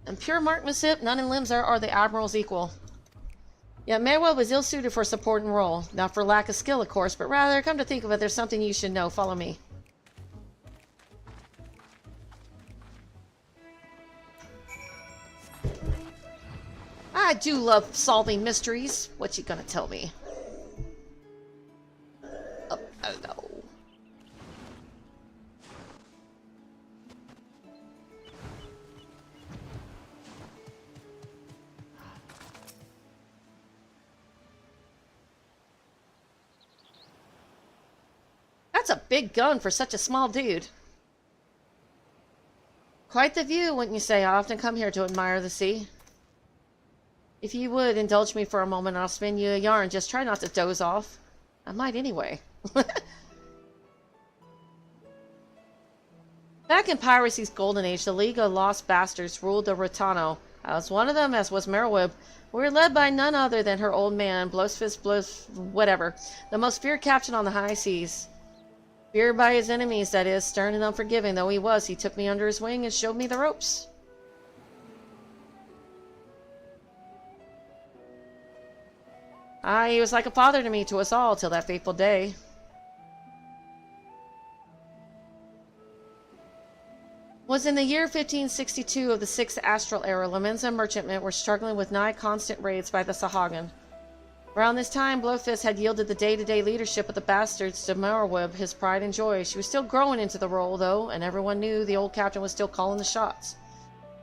And pure marksmanship, none in limbs are the Admiral's equal. Yet Merwell was ill-suited for a supporting role. Not for lack of skill, of course, but rather, come to think of it, there's something you should know. Follow me. I do love solving mysteries. What you gonna tell me? Oh no. That's a big gun for such a small dude. Quite the view, wouldn't you say? I often come here to admire the sea. If you would indulge me for a moment, I'll spin you a yarn. Just try not to doze off. I might anyway. Back in piracy's golden age, the League of Lost Bastards ruled the Rotano. I was one of them, as was Merwib. We were led by none other than her old man, whatever, the most feared captain on the high seas. Feared by his enemies, that is, stern and unforgiving though he was, he took me under his wing and showed me the ropes. He was like a father to me, to us all, till that fateful day. Was in the year 1562 of the 6th astral era, Lamenza merchantmen were struggling with nigh constant raids by the Sahagan. Around this time, Blowfist had yielded the day-to-day leadership of the bastards to Merwib, his pride and joy. She was still growing into the role, though, and everyone knew the old captain was still calling the shots.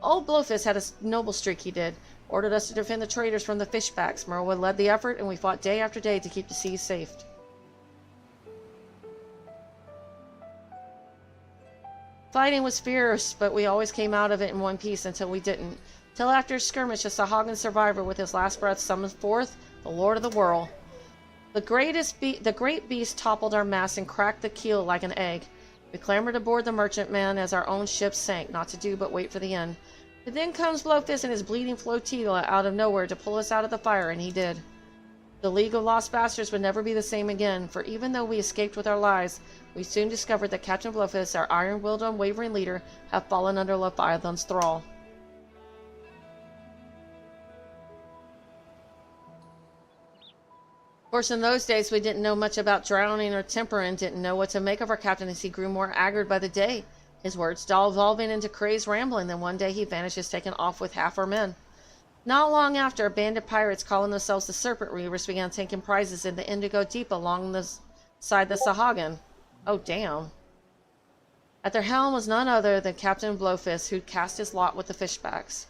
Old Blowfist had a noble streak, he did. Ordered us to defend the traders from the fishbacks. Merwib led the effort, and we fought day after day to keep the seas safe. Fighting was fierce, but we always came out of it in one piece until we didn't. Till after a skirmish, a Sahagan survivor with his last breath summoned forth the Lord of the Whirl. The great beast toppled our mast and cracked the keel like an egg. We clambered aboard the merchantman as our own ship sank, not to do but wait for the end. But then comes Blowfist and his bleeding flotilla out of nowhere to pull us out of the fire, and he did. The League of Lost Bastards would never be the same again, for even though we escaped with our lives, we soon discovered that Captain Blowfist, our iron-willed, unwavering leader, had fallen under Leviathan's thrall. Of course, in those days, we didn't know much about drowning or tempering, didn't know what to make of our captain as he grew more haggard by the day, his words devolving into crazed rambling. Then one day he vanishes, taken off with half our men. Not long after, a band of pirates calling themselves the Serpent Reavers began taking prizes in the Indigo Deep along the side the Sahagan. Oh, damn. At their helm was none other than Captain Blowfist, who'd cast his lot with the fishbacks.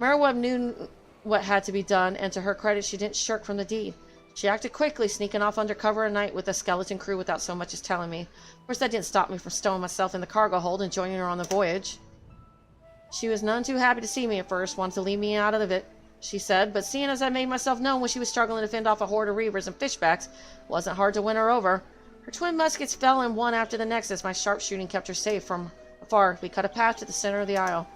Merweb knew what had to be done, and to her credit, she didn't shirk from the deed. She acted quickly, sneaking off under cover of night with a skeleton crew without so much as telling me. Of course, that didn't stop me from stowing myself in the cargo hold and joining her on the voyage. She was none too happy to see me at first, wanted to leave me out of it, she said, but seeing as I made myself known when she was struggling to fend off a horde of reavers and fishbacks, it wasn't hard to win her over. Her twin muskets fell in one after the next as my sharpshooting kept her safe from afar. We cut a path to the center of the aisle.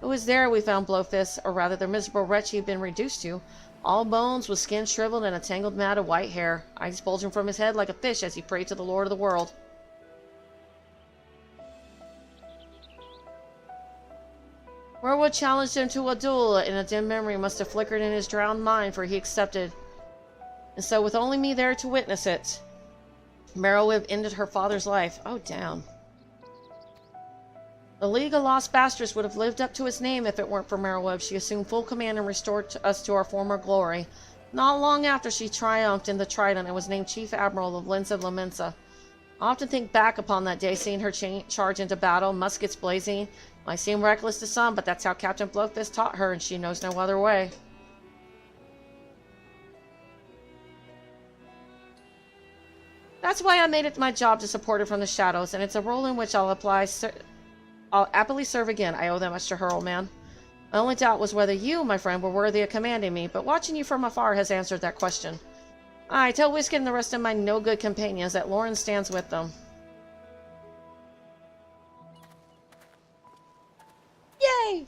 It was there we found Blowfist, or rather the miserable wretch he had been reduced to, all bones with skin shriveled and a tangled mat of white hair, eyes bulging from his head like a fish as he prayed to the Lord of the world. Merwood challenged him to a duel, and a dim memory must have flickered in his drowned mind, for he accepted. And so, with only me there to witness it, Merowib ended her father's life. Oh, damn. The League of Lost Bastards would have lived up to its name if it weren't for Merowib. She assumed full command and restored us to our former glory. Not long after she triumphed in the Trident and was named Chief Admiral of Linz and Lamensa. I often think back upon that day, seeing her charge into battle, muskets blazing. Might seem reckless to some, but that's how Captain Blowfist taught her, and she knows no other way. That's why I made it my job to support her from the shadows, and it's a role in which I'll happily serve again. I owe that much to her, old man. My only doubt was whether you, my friend, were worthy of commanding me, but watching you from afar has answered that question. I tell Whisket and the rest of my no-good companions that Lauren stands with them. Yay!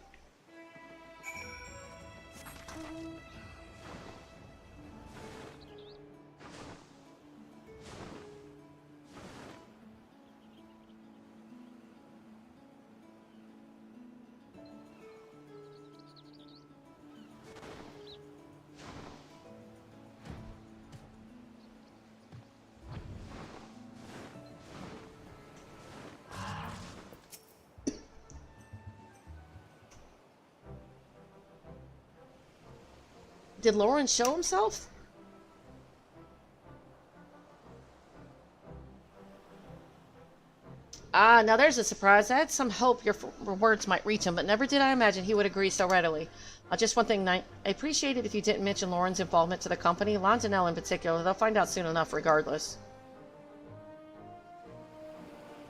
Did Lauren show himself? Ah, now there's a surprise. I had some hope your words might reach him, but never did I imagine he would agree so readily. Just one thing, Knight. I appreciate it if you didn't mention Lauren's involvement to the company, Longinelle in particular. They'll find out soon enough regardless.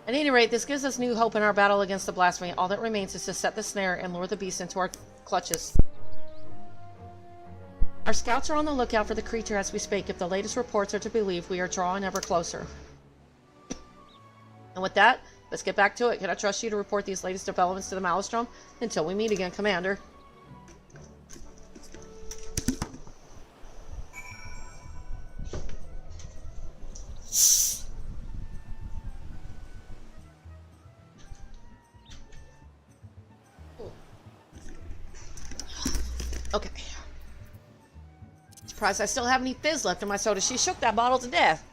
At any rate, this gives us new hope in our battle against the blasphemy. All that remains is to set the snare and lure the beast into our clutches. Our scouts are on the lookout for the creature as we speak. If the latest reports are to believe, we are drawing ever closer. And with that, let's get back to it. Can I trust you to report these latest developments to the Maelstrom? Until we meet again, Commander. Okay. Surprised I still have any fizz left in my soda. She shook that bottle to death.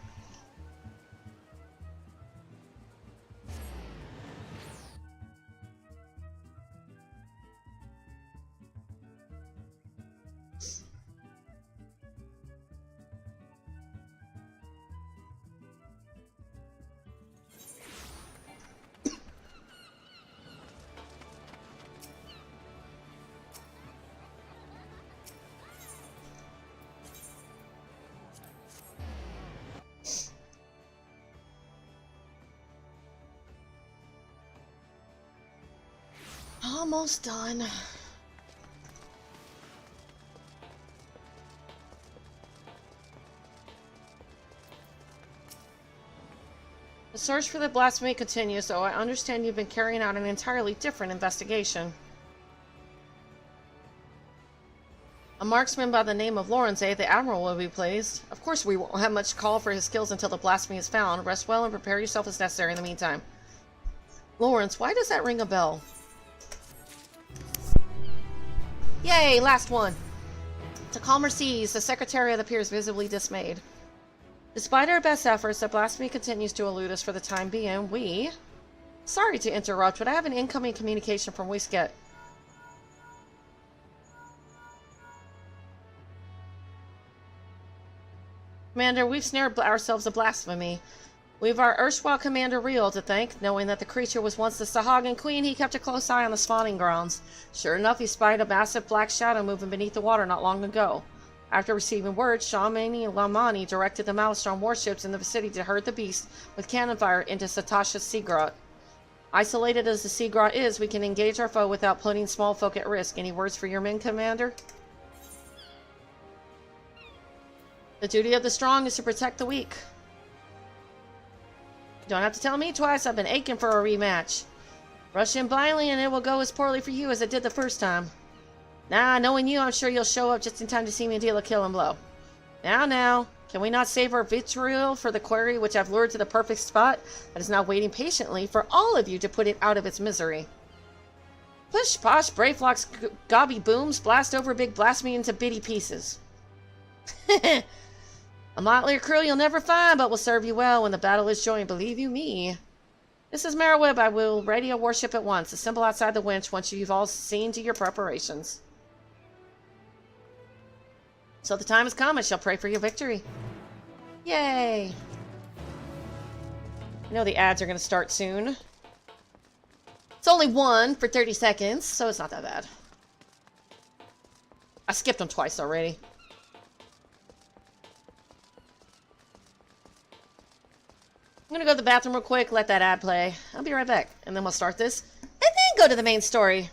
Almost done. The search for the blasphemy continues, though I understand you've been carrying out an entirely different investigation. A marksman by the name of Lawrence, the Admiral, will be pleased. Of course we won't have much call for his skills until the blasphemy is found. Rest well and prepare yourself as necessary in the meantime. Lawrence, why does that ring a bell? Yay, last one. To calmer seas, the Secretariat appears visibly dismayed. Despite our best efforts, the blasphemy continues to elude us for the time being. Sorry to interrupt, but I have an incoming communication from Whisket. Commander, we've snared ourselves a blasphemy. We've our erstwhile Commander Riel to thank. Knowing that the creature was once the Sahagan Queen, he kept a close eye on the spawning grounds. Sure enough, he spied a massive black shadow moving beneath the water not long ago. After receiving word, Shamani and Lamani directed the Maelstrom warships in the vicinity to herd the beast with cannon fire into Satasha's sea grot. Isolated as the sea grot is, we can engage our foe without putting small folk at risk. Any words for your men, Commander? The duty of the strong is to protect the weak. Don't have to tell me twice. I've been aching for a rematch. Rush in blindly and it will go as poorly for you as it did the first time. Nah, knowing you, I'm sure you'll show up just in time to see me deal a killing blow. Now, can we not save our vitriol for the quarry which I've lured to the perfect spot that is now waiting patiently for all of you to put it out of its misery? Push, posh, Brayflock's gobby booms, blast over big, blast me into bitty pieces. A motley crew you'll never find, but will serve you well when the battle is joined, believe you me. This is Merriweb. I will ready a warship at once. Assemble outside the winch once you've all seen to your preparations. So the time has come, I shall pray for your victory. Yay! I know the ads are going to start soon. It's only one for 30 seconds, so it's not that bad. I skipped them twice already. I'm gonna go to the bathroom real quick, let that ad play. I'll be right back, and then we'll start this, and then go to the main story.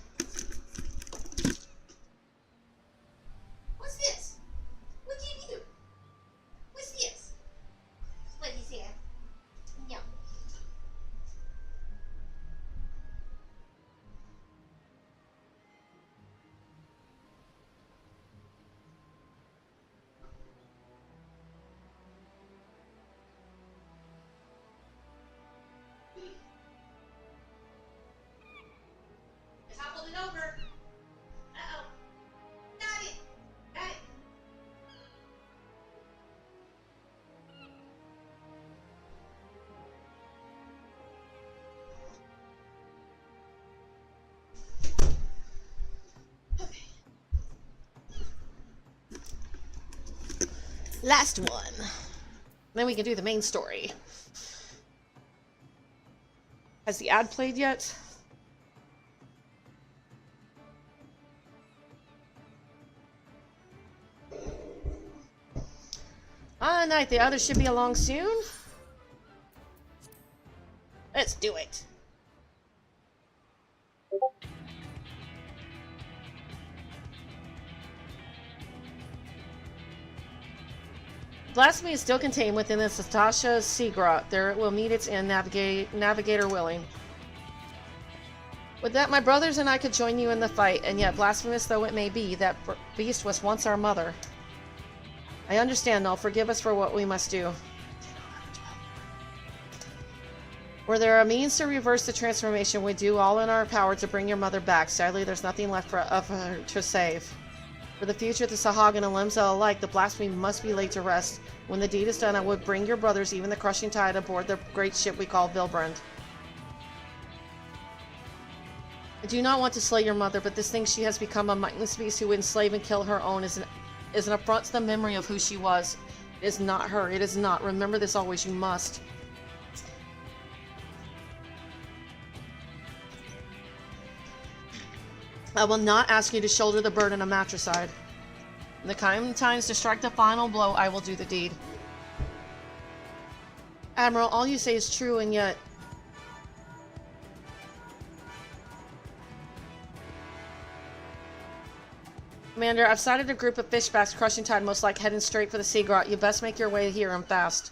What's this? What did you do? What's this? What is it? No. Toppled it over. Uh-oh. Got it. Got it. Okay. Last one. Then we can do the main story. Has the ad played yet? Night, the others should be along soon. Let's do it. Blasphemy is still contained within the Satasha Sea Grot. There it will meet its end, navigator willing. With that, my brothers and I could join you in the fight, and yet, blasphemous though it may be, that beast was once our mother. I understand, Null. Forgive us for what we must do. Were there a means to reverse the transformation, we do all in our power to bring your mother back. Sadly, there's nothing left of her to save. For the future of the Sahag and Alimza alike, the blasphemy must be laid to rest. When the deed is done, I would bring your brothers, even the crushing tide, aboard the great ship we call Vilbrand. I do not want to slay your mother, but this thing she has become a mindless beast who would enslave and kill her own is an affront to the memory of who she was. It is not her. It is not. Remember this always. You must. I will not ask you to shoulder the burden of matricide. When the time times to strike the final blow, I will do the deed. Admiral, all you say is true, and yet... Commander, I've sighted a group of fishbacks crushing tide, most like heading straight for the sea grot. You best make your way here and fast.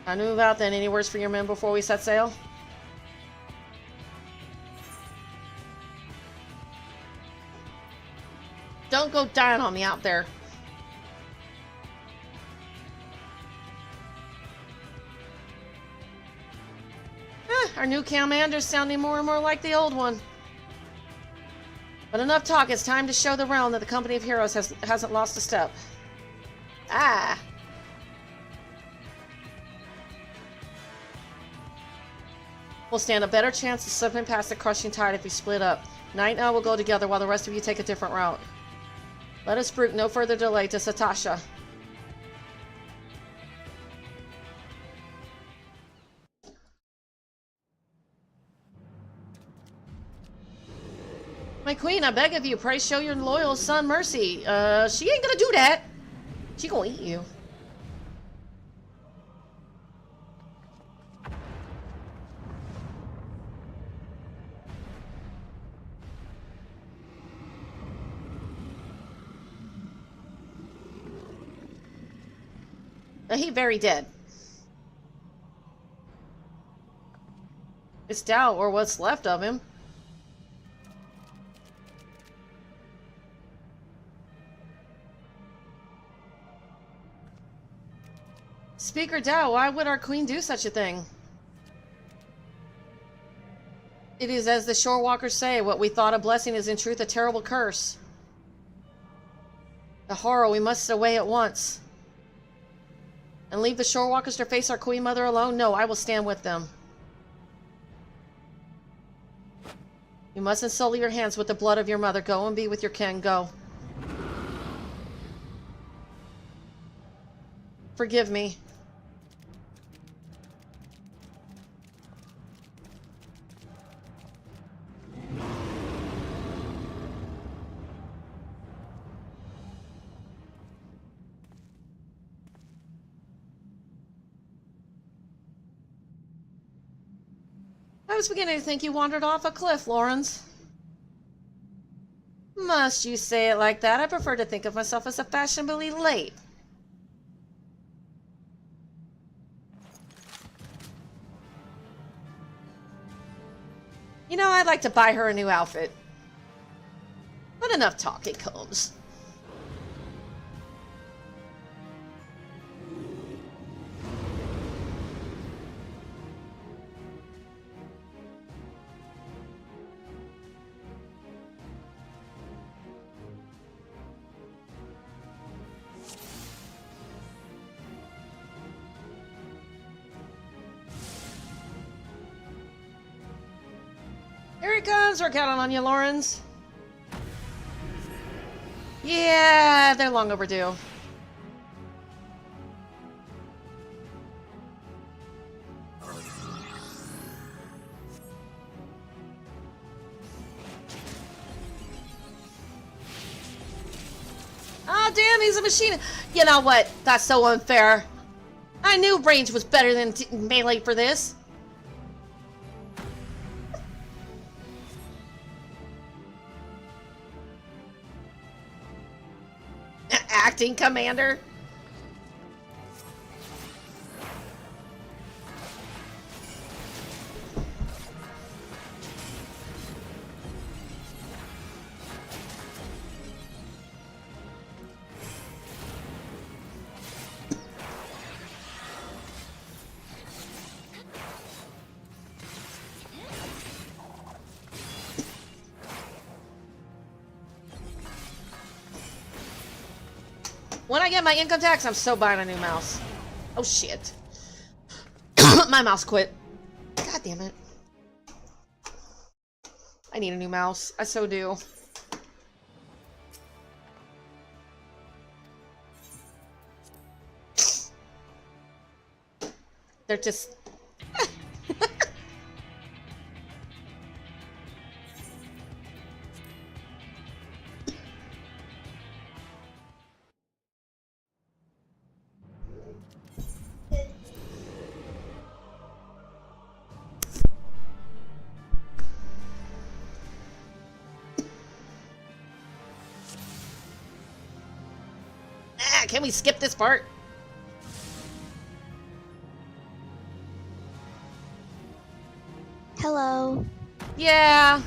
I move out then. Any words for your men before we set sail? Don't go dying on me out there. Our new commander's sounding more and more like the old one. But enough talk. It's time to show the realm that the company of heroes hasn't lost a step. Ah. We'll stand a better chance of slipping past the crushing tide if we split up. Knight and I will go together while the rest of you take a different route. Let us brook no further delay to Satasha. My queen, I beg of you, pray show your loyal son mercy. She ain't gonna do that. She gonna eat you. He very dead. It's Dow, or what's left of him. Speaker Dow, why would our queen do such a thing? It is as the shorewalkers say, what we thought a blessing is in truth a terrible curse. The horror, we must away at once. And leave the shorewalkers to face our queen mother alone? No, I will stand with them. You mustn't sully your hands with the blood of your mother. Go and be with your kin. Go. Forgive me. I was beginning to think you wandered off a cliff, Lawrence. Must you say it like that? I prefer to think of myself as a fashionably late. You know, I'd like to buy her a new outfit. But enough talking, Combs. Here it comes. We're counting on you, Lawrence. Yeah, they're long overdue. Oh, damn, he's a machine. You know what? That's so unfair. I knew range was better than melee for this. Acting commander. When I get my income tax, I'm so buying a new mouse. Oh shit. My mouse quit. God damn it. I need a new mouse. I so do. They're just... Can we skip this part? Hello. Yeah.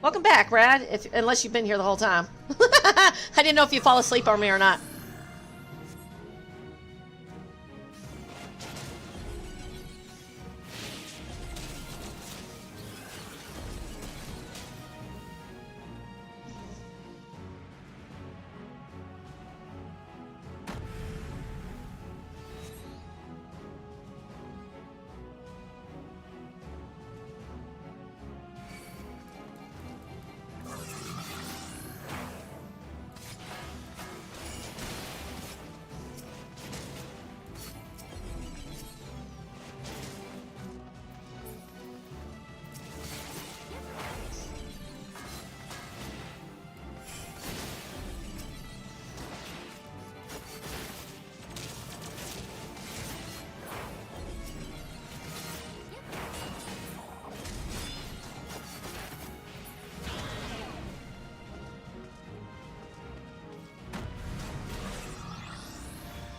Welcome back, Rad. Unless you've been here the whole time. I didn't know if you fall asleep on me or not.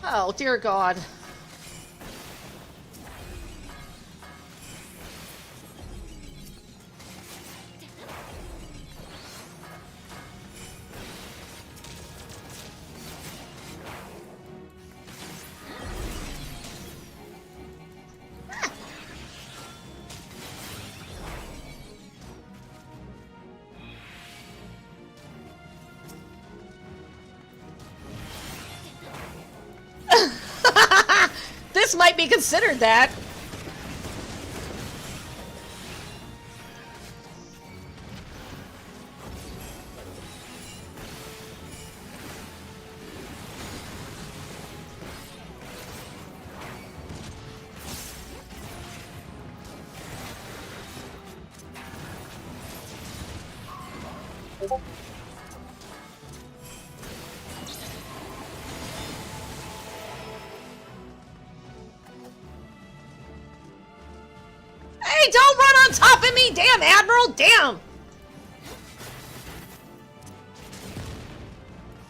Oh, dear God. this might be considered that. Hey, don't run on top of me! Damn, Admiral! Damn!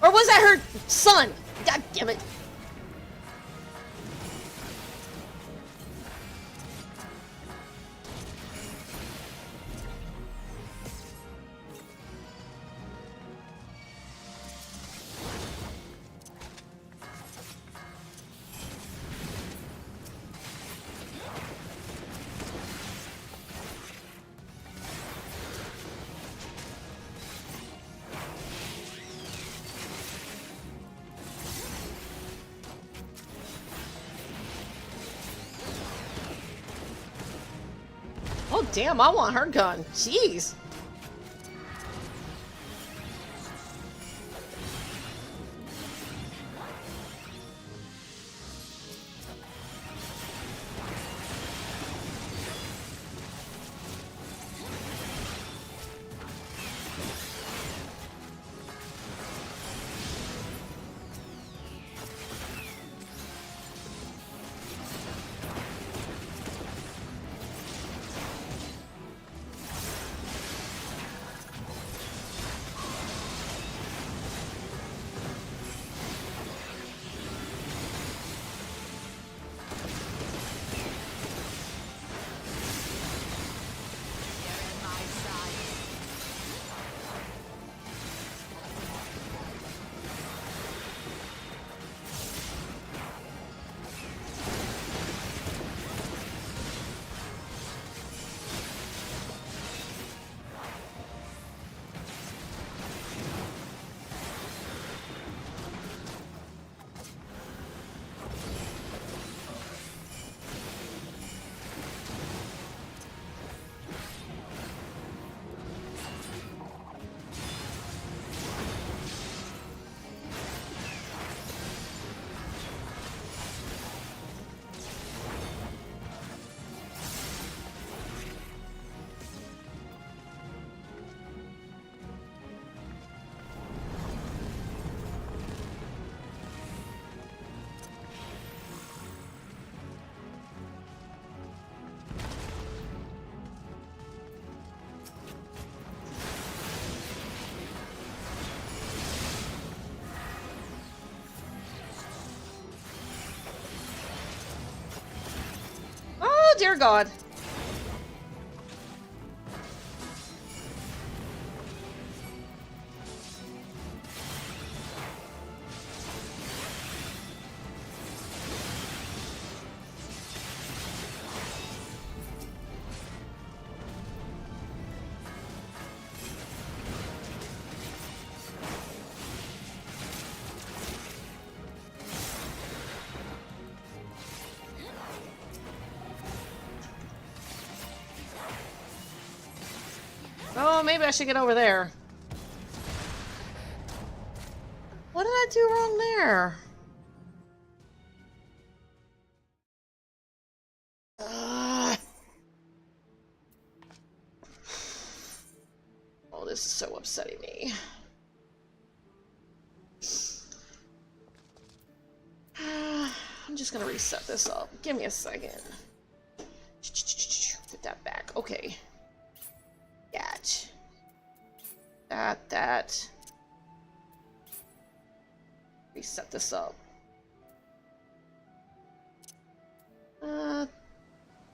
Or was that her son? God damn it. Oh, damn, I want her gun. Jeez. Oh, dear God. Oh, maybe I should get over there. What did I do wrong there? Oh, this is so upsetting me. I'm just gonna reset this up. Give me a second. Put that back. Okay. That. Reset this up.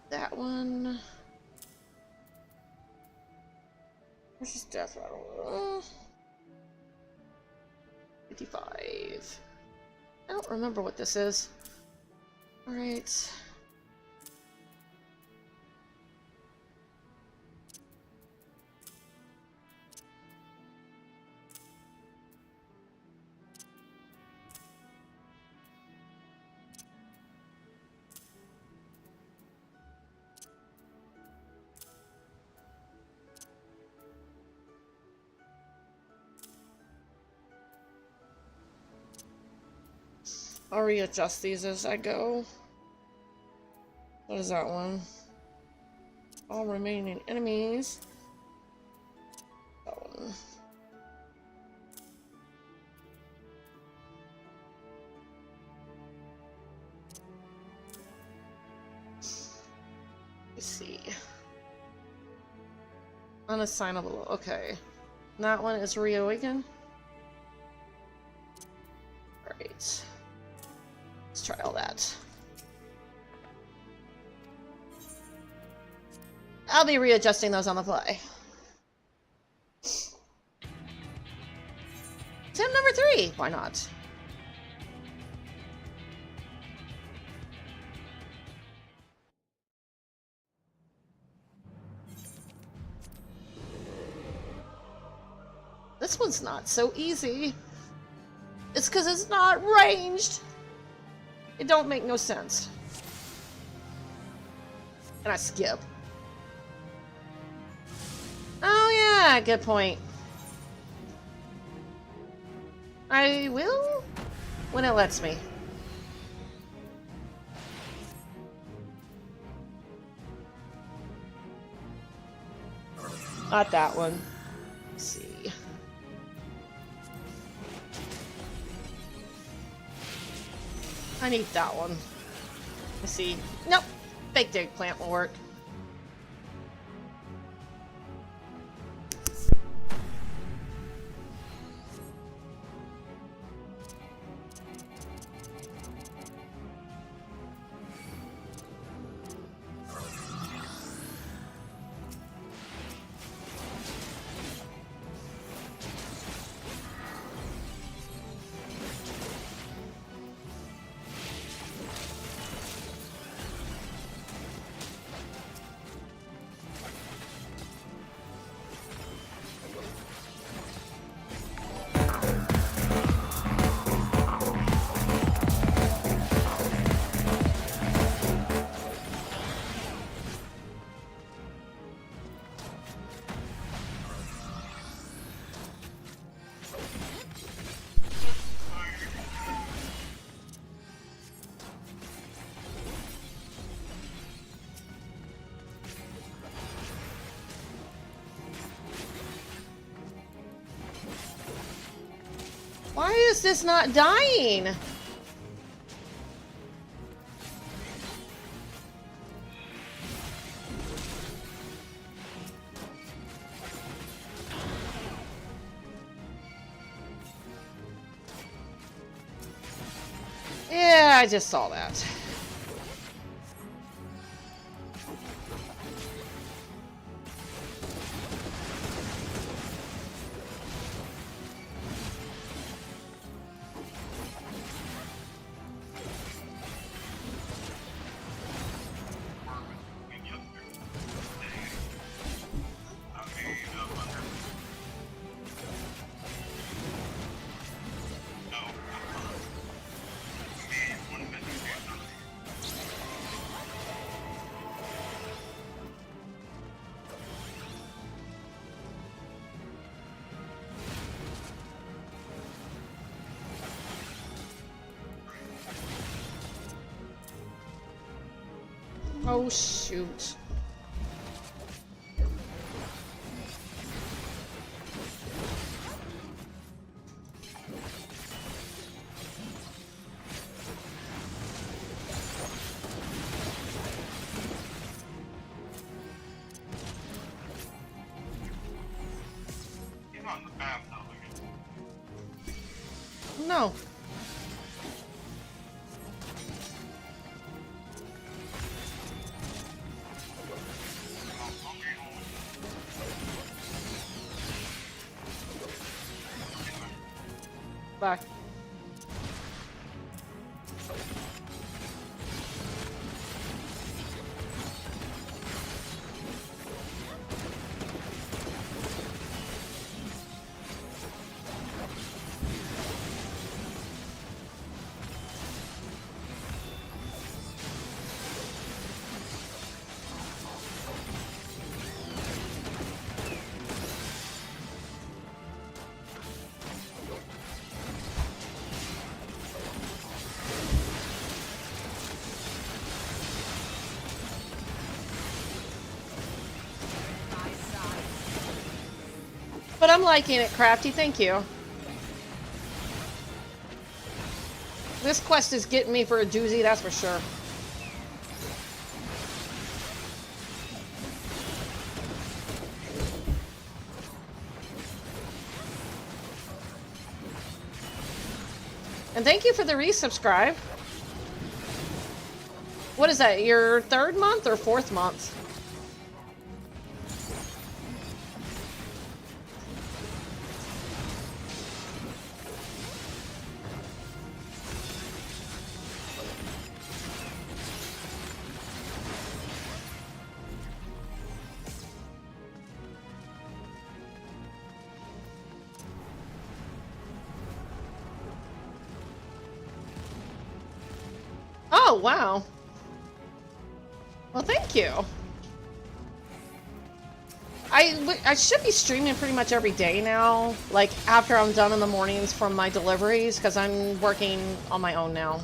That one. This is death rattle. 55. I don't remember what this is. Alright. I'll readjust these as I go. What is that one? All remaining enemies. That one. Let's see. Unassignable. Okay. That one is reawaken. Alright. Let's try all that. I'll be readjusting those on the fly. Sim number 3. Why not? This one's not so easy. It's because it's not ranged. It don't make no sense. And I skip. Oh yeah, good point. I will when it lets me. Not that one. Let's see. I need that one. Let's see. Nope. Baked eggplant will work. Why is this not dying? Yeah, I just saw that. Oh, shoot. He's not in the bathtub again. No. Bye. I'm liking it, Crafty. Thank you. This quest is getting me for a doozy, that's for sure. And thank you for the resubscribe. What is that, your 3rd month or 4th month? Oh, wow. Well, thank you. I should be streaming pretty much every day now, like after I'm done in the mornings from my deliveries, because I'm working on my own now.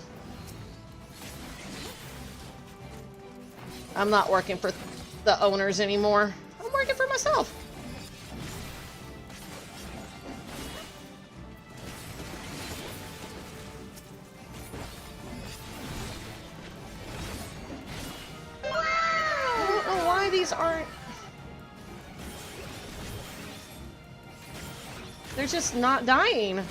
I'm not working for the owners anymore. I'm working for myself. I don't know why these aren't... They're just not dying.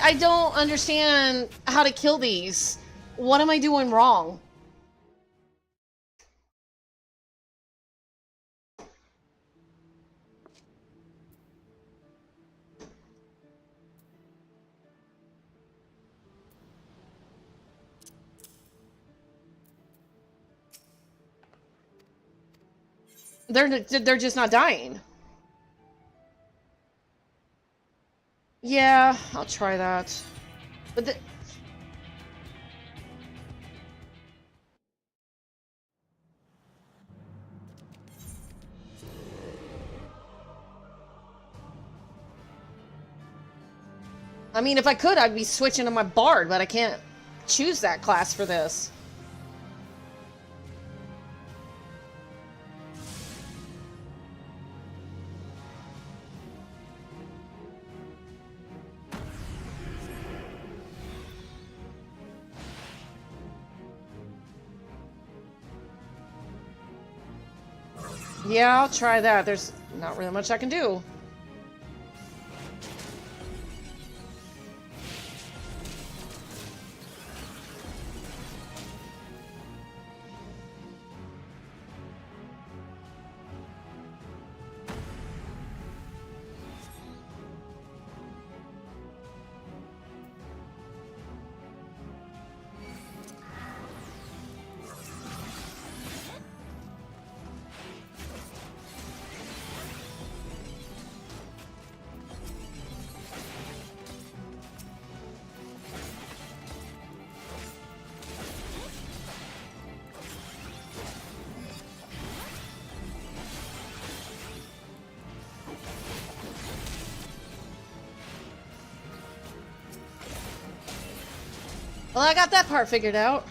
I don't understand how to kill these. What am I doing wrong? They're just not dying. Yeah, I'll try that. But I mean, if I could, I'd be switching to my bard, but I can't choose that class for this. Yeah, I'll try that. There's not really much I can do. Well, I got that part figured out.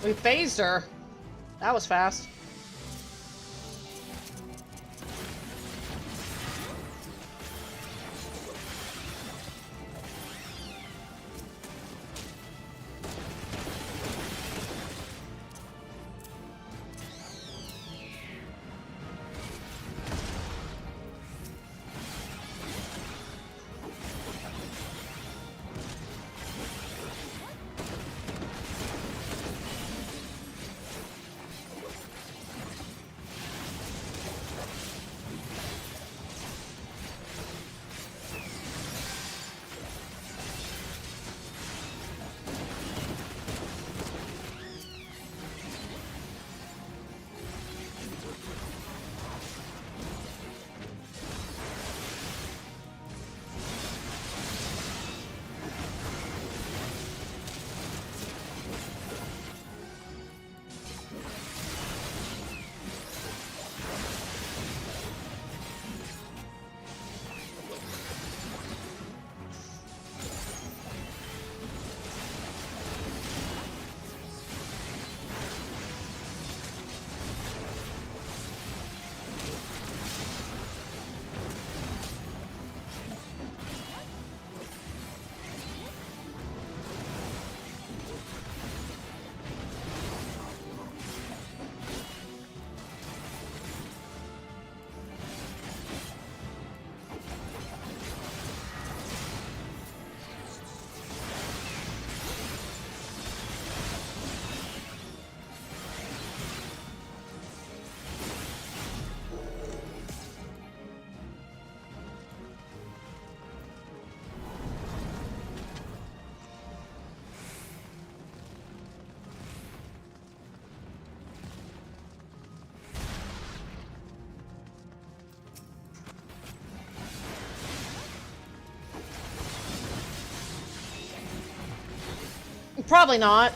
We phased her. That was fast. Probably not.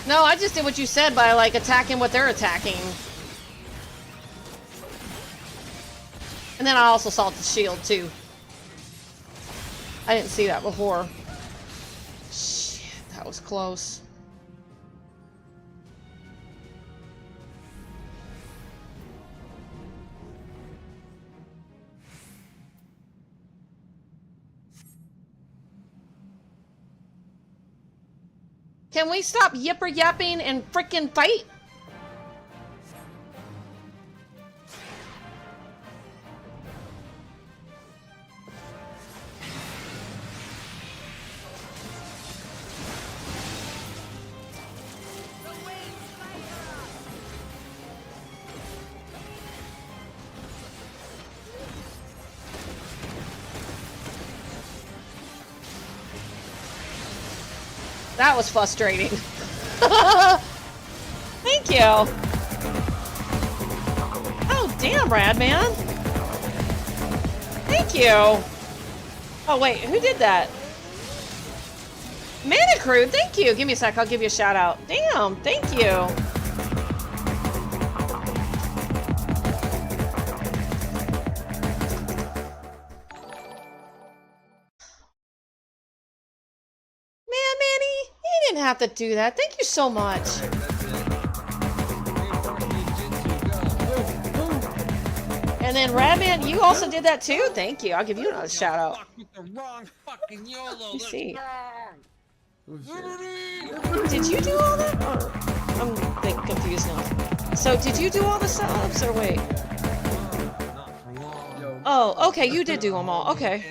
No, I just did what you said by, like, attacking what they're attacking. And then I also saw the shield, too. I didn't see that before. Shit, that was close. Can we stop yipper yapping and frickin' fight? That was frustrating. Thank you. Oh, damn, Rad, man. Thank you. Oh, wait, who did that? Manicrude, thank you. Give me a sec, I'll give you a shout out. Damn, thank you. Have to do that. Thank you so much. And then Radman, you also did that too? Thank you. I'll give you another shout out. You see. Did you do all that? Or I'm confused now. So did you do all the subs or wait? Oh, okay, you did do them all. Okay.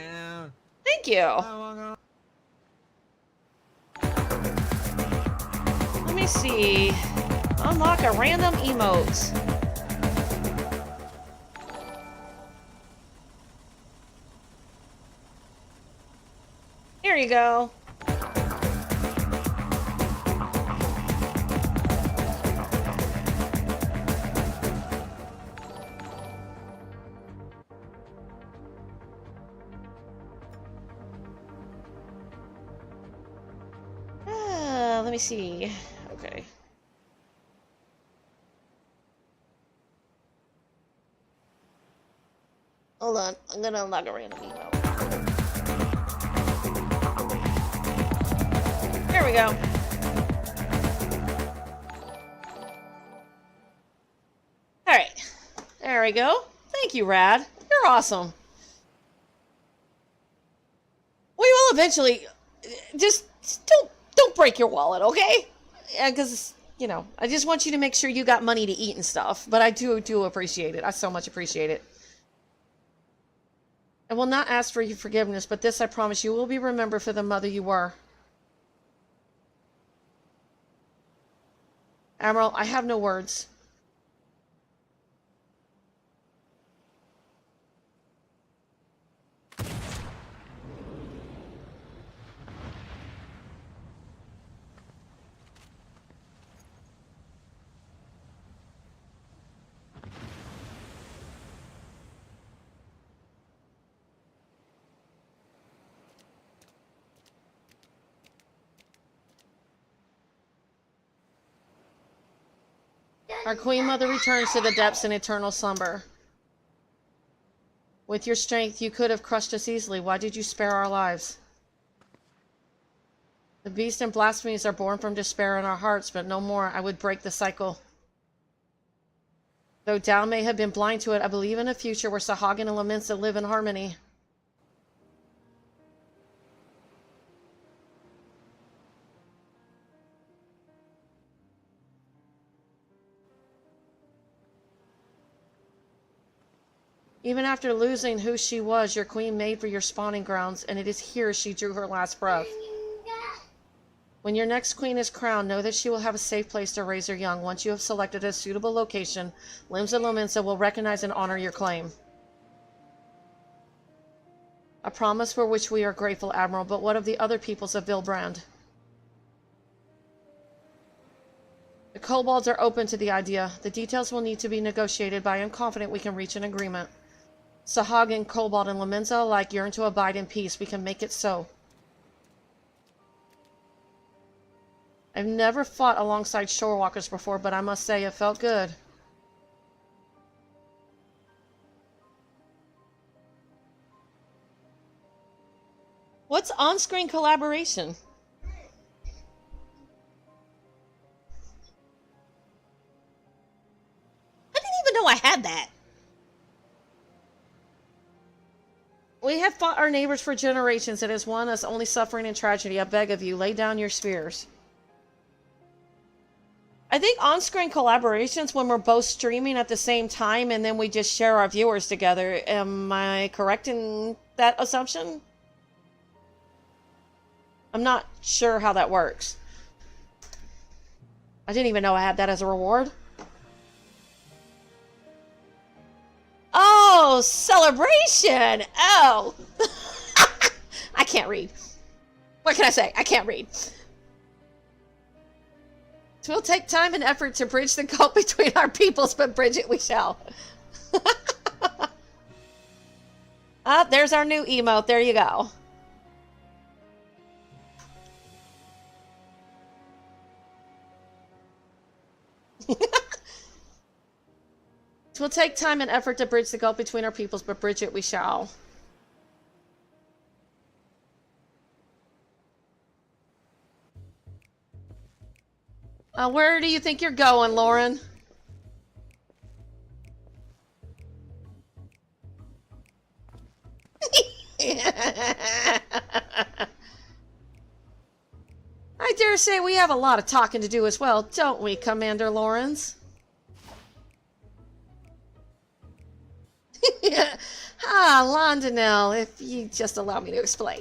Thank you. Let me see. Unlock a random emote. Here you go. Let me see. Okay. Hold on. I'm gonna unlock a random email. There we go. Alright. There we go. Thank you, Rad. You're awesome. We will eventually... Just don't break your wallet, okay? Yeah, because, you know, I just want you to make sure you got money to eat and stuff. But I do appreciate it. I so much appreciate it. I will not ask for your forgiveness, but this I promise you will be remembered for the mother you were. Admiral, I have no words. Our Queen Mother returns to the depths in eternal slumber. With your strength, you could have crushed us easily. Why did you spare our lives? The beast and blasphemies are born from despair in our hearts, but no more. I would break the cycle. Though Tao may have been blind to it, I believe in a future where Sahagin and Laminsa live in harmony. Even after losing who she was, your queen made for your spawning grounds, and it is here she drew her last breath. When your next queen is crowned, know that she will have a safe place to raise her young. Once you have selected a suitable location, Limsa Lominsa will recognize and honor your claim. A promise for which we are grateful, Admiral, but what of the other peoples of Vilbrand? The kobolds are open to the idea. The details will need to be negotiated, but I am confident we can reach an agreement. Sahagin, Kobold, and Laminsa alike yearn to abide in peace. We can make it so. I've never fought alongside shorewalkers before, but I must say it felt good. What's on-screen collaboration? I didn't even know I had that. We have fought our neighbors for generations. It has won us only suffering and tragedy. I beg of you, lay down your spears. I think on-screen collaborations when we're both streaming at the same time and then we just share our viewers together. Am I correct in that assumption? I'm not sure how that works. I didn't even know I had that as a reward. Oh, celebration! Oh! I can't read. What can I say? I can't read. It will take time and effort to bridge the gulf between our peoples, but bridge it we shall. Ah, there's our new emote. There you go. It will take time and effort to bridge the gulf between our peoples, but bridge it we shall. Where do you think you're going, Lauren? I dare say we have a lot of talking to do as well, don't we, Commander Lawrence? Ah, Londonell, if you just allow me to explain.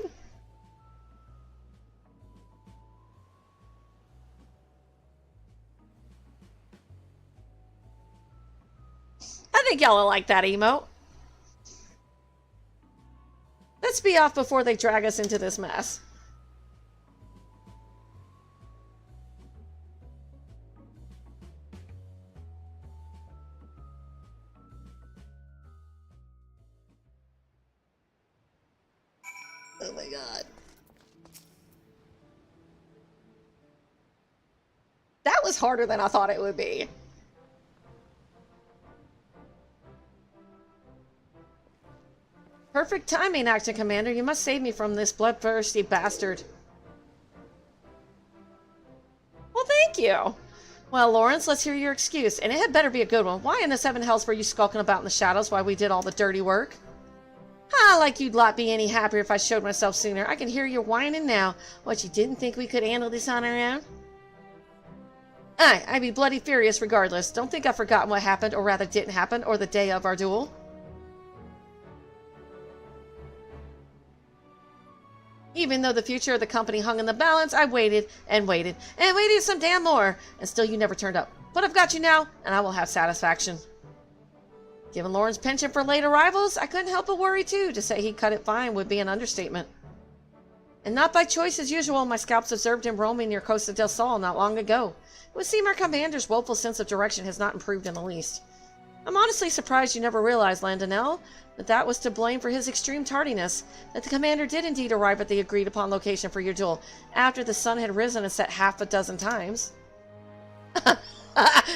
I think y'all will like that emote. Let's be off before they drag us into this mess. Oh my god. That was harder than I thought it would be. Perfect timing, Acting Commander. You must save me from this bloodthirsty bastard. Well, thank you. Well, Lawrence, let's hear your excuse. And it had better be a good one. Why in the seven hells were you skulking about in the shadows while we did all the dirty work? Ah, like you'd not be any happier if I showed myself sooner. I can hear you whining now. What, you didn't think we could handle this on our own? Aye, I'd be bloody furious regardless. Don't think I've forgotten what happened, or rather didn't happen, or the day of our duel. Even though the future of the company hung in the balance, I waited and waited and waited some damn more, and still you never turned up. But I've got you now, and I will have satisfaction. Given Lauren's penchant for late arrivals, I couldn't help but worry too. To say he cut it fine would be an understatement. And not by choice as usual, my scouts observed him roaming near Costa del Sol not long ago. It would seem our commander's woeful sense of direction has not improved in the least. I'm honestly surprised you never realized, Landonell, that that was to blame for his extreme tardiness, that the commander did indeed arrive at the agreed-upon location for your duel, after the sun had risen and set half a dozen times.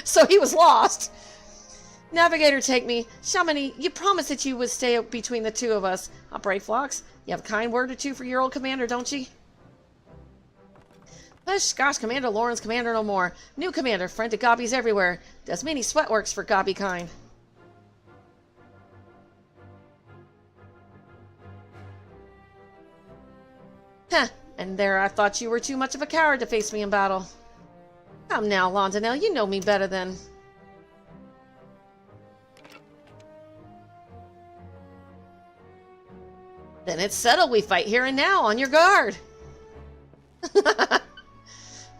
So he was lost! Navigator, take me. Shamini, you promised that you would stay between the two of us. Brave Flocks, you have a kind word or two for your old commander, don't you? Hush, gosh, Commander Lawrence, Commander no more. New commander, friend to Gobbies everywhere. Does many sweat works for Gobby kind. Huh, and there I thought you were too much of a coward to face me in battle. Come now, Londonell, you know me better than... Then it's settled, we fight here and now, on your guard.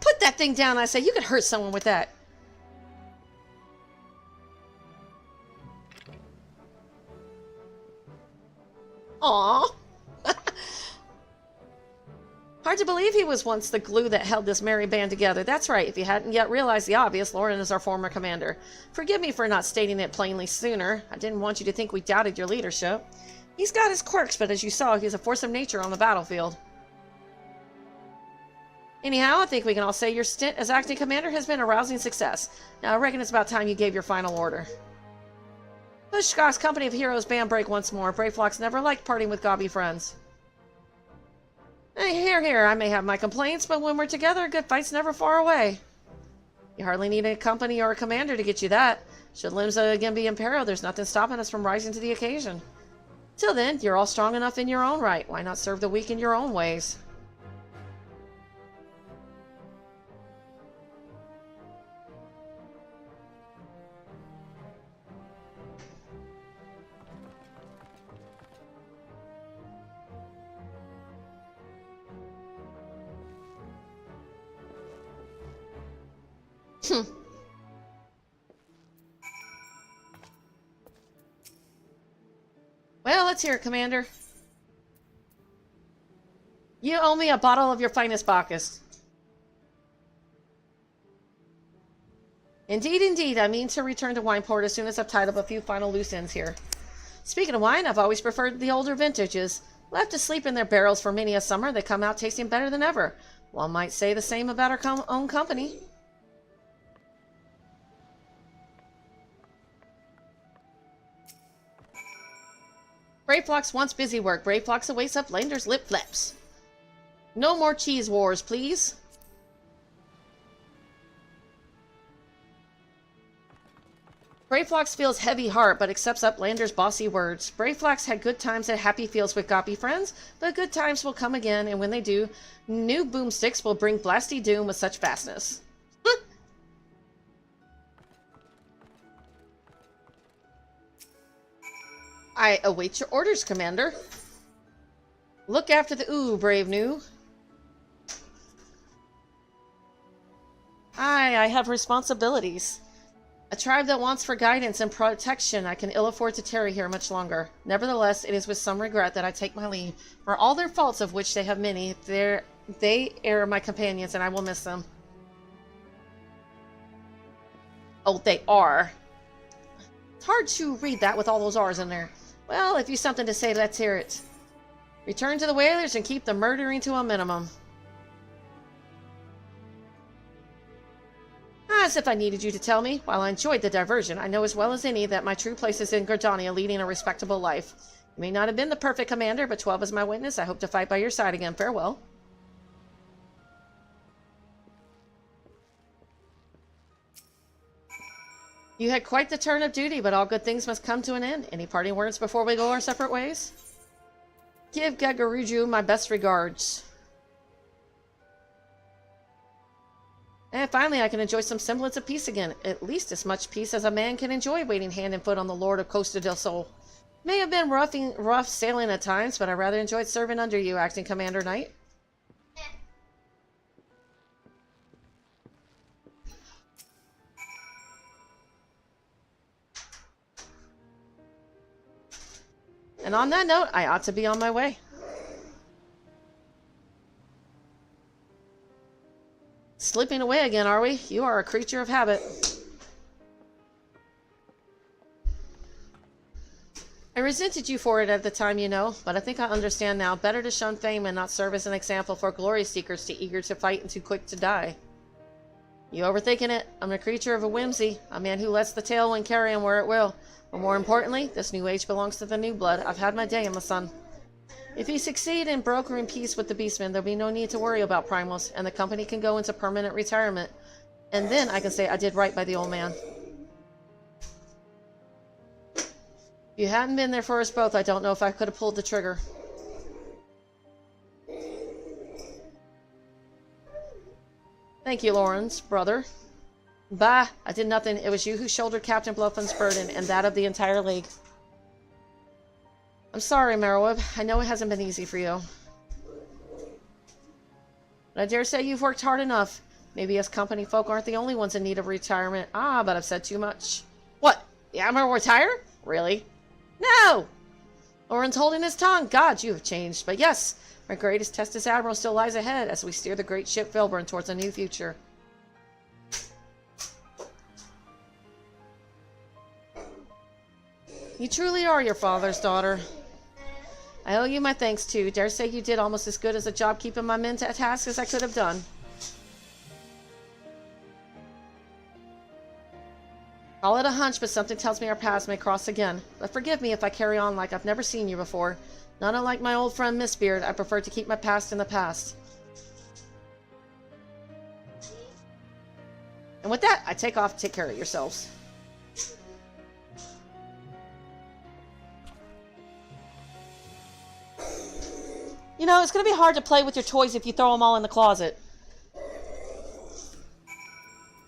Put that thing down, I say. You could hurt someone with that. Aww. Hard to believe he was once the glue that held this merry band together. That's right, if you hadn't yet realized the obvious, Lauren is our former commander. Forgive me for not stating it plainly sooner. I didn't want you to think we doubted your leadership. He's got his quirks, but as you saw, he's a force of nature on the battlefield. Anyhow, I think we can all say your stint as acting commander has been a rousing success. Now, I reckon it's about time you gave your final order. Push Scott's company of heroes band break once more. Brave Flocks never liked parting with gobby friends. Here, I may have my complaints, but when we're together, a good fight's never far away. You hardly need a company or a commander to get you that. Should limbs again be in peril, there's nothing stopping us from rising to the occasion. Till then, you're all strong enough in your own right. Why not serve the weak in your own ways? Well, let's hear it, Commander. You owe me a bottle of your finest Bacchus. Indeed, I mean to return to Wineport as soon as I've tied up a few final loose ends here. Speaking of wine, I've always preferred the older vintages. Left asleep in their barrels for many a summer, they come out tasting better than ever. One might say the same about our own company. Brave Flox wants busy work. Brave Flox awaits up Lander's lip flaps. No more cheese wars, please. Brave Flox feels heavy heart, but accepts Uplander's bossy words. Brave Flox had good times at Happy Fields with Goppy friends, but good times will come again, and when they do, new boomsticks will bring blasty doom with such fastness. I await your orders, Commander. Look after the ooh, brave new. I have responsibilities. A tribe that wants for guidance and protection. I can ill afford to tarry here much longer. Nevertheless, it is with some regret that I take my leave. For all their faults, of which they have many, they are my companions, and I will miss them. Oh, they are. It's hard to read that with all those R's in there. Well, if you've something to say, let's hear it. Return to the whalers and keep the murdering to a minimum. As if I needed you to tell me. While I enjoyed the diversion, I know as well as any that my true place is in Gordania, leading a respectable life. You may not have been the perfect commander, but 12 is my witness. I hope to fight by your side again. Farewell. You had quite the turn of duty, but all good things must come to an end. Any parting words before we go our separate ways? Give Gagaruju my best regards. And finally, I can enjoy some semblance of peace again. At least as much peace as a man can enjoy waiting hand and foot on the Lord of Costa del Sol. May have been rough sailing at times, but I rather enjoyed serving under you, Acting Commander Knight. And on that note, I ought to be on my way. Slipping away again, are we? You are a creature of habit. I resented you for it at the time, you know, but I think I understand now. Better to shun fame and not serve as an example for glory seekers too eager to fight and too quick to die. You overthinking it. I'm a creature of a whimsy, a man who lets the tailwind carry him where it will. But more importantly, this new age belongs to the new blood. I've had my day in the sun. If you succeed in brokering peace with the Beastmen, there'll be no need to worry about primals, and the company can go into permanent retirement. And then I can say I did right by the old man. If you hadn't been there for us both, I don't know if I could have pulled the trigger. Thank you, Lawrence, brother. Bah, I did nothing. It was you who shouldered Captain Bluffin's burden and that of the entire League. I'm sorry, Meroweb. I know it hasn't been easy for you. But I dare say you've worked hard enough. Maybe us company folk aren't the only ones in need of retirement. Ah, but I've said too much. What? The Admiral retire? Really? No! Lauren's holding his tongue. God, you have changed. But yes, our greatest test as Admiral still lies ahead as we steer the great ship Vilburn towards a new future. You truly are your father's daughter. I owe you my thanks, too. Dare say you did almost as good as a job keeping my men to task as I could have done. Call it a hunch, but something tells me our paths may cross again. But forgive me if I carry on like I've never seen you before. Not unlike my old friend Mistbeard, I prefer to keep my past in the past. And with that, I take off. Take care of yourselves. You know, it's going to be hard to play with your toys if you throw them all in the closet.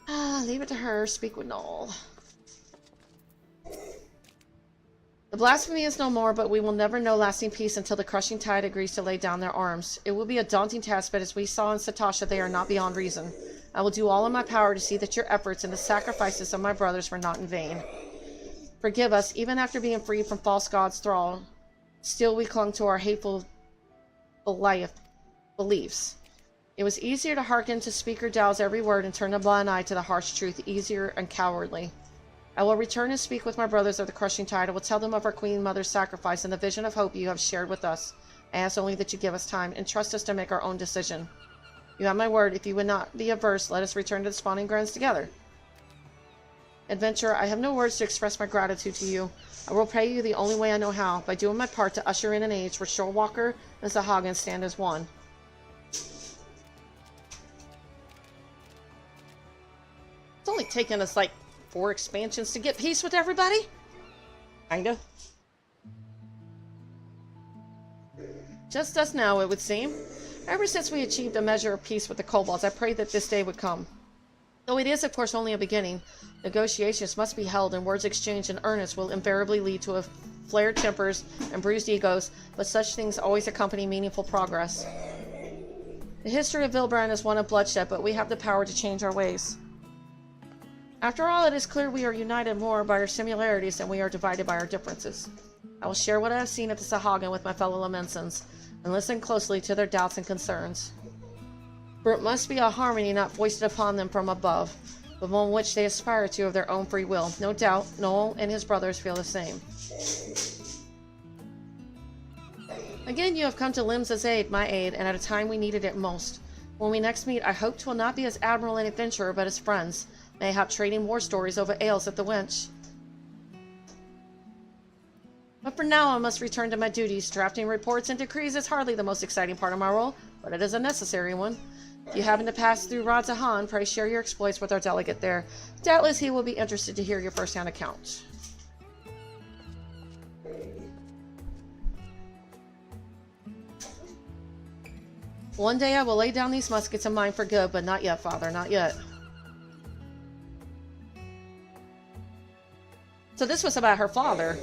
Leave it to her. Speak with Noel. The blasphemy is no more, but we will never know lasting peace until the crushing tide agrees to lay down their arms. It will be a daunting task, but as we saw in Satasha, they are not beyond reason. I will do all in my power to see that your efforts and the sacrifices of my brothers were not in vain. Forgive us, even after being freed from false gods' thrall. Still we clung to our hateful beliefs. It was easier to hearken to Speaker Dow's every word and turn a blind eye to the harsh truth, easier and cowardly. I will return and speak with my brothers of the crushing tide. I will tell them of our Queen Mother's sacrifice and the vision of hope you have shared with us. I ask only that you give us time and trust us to make our own decision. You have my word. If you would not be averse, let us return to the spawning grounds together. Adventurer, I have no words to express my gratitude to you. I will pay you the only way I know how, by doing my part to usher in an age where Shorewalker and Sahagin stand as one. It's only taken us like 4 expansions to get peace with everybody? Kinda. Just us now, it would seem. Ever since we achieved a measure of peace with the kobolds, I prayed that this day would come. Though it is, of course, only a beginning, negotiations must be held and words exchanged in earnest will invariably lead to flared tempers and bruised egos, but such things always accompany meaningful progress. The history of Vilburn is one of bloodshed, but we have the power to change our ways. After all, it is clear we are united more by our similarities than we are divided by our differences. I will share what I have seen at the Sahagin with my fellow Lamensons, and listen closely to their doubts and concerns. For it must be a harmony not foisted upon them from above, but one which they aspire to of their own free will. No doubt, Noel and his brothers feel the same. Again, you have come to Limsa's aid, my aid, and at a time we needed it most. When we next meet, I hope 'twill not be as Admiral and Adventurer, but as friends, mayhap trading war stories over ales at the Wench. But for now, I must return to my duties. Drafting reports and decrees is hardly the most exciting part of my role, but it is a necessary one. If you happen to pass through Radzahan, pray share your exploits with our delegate there. Doubtless he will be interested to hear your first-hand account. One day I will lay down these muskets of mine for good, but not yet, Father, not yet. So this was about her father,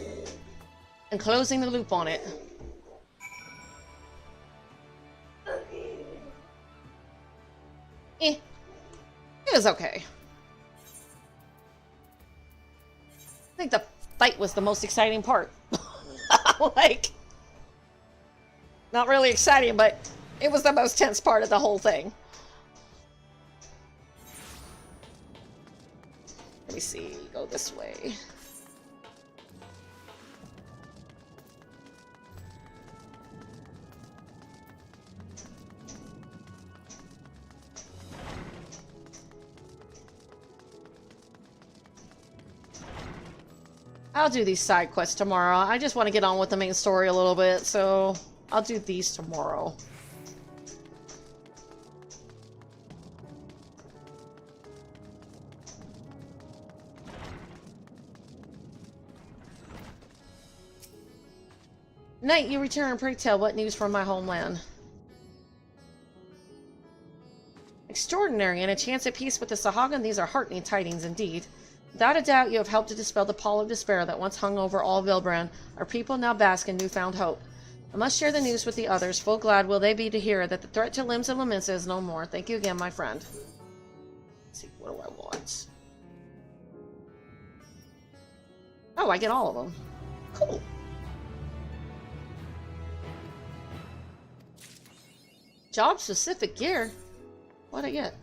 and closing the loop on it. It was okay. I think the fight was the most exciting part. Like, not really exciting, but it was the most tense part of the whole thing. Let me see, go this way. I'll do these side quests tomorrow. I just want to get on with the main story a little bit, so I'll do these tomorrow. Knight, you return. Pray tell, what news from my homeland? Extraordinary, and a chance at peace with the Sahagan. These are heartening tidings indeed. Without a doubt, you have helped to dispel the pall of despair that once hung over all Vilbrand. Our people now bask in newfound hope. I must share the news with the others. Full glad will they be to hear that the threat to Limbs and Laminsa is no more. Thank you again, my friend. Let's see, what do I want? Oh, I get all of them. Cool. Job-specific gear? What'd I get?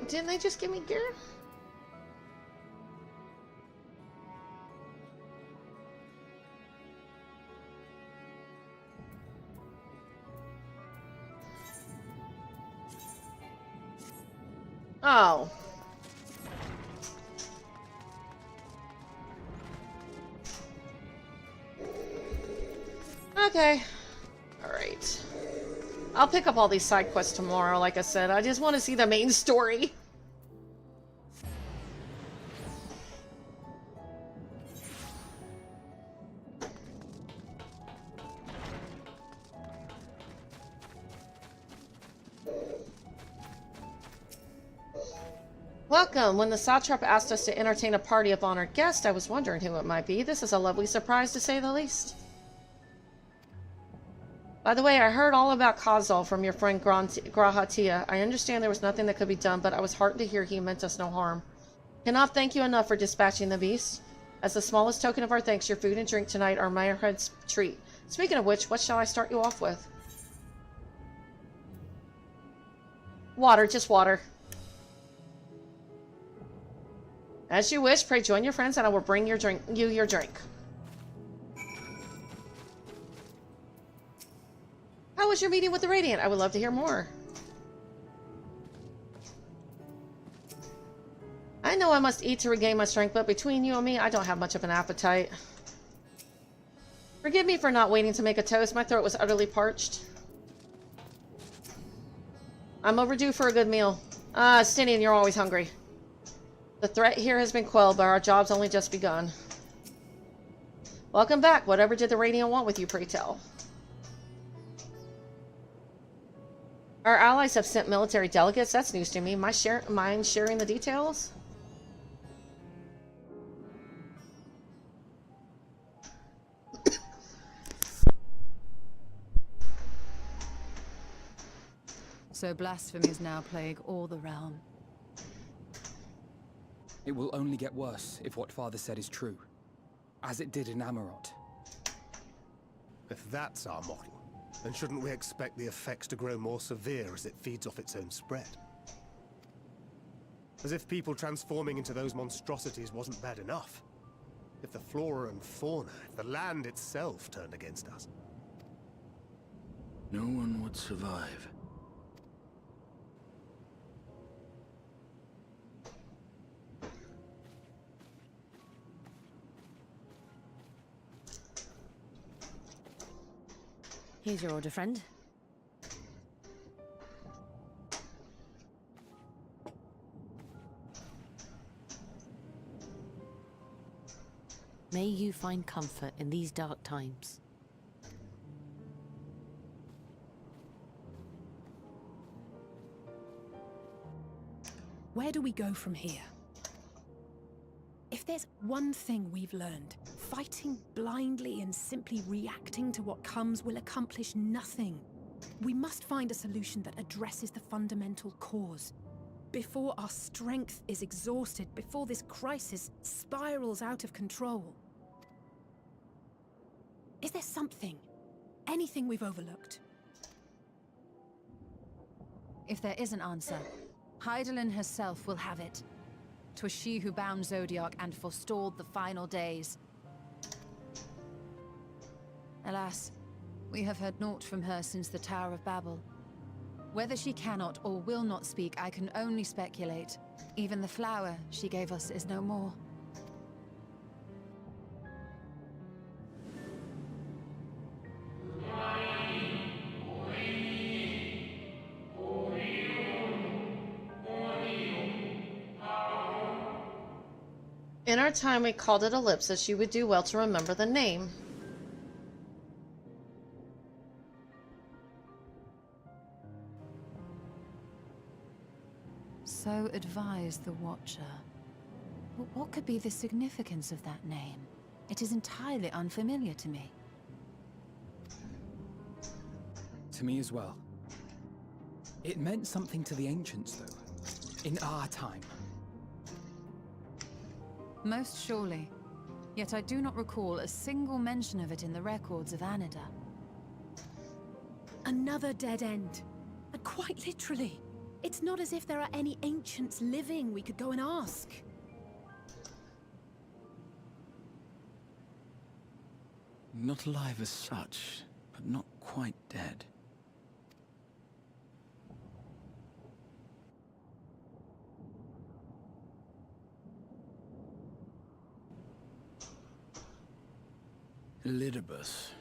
Didn't they just give me gear? Oh. Okay. Alright. I'll pick up all these side quests tomorrow, like I said. I just want to see the main story. Welcome. When the Satrap asked us to entertain a party of honored guests, I was wondering who it might be. This is a lovely surprise, to say the least. By the way, I heard all about Kazal from your friend Grahatia. I understand there was nothing that could be done, but I was heartened to hear he meant us no harm. Cannot thank you enough for dispatching the beast. As the smallest token of our thanks, your food and drink tonight are Meyerhead's treat. Speaking of which, what shall I start you off with? Water, just water. As you wish, pray join your friends and I will bring your drink. How was your meeting with the Radiant? I would love to hear more. I know I must eat to regain my strength, but between you and me, I don't have much of an appetite. Forgive me for not waiting to make a toast. My throat was utterly parched. I'm overdue for a good meal. Stinian, you're always hungry. The threat here has been quelled, but our job's only just begun. Welcome back. Whatever did the Radiant want with you, pray tell? Our allies have sent military delegates. That's news to me. Mind sharing the details? So blasphemies now plague all the realm. It will only get worse if what Father said is true, as it did in Amarot. If that's our model, then shouldn't we expect the effects to grow more severe as it feeds off its own spread? As if people transforming into those monstrosities wasn't bad enough. If the flora and fauna, if the land itself turned against us. No one would survive. Here's your order, friend. May you find comfort in these dark times. Where do we go from here? If there's one thing we've learned, fighting blindly and simply reacting to what comes will accomplish nothing. We must find a solution that addresses the fundamental cause. Before our strength is exhausted, before this crisis spirals out of control. Is there something, anything we've overlooked? If there is an answer, Hydaelyn herself will have it. 'Twas she who bound Zodiac and forestalled the final days. Alas, we have heard naught from her since the Tower of Babel. Whether she cannot or will not speak, I can only speculate. Even the flower she gave us is no more. In our time, we called it Ellipsis. You would do well to remember the name. So advised the Watcher. But what could be the significance of that name? It is entirely unfamiliar to me. To me as well. It meant something to the ancients, though. In our time. Most surely. Yet I do not recall a single mention of it in the records of Anida. Another dead end. And quite literally. It's not as if there are any ancients living we could go and ask. Not alive as such, but not quite dead. Elidibus.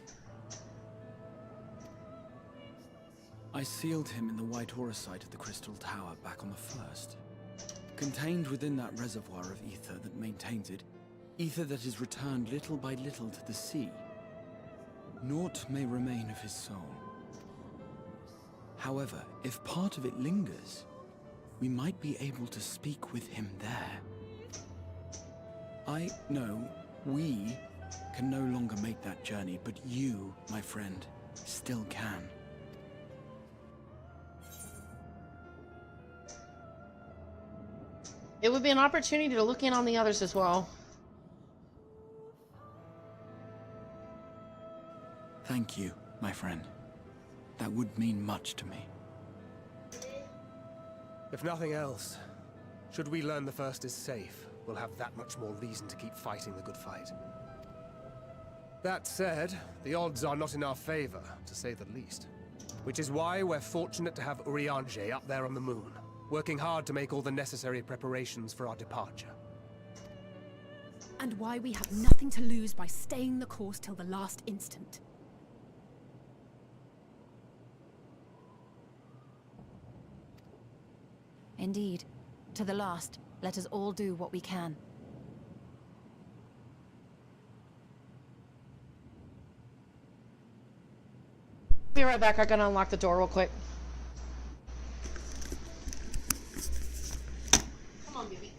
I sealed him in the white aurosite of the Crystal Tower back on the first. Contained within that reservoir of ether that maintains it, ether that is returned little by little to the sea. Naught may remain of his soul. However, if part of it lingers, we might be able to speak with him there. I know we can no longer make that journey, but you, my friend, still can. It would be an opportunity to look in on the others as well. Thank you, my friend. That would mean much to me. If nothing else, should we learn the first is safe, we'll have that much more reason to keep fighting the good fight. That said, the odds are not in our favor, to say the least. Which is why we're fortunate to have Urianger up there on the moon, working hard to make all the necessary preparations for our departure. And why we have nothing to lose by staying the course till the last instant. Indeed. To the last, let us all do what we can. Be right back. I'm gonna unlock the door real quick. Come on, baby.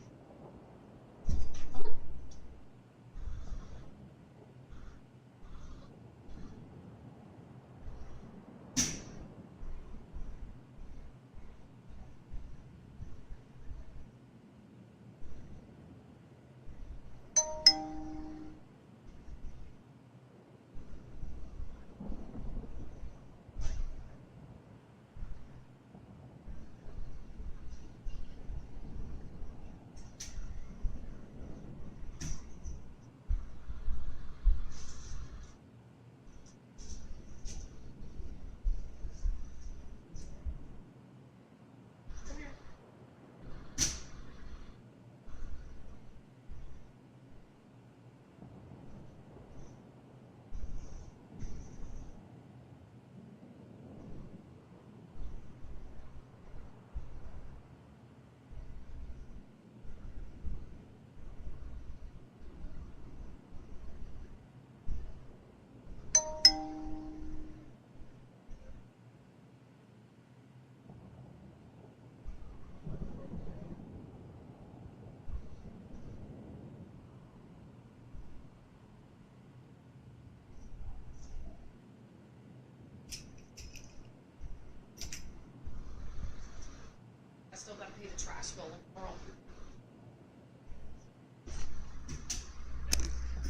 I still gotta pay the trash bill.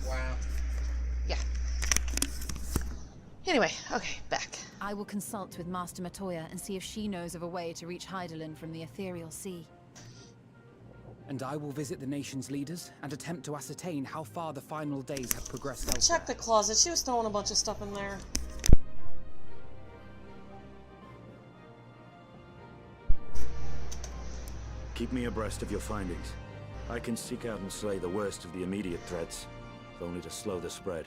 Wow. Yeah. Anyway, okay, back. I will consult with Master Matoya and see if she knows of a way to reach Hydaelyn from the ethereal sea. And I will visit the nation's leaders and attempt to ascertain how far the final days have progressed elsewhere. Check the closet. She was throwing a bunch of stuff in there. Keep me abreast of your findings. I can seek out and slay the worst of the immediate threats, if only to slow the spread.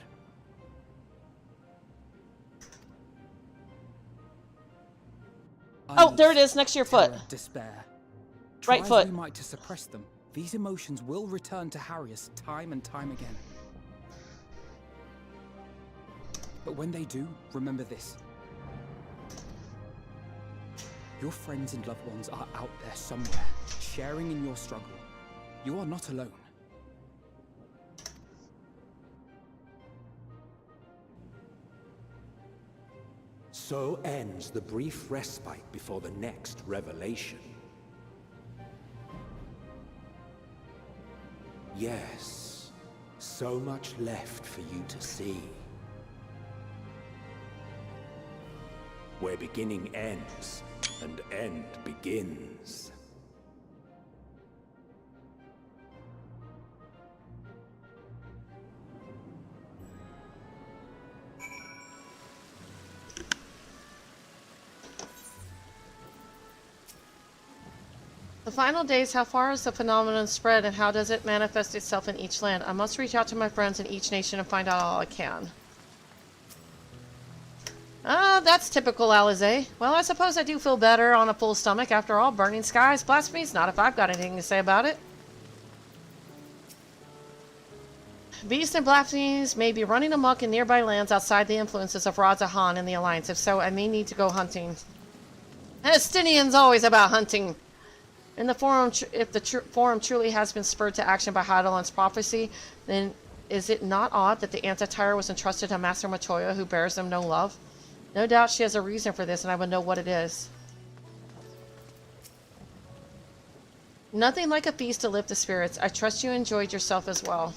Oh, there it is, next to your foot. Terror, despair. Right Try foot. as we might to suppress them, these emotions will return to harry us time and time again. But when they do, remember this. Your friends and loved ones are out there somewhere, sharing in your struggle. You are not alone. So ends the brief respite before the next revelation. Yes, so much left for you to see. Where beginning ends, and end begins. The final days, how far has the phenomenon spread and how does it manifest itself in each land? I must reach out to my friends in each nation and find out all I can. Ah, that's typical Alizé. Well, I suppose I do feel better on a full stomach. After all, burning skies, blasphemies, not if I've got anything to say about it. Beasts and blasphemies may be running amok in nearby lands outside the influences of Razahan and the Alliance. If so, I may need to go hunting. Estinian's always about hunting. In the forum, if the forum truly has been spurred to action by Hydaelyn's prophecy, then is it not odd that the Anti-Tyre was entrusted to Master Matoya, who bears them no love? No doubt she has a reason for this, and I would know what it is. Nothing like a feast to lift the spirits. I trust you enjoyed yourself as well.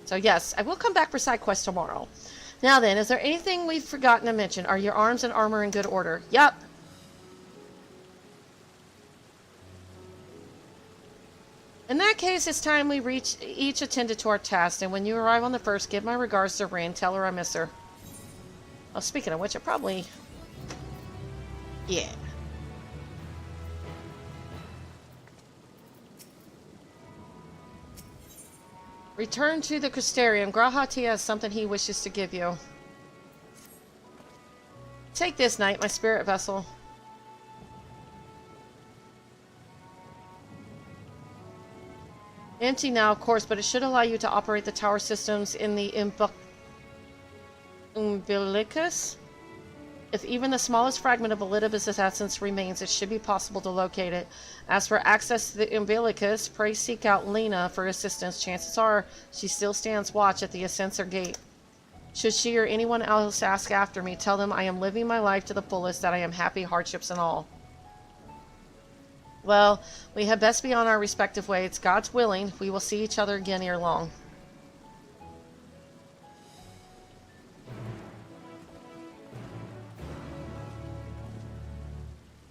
So yes, I will come back for side quests tomorrow. Now then, is there anything we've forgotten to mention? Are your arms and armor in good order? Yep. In that case, it's time we each attended to our task, and when you arrive on the first, give my regards to Rin. Tell her I miss her. Oh, speaking of which, I probably... Yeah. Return to the Crystarium. Grahati has something he wishes to give you. Take this, knight, my spirit vessel. Empty now, of course, but it should allow you to operate the tower systems in the umbilicus. If even the smallest fragment of Elidibus' essence remains, it should be possible to locate it. As for access to the umbilicus, pray seek out Lena for assistance. Chances are she still stands watch at the Ascensor Gate. Should she or anyone else ask after me, tell them I am living my life to the fullest, that I am happy, hardships and all. Well, we had best be on our respective ways. God's willing, we will see each other again ere long.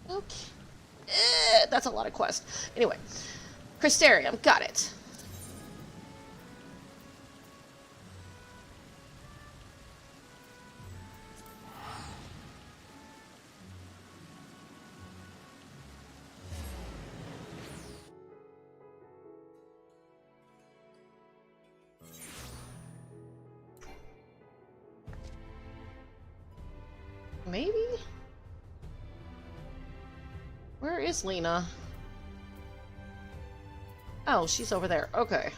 Okay. That's a lot of quests. Anyway. Crystarium, got it. Maybe? Where is Lena? Oh, she's over there. Okay.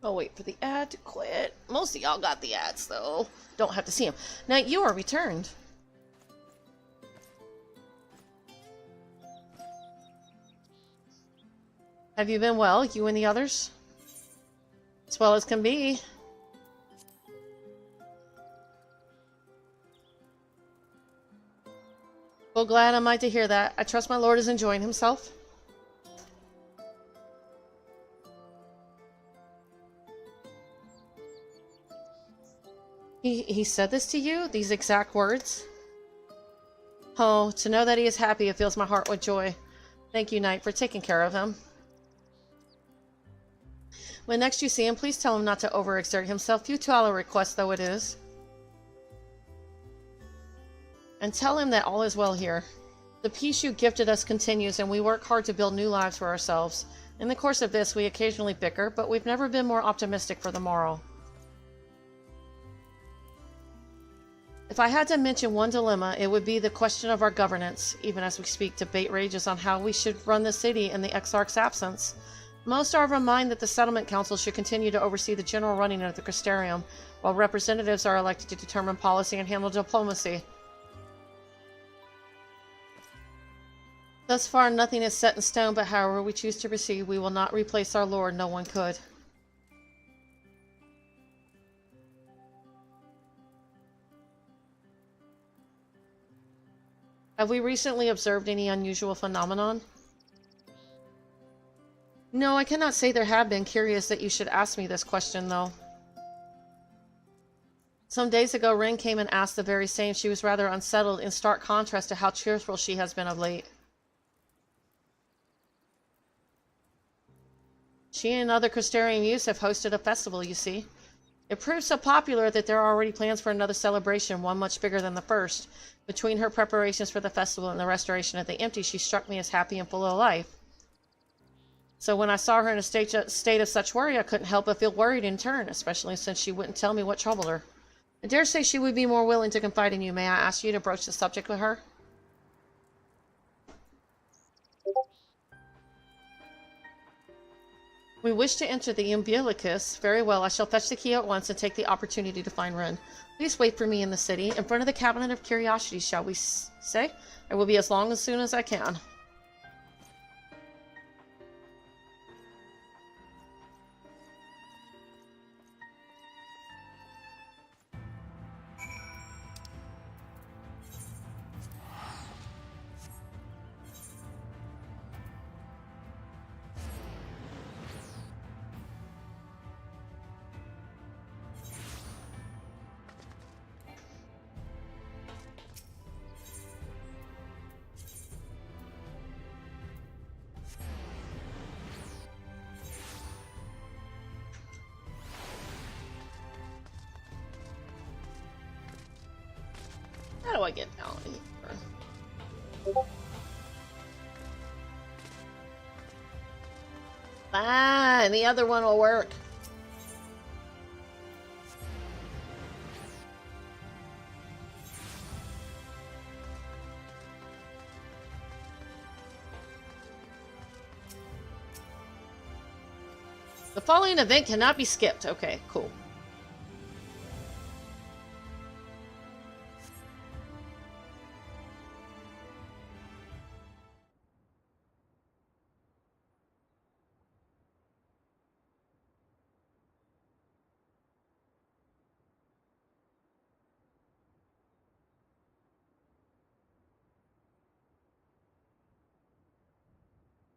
I'll wait for the ad to quit. Most of y'all got the ads, though. Don't have to see them. Now, you are returned. Have you been well, you and the others? As well as can be. Well, glad am I to hear that. I trust my lord is enjoying himself. He said this to you? These exact words? Oh, to know that he is happy, it fills my heart with joy. Thank you, Knight, for taking care of him. When next you see him, please tell him not to overexert himself. Futile a request though it is. And tell him that all is well here. The peace you gifted us continues, and we work hard to build new lives for ourselves. In the course of this, we occasionally bicker, but we've never been more optimistic for the morrow. If I had to mention one dilemma, it would be the question of our governance. Even as we speak, debate rages on how we should run the city in the Exarch's absence. Most are of a mind that the Settlement Council should continue to oversee the general running of the Crystarium, while representatives are elected to determine policy and handle diplomacy. Thus far, nothing is set in stone, but however we choose to proceed, we will not replace our lord. No one could. Have we recently observed any unusual phenomenon? No, I cannot say there have been. Curious that you should ask me this question, though. Some days ago, Rin came and asked the very same. She was rather unsettled, in stark contrast to how cheerful she has been of late. She and other Crystarian youths have hosted a festival, you see. It proved so popular that there are already plans for another celebration, one much bigger than the first. Between her preparations for the festival and the restoration of the empty, she struck me as happy and full of life. So when I saw her in a state of such worry, I couldn't help but feel worried in turn, especially since she wouldn't tell me what troubled her. I dare say she would be more willing to confide in you. May I ask you to broach the subject with her? We wish to enter the Umbilicus. Very well, I shall fetch the key at once and take the opportunity to find Ren. Please wait for me in the city, in front of the Cabinet of Curiosities, shall we say? I will be as soon as I can. How do I get down here? Fine, the other one will work. The following event cannot be skipped. Okay, cool.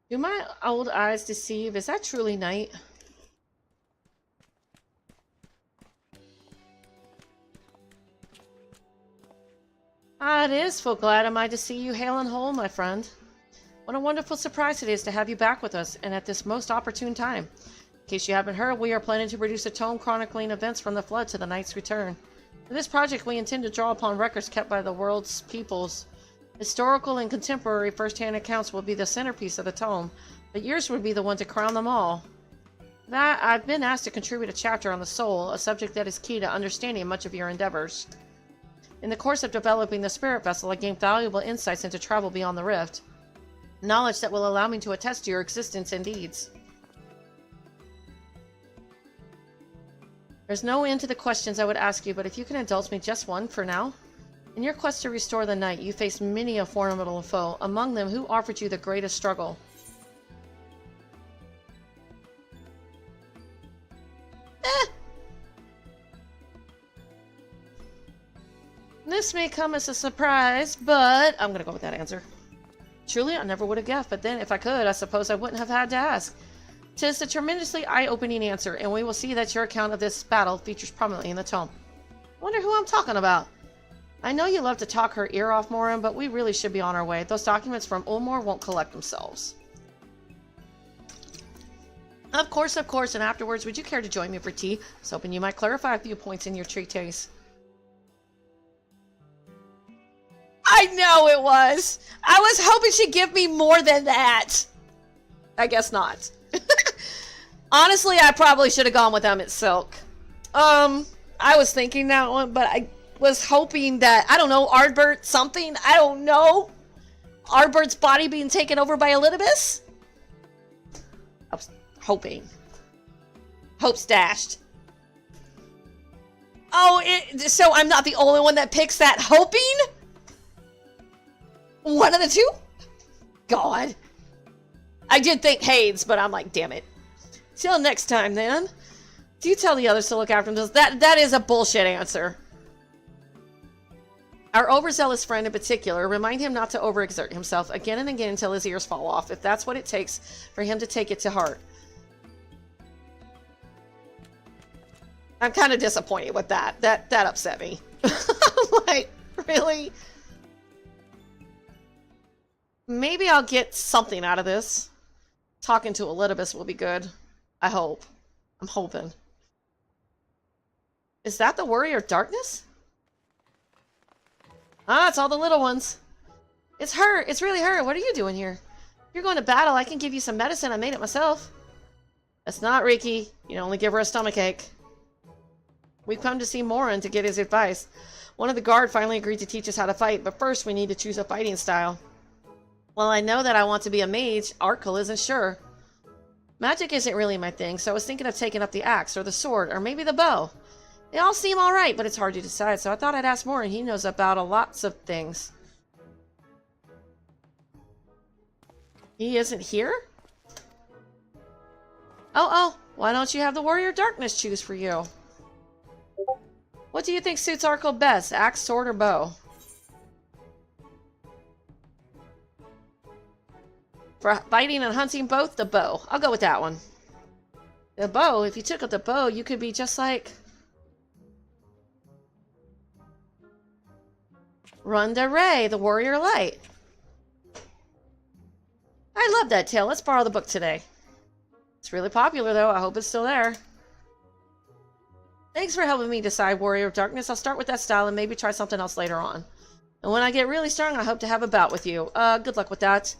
Do my old eyes deceive? Is that truly night? Ah, it is. Full glad am I to see you hale and whole, my friend. What a wonderful surprise it is to have you back with us, and at this most opportune time. In case you haven't heard, we are planning to produce a tome chronicling events from the Flood to the Knight's return. For this project, we intend to draw upon records kept by the world's peoples. Historical and contemporary first-hand accounts will be the centerpiece of the tome, but yours would be the one to crown them all. I've been asked to contribute a chapter on the soul, a subject that is key to understanding much of your endeavors. In the course of developing the spirit vessel, I gained valuable insights into travel beyond the rift. Knowledge that will allow me to attest to your existence and deeds. There's no end to the questions I would ask you, but if you can indulge me just one for now. In your quest to restore the Knight, you faced many a formidable foe. Among them, who offered you the greatest struggle? This may come as a surprise, but I'm gonna go with that answer. Truly, I never would have guessed, but then if I could, I suppose I wouldn't have had to ask. 'Tis a tremendously eye-opening answer, and we will see that your account of this battle features prominently in the tome. Wonder who I'm talking about. I know you love to talk her ear off, Morin, but we really should be on our way. Those documents from Ulmor won't collect themselves. Of course, and afterwards, would you care to join me for tea? I was hoping you might clarify a few points in your treatise. I know it was! I was hoping she'd give me more than that! I guess not. Honestly, I probably should have gone with Emmett Silk. I was thinking that one, but I was hoping that, I don't know, Ardbert something? I don't know. Ardbert's body being taken over by Elidibus? I was hoping. Hope's dashed. Oh, so I'm not the only one that picks that hoping? One of the two? God. I did think Hades, but I'm like, damn it. Till next time, then. Do you tell the others to look after themselves? That is a bullshit answer. Our overzealous friend in particular, remind him not to overexert himself again and again until his ears fall off, if that's what it takes for him to take it to heart. I'm kind of disappointed with that. That upset me. Like, really? Maybe I'll get something out of this. Talking to Elidibus will be good. I hope. I'm hoping. Is that the Warrior of Darkness? Ah, it's all the little ones. It's her. It's really her. What are you doing here? If you're going to battle, I can give you some medicine. I made it myself. That's not Riki. You only give her a stomachache. We've come to see Morin to get his advice. One of the guard finally agreed to teach us how to fight, but first we need to choose a fighting style. Well, I know that I want to be a mage. Arkle isn't sure. Magic isn't really my thing, so I was thinking of taking up the axe, or the sword, or maybe the bow. They all seem alright, but it's hard to decide, so I thought I'd ask Morin. He knows about lots of things. He isn't here? Oh, why don't you have the Warrior of Darkness choose for you? What do you think suits Arkle best? Axe, sword, or bow? For fighting and hunting both, the bow. I'll go with that one. The bow, if you took up the bow, you could be just like Runda Ray, the Warrior Light. I love that tale. Let's borrow the book today. It's really popular, though. I hope it's still there. Thanks for helping me decide Warrior of Darkness. I'll start with that style and maybe try something else later on. And when I get really strong, I hope to have a bout with you. Good luck with that.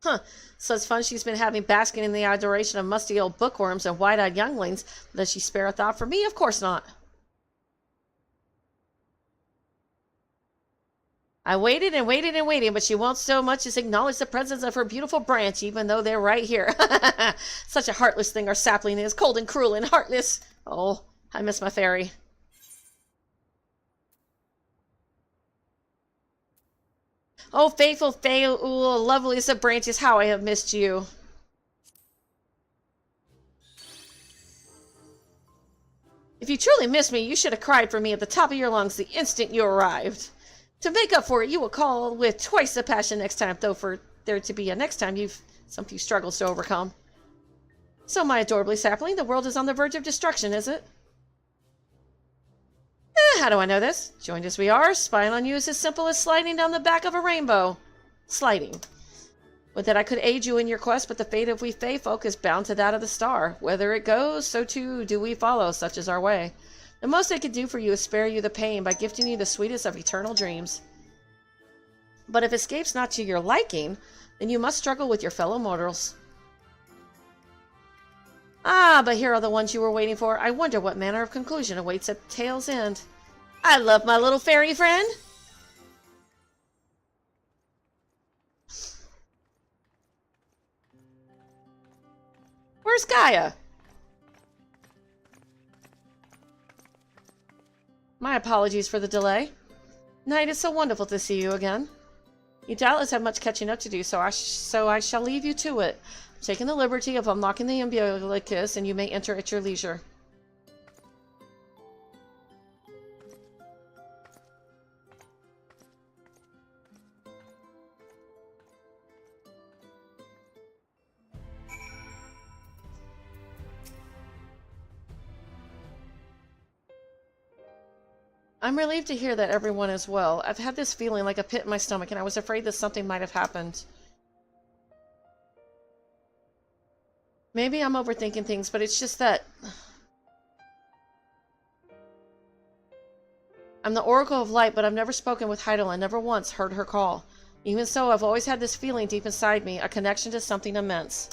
Huh. So it's fun she's been having basking in the adoration of musty old bookworms and wide-eyed younglings. Does she spare a thought for me? Of course not. I waited and waited and waited, but she won't so much as acknowledge the presence of her beautiful branch, even though they're right here. Such a heartless thing our sapling is, cold and cruel and heartless. Oh, I miss my fairy. Oh, faithful Feul, loveliest of branches, how I have missed you. If you truly missed me, you should have cried for me at the top of your lungs the instant you arrived. To make up for it, you will call with twice the passion next time, though for there to be a next time, you've some few struggles to overcome. So, my adorably sapling, the world is on the verge of destruction, is it? How do I know this? Joined as we are, spying on you is as simple as sliding down the back of a rainbow. Sliding. Would that I could aid you in your quest, but the fate of we Fey folk is bound to that of the star. Whether it goes, so too do we follow, such is our way. The most I could do for you is spare you the pain by gifting you the sweetest of eternal dreams. But if escape's not to your liking, then you must struggle with your fellow mortals. Ah, but here are the ones you were waiting for. I wonder what manner of conclusion awaits at tale's end. I love my little fairy friend. Where's Gaia? My apologies for the delay. Knight, it's so wonderful to see you again. You doubtless have much catching up to do, so I shall leave you to it. I'm taking the liberty of unlocking the umbilicus, and you may enter at your leisure. I'm relieved to hear that everyone is well. I've had this feeling like a pit in my stomach, and I was afraid that something might have happened. Maybe I'm overthinking things, but it's just that... I'm the Oracle of Light, but I've never spoken with Hydaelyn, never once heard her call. Even so, I've always had this feeling deep inside me, a connection to something immense.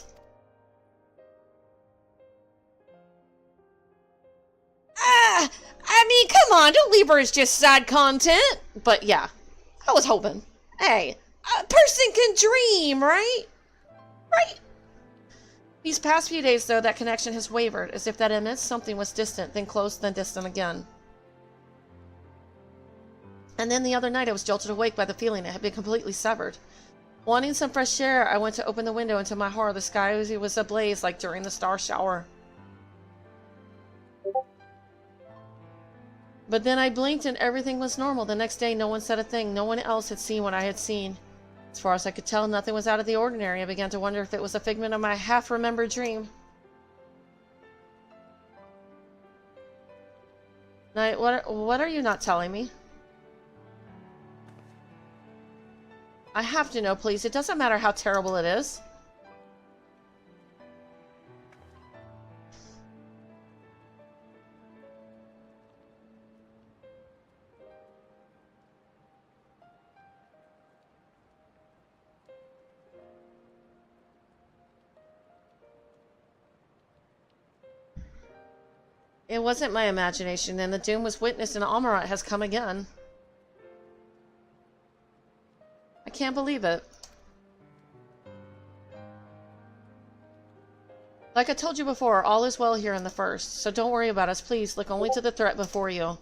Ah! I mean, come on, don't leave her as just side content. But yeah, I was hoping. Hey, a person can dream, right? Right? These past few days, though, that connection has wavered, as if that immense something was distant, then close, then distant again. And then the other night, I was jolted awake by the feeling it had been completely severed. Wanting some fresh air, I went to open the window, and to my horror, the sky was ablaze like during the star shower. But then I blinked and everything was normal. The next day, no one said a thing. No one else had seen what I had seen. As far as I could tell, nothing was out of the ordinary. I began to wonder if it was a figment of my half-remembered dream. Knight, what are you not telling me? I have to know, please. It doesn't matter how terrible it is. It wasn't my imagination, and the doom was witnessed, and Amarat has come again. I can't believe it. Like I told you before, all is well here in the First, so don't worry about us, please. Look only to the threat before you.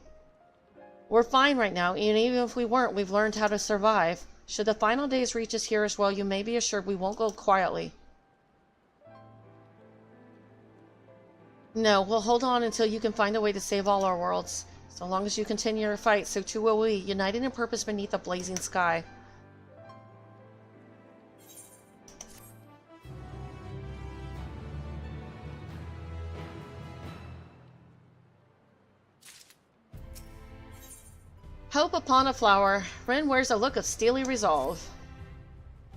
We're fine right now, and even if we weren't, we've learned how to survive. Should the final days reach us here as well, you may be assured we won't go quietly. No, we'll hold on until you can find a way to save all our worlds. So long as you continue your fight, so too will we, united in purpose beneath a blazing sky. Hope upon a flower. Ren wears a look of steely resolve.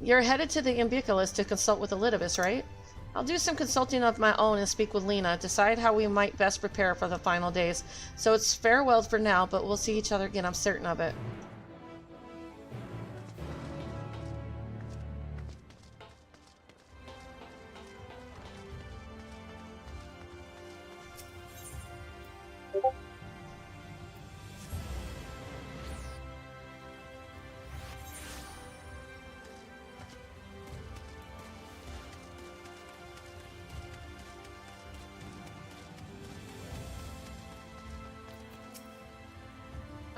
You're headed to the Umbilicus to consult with Elidibus, right? I'll do some consulting of my own and speak with Lena, decide how we might best prepare for the final days. So it's farewell for now, but we'll see each other again, I'm certain of it.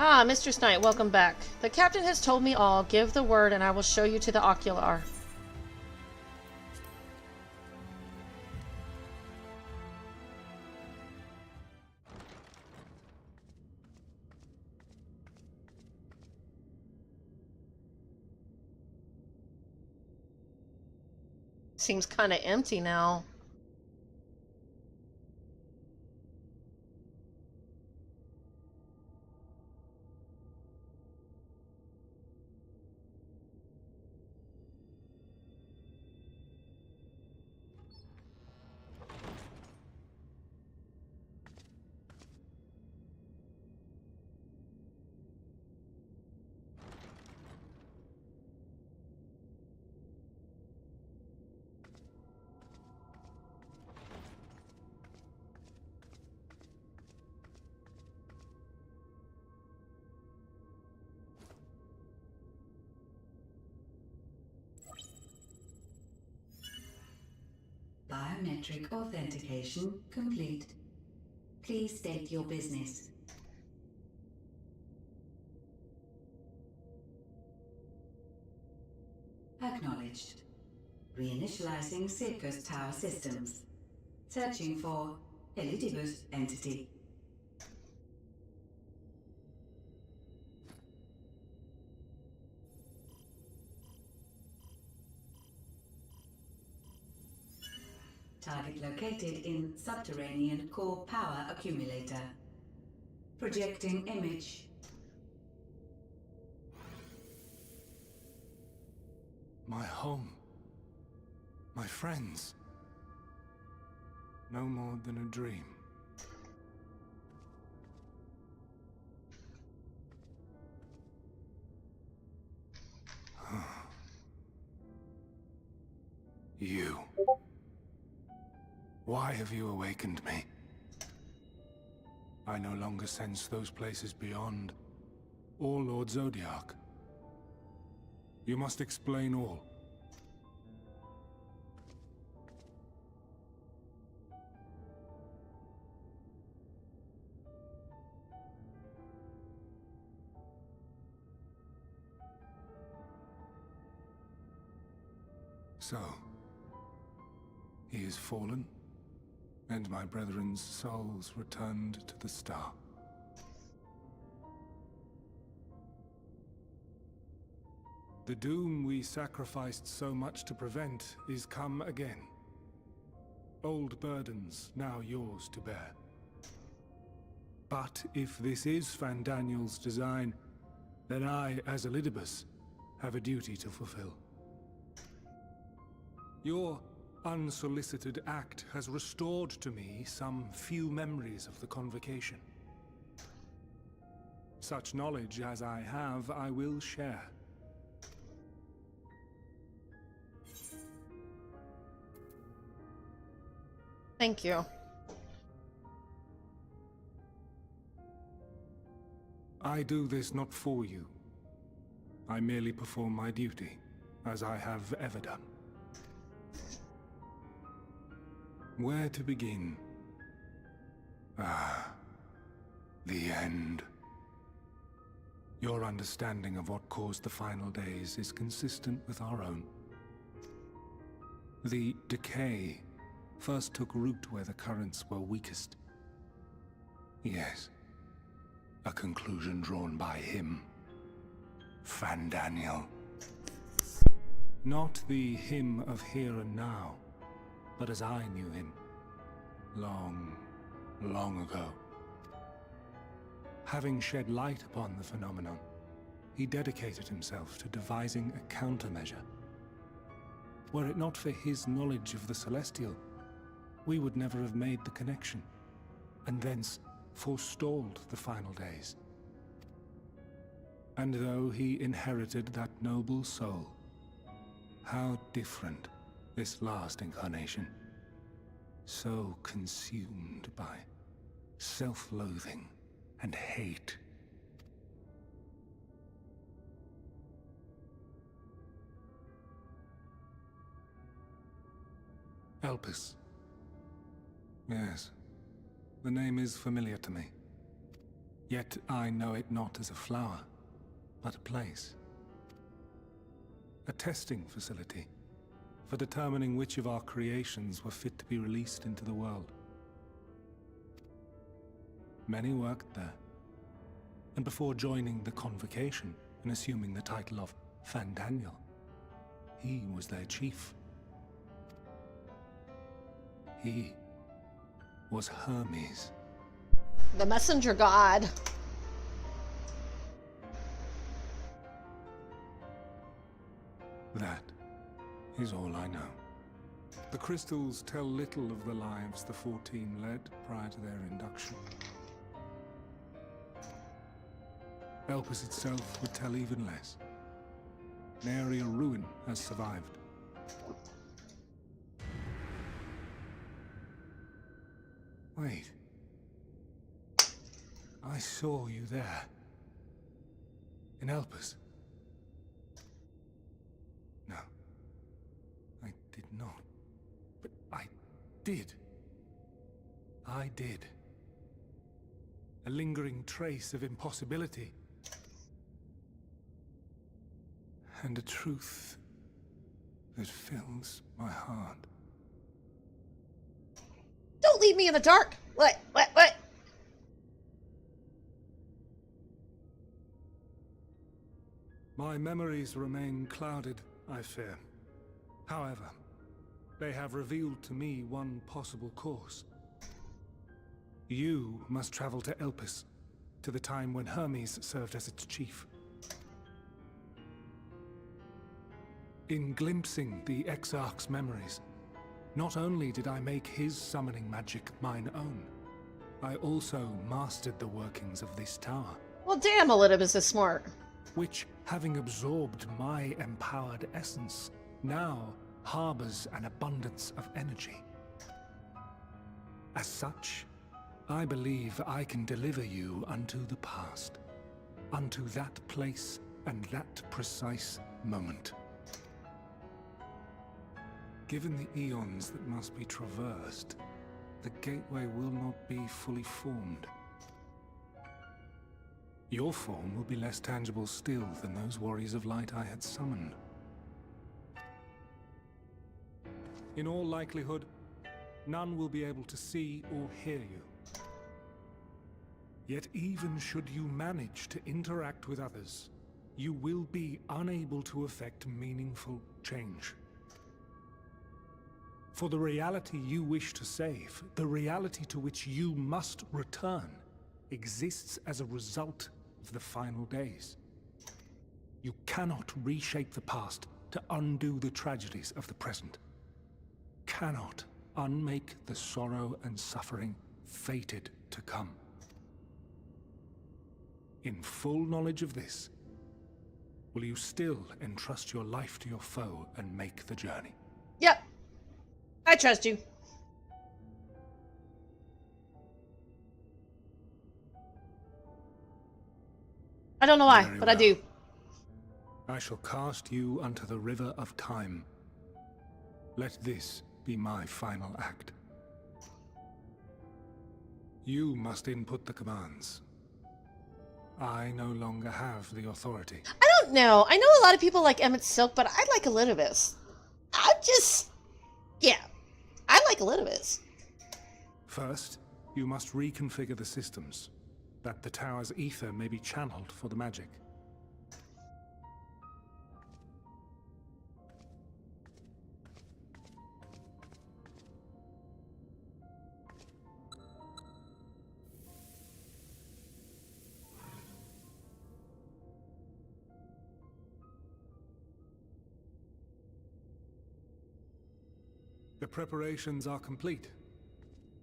Ah, Mistress Knight, welcome back. The captain has told me all. Give the word and I will show you to the ocular. Seems kind of empty now. Biometric authentication complete. Please state your business. Acknowledged. Reinitializing Safecoast Tower systems. Searching for Elidibus entity. Target located in subterranean core power accumulator. Projecting image. My home. My friends. No more than a dream. You. Why have you awakened me? I no longer sense those places beyond, or Lord Zodiac. You must explain all. So, he is fallen, and my brethren's souls returned to the star. The doom we sacrificed so much to prevent is come again. Old burdens now yours to bear. But if this is Fandaniel's design, then I, as Elidibus, have a duty to fulfill. Your unsolicited act has restored to me some few memories of the Convocation. Such knowledge as I have, I will share. Thank you. I do this not for you. I merely perform my duty, as I have ever done. Where to begin? Ah, the end. Your understanding of what caused the final days is consistent with our own. The decay first took root where the currents were weakest. Yes, a conclusion drawn by him, Fandaniel. Not the him of here and now, but as I knew him, long, long ago. Having shed light upon the phenomenon, he dedicated himself to devising a countermeasure. Were it not for his knowledge of the Celestial, we would never have made the connection, and thence forestalled the final days. And though he inherited that noble soul, how different this last incarnation, so consumed by self-loathing and hate. Elpis. Yes, the name is familiar to me. Yet I know it not as a flower, but a place. A testing facility for determining which of our creations were fit to be released into the world. Many worked there, and before joining the Convocation and assuming the title of Fandaniel, he was their chief. He was Hermes. The messenger god. That is all I know. The crystals tell little of the lives the 14 led prior to their induction. Elpis itself would tell even less. Nary a ruin has survived. Wait. I saw you there. In Elpis. No. I did not. But I did. I did. A lingering trace of impossibility. And a truth that fills my heart. Don't leave me in the dark! What? My memories remain clouded, I fear. However, they have revealed to me one possible course. You must travel to Elpis, to the time when Hermes served as its chief. In glimpsing the Exarch's memories, not only did I make his summoning magic mine own, I also mastered the workings of this tower. Well, damn, Elidibus is smart. Which, having absorbed my empowered essence, now harbors an abundance of energy. As such, I believe I can deliver you unto the past, unto that place and that precise moment. Given the eons that must be traversed, the gateway will not be fully formed. Your form will be less tangible still than those warriors of light I had summoned. In all likelihood, none will be able to see or hear you. Yet even should you manage to interact with others, you will be unable to effect meaningful change. For the reality you wish to save, the reality to which you must return, exists as a result of the final days. You cannot reshape the past to undo the tragedies of the present. Cannot unmake the sorrow and suffering fated to come. In full knowledge of this, will you still entrust your life to your foe and make the journey? Yep. I trust you. I don't know why, Very but well. I do. I shall cast you unto the river of time. Let this be my final act. You must input the commands. I no longer have the authority. I don't know. I know a lot of people like Emmett Silk, but I like Elidibus. Yeah. I like Elidibus. First, you must reconfigure the systems, that the tower's ether may be channeled for the magic. The preparations are complete.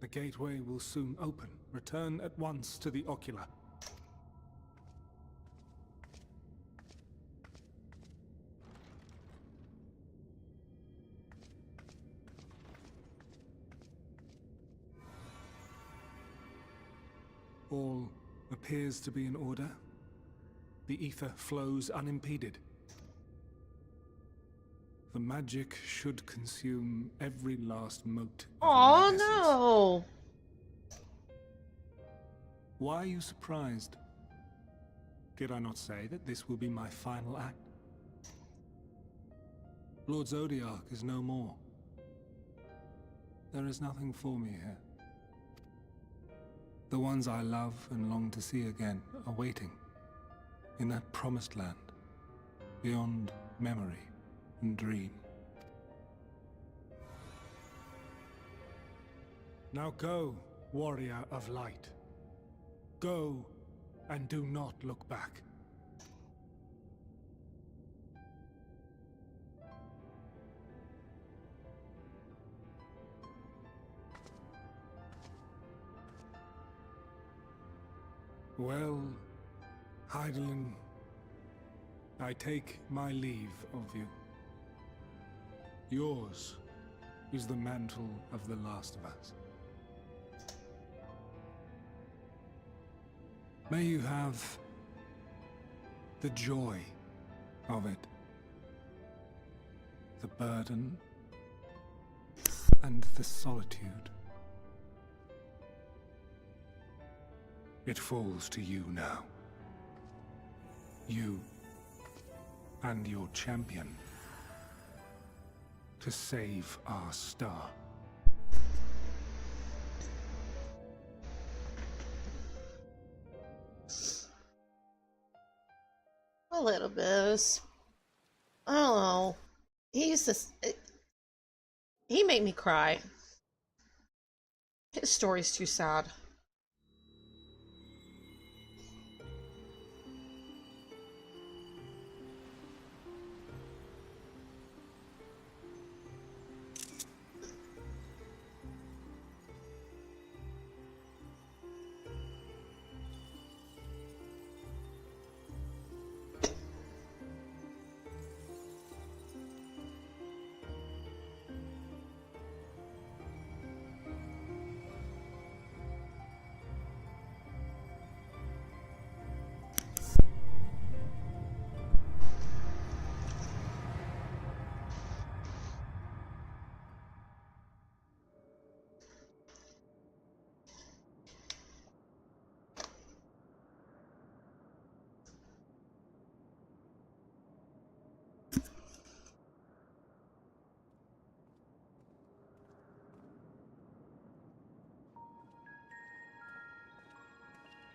The gateway will soon open. Return at once to the Ocular. All appears to be in order. The ether flows unimpeded. The magic should consume every last mote of my essence. No! Why are you surprised? Did I not say that this will be my final act? Lord Zodiac is no more. There is nothing for me here. The ones I love and long to see again are waiting in that promised land, beyond memory and dream. Now go, warrior of light. Go, and do not look back. Well, Hydaelyn, I take my leave of you. Yours is the mantle of the last of us. May you have the joy of it, the burden, and the solitude. It falls to you now. You and your champion. to save our star. A little bit. I don't know. He made me cry. His story's too sad.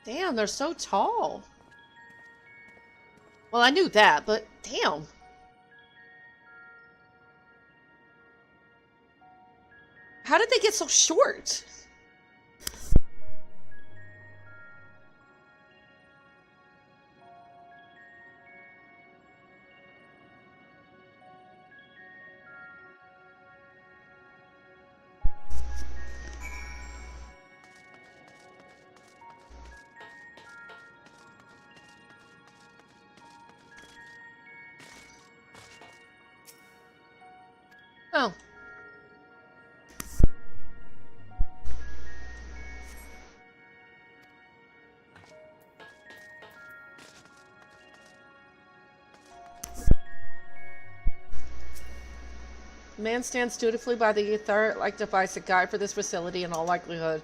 Damn, they're so tall. Well, I knew that, but damn. How did they get so short? Oh. Man stands dutifully by the ether-like device, a guide for this facility in all likelihood.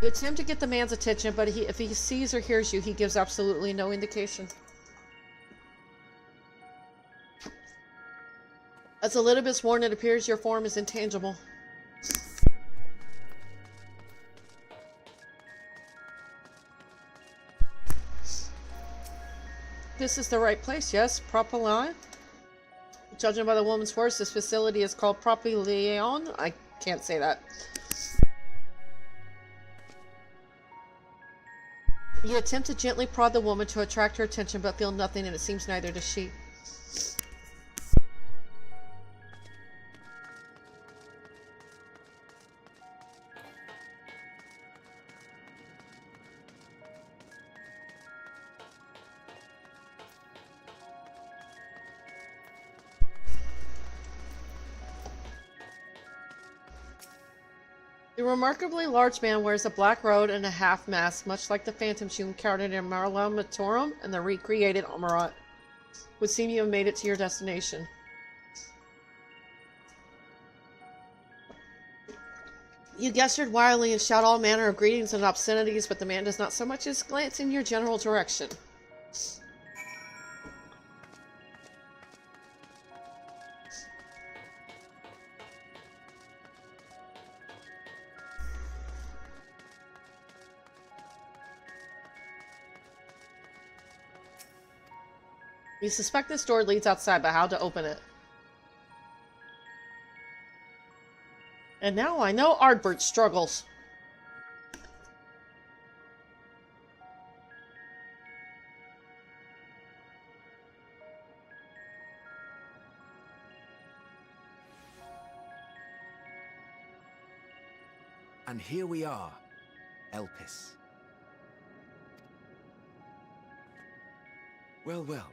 You attempt to get the man's attention, but if he sees or hears you, he gives absolutely no indication. As Elizabeth's warned, it appears your form is intangible. This is the right place, yes? Propylion? Judging by the woman's words, this facility is called Propylion. I can't say that. You attempt to gently prod the woman to attract her attention, but feel nothing, and it seems neither does she. The remarkably large man wears a black robe and a half mask, much like the phantoms you encountered in Marla Matorum and the recreated Amarat. Would seem you have made it to your destination. You gestured wildly and shout all manner of greetings and obscenities, but the man does not so much as glance in your general direction. You suspect this door leads outside, but how to open it? And now I know Ardbert struggles. And here we are, Elpis. Well, well.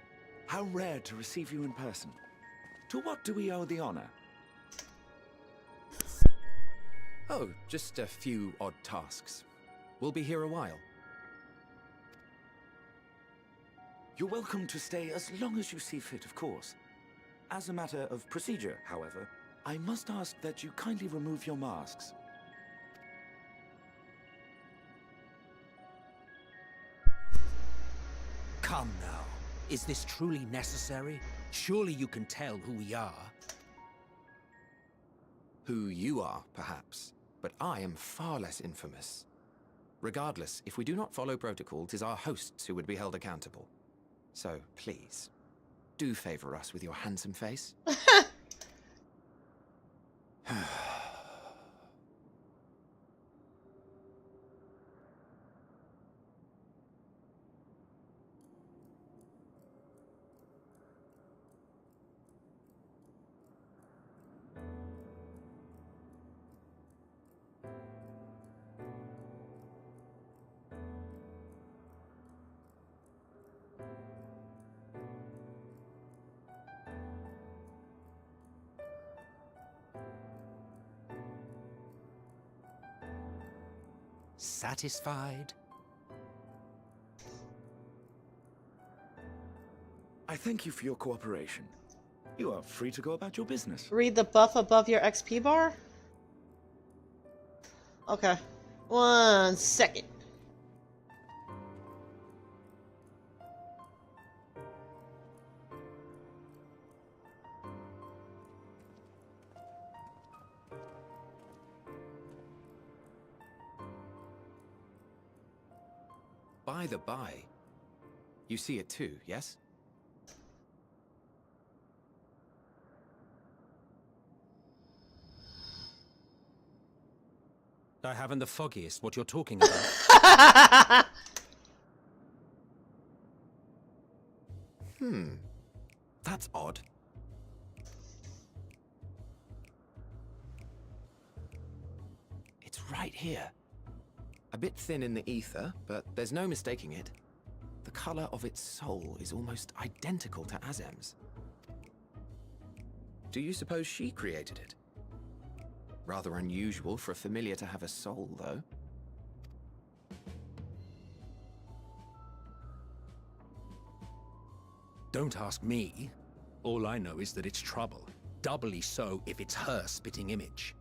How rare to receive you in person. To what do we owe the honor? Oh, just a few odd tasks. We'll be here a while. You're welcome to stay as long as you see fit, of course. As a matter of procedure, however, I must ask that you kindly remove your masks. Come now. Is this truly necessary? Surely you can tell who we are. Who you are, perhaps, but I am far less infamous. Regardless, if we do not follow protocol, 'tis our hosts who would be held accountable. So, please, do favor us with your handsome face. Satisfied? I thank you for your cooperation. You are free to go about your business. Read the buff above your XP bar? Okay. 1 second. By the by, you see it too, yes? I haven't the foggiest what you're talking about. That's odd. It's right here. A bit thin in the ether, but there's no mistaking it. The color of its soul is almost identical to Azem's. Do you suppose she created it? Rather unusual for a familiar to have a soul, though. Don't ask me. All I know is that it's trouble. Doubly so if it's her spitting image.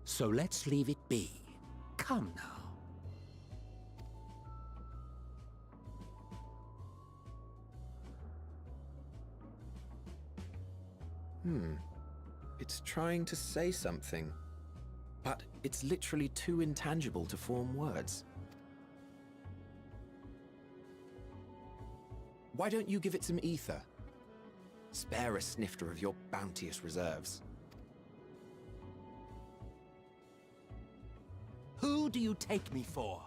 So let's leave it be. Come now. It's trying to say something, but it's literally too intangible to form words. Why don't you give it some ether? Spare a snifter of your bounteous reserves. Who do you take me for?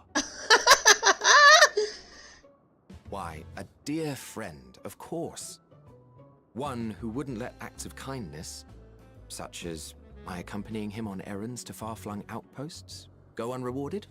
Why, a dear friend, of course. One who wouldn't let acts of kindness, such as my accompanying him on errands to far-flung outposts, go unrewarded.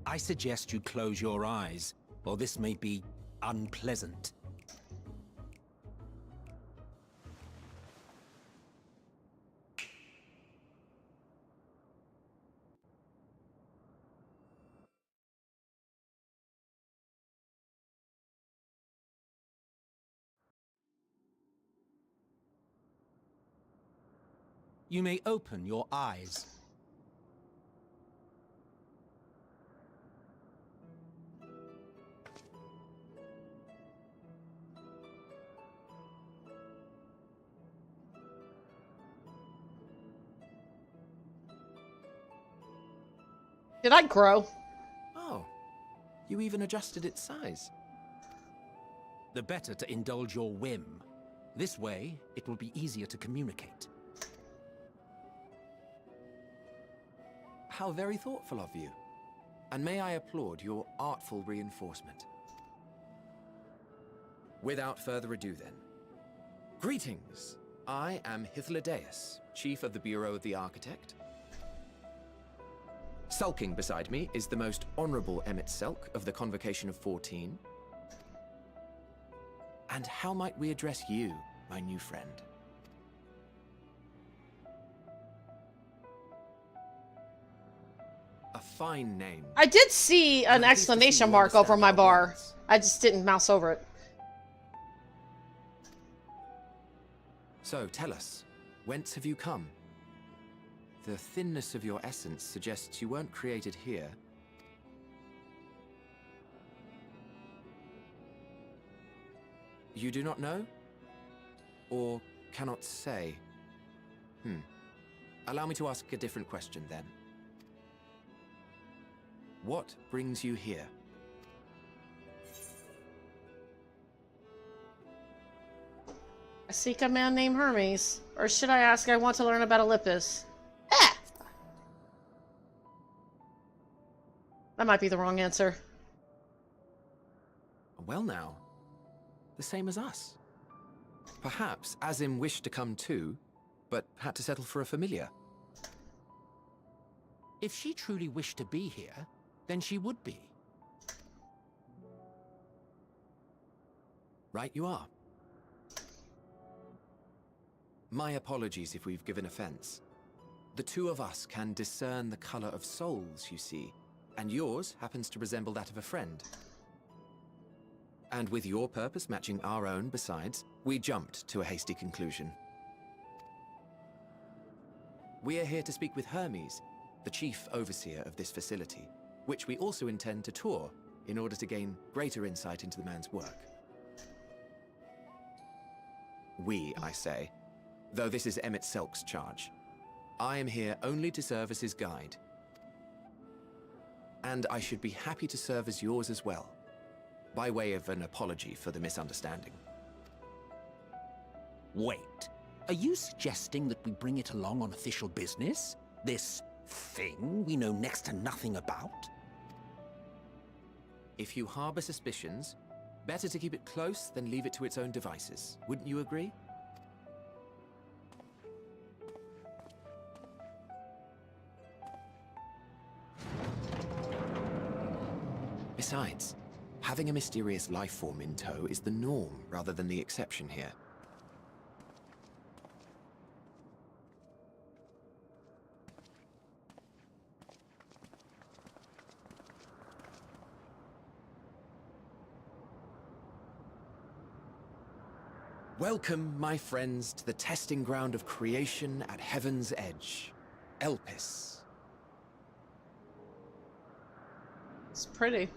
I suggest you close your eyes, or this may be unpleasant. You may open your eyes. Did I grow? Oh, you even adjusted its size. The better to indulge your whim. This way, it will be easier to communicate. How very thoughtful of you. And may I applaud your artful reinforcement. Without further ado then. Greetings. I am Hythlodaeus, Chief of the Bureau of the Architect. Sulking beside me is the most honorable Emmett Selk of the Convocation of 14. And how might we address you, my new friend? A fine name. I did see an exclamation mark over my bar. I just didn't mouse over it. So, tell us, whence have you come? The thinness of your essence suggests you weren't created here. You do not know? Or cannot say? Allow me to ask a different question then. What brings you here? I seek a man named Hermes. Or should I ask, I want to learn about Olympus? That might be the wrong answer. Well now, the same as us. Perhaps Azim wished to come too, but had to settle for a familiar. If she truly wished to be here, then she would be. Right you are. My apologies if we've given offense. The two of us can discern the color of souls, you see, and yours happens to resemble that of a friend. And with your purpose matching our own besides, we jumped to a hasty conclusion. We are here to speak with Hermes, the chief overseer of this facility, which we also intend to tour in order to gain greater insight into the man's work. We, I say, though this is Emmett Selk's charge. I am here only to serve as his guide. And I should be happy to serve as yours as well, by way of an apology for the misunderstanding. Wait, are you suggesting that we bring it along on official business? This thing we know next to nothing about? If you harbor suspicions, better to keep it close than leave it to its own devices. Wouldn't you agree? Besides, having a mysterious life form in tow is the norm rather than the exception here. Welcome, my friends, to the testing ground of creation at Heaven's Edge, Elpis. It's pretty.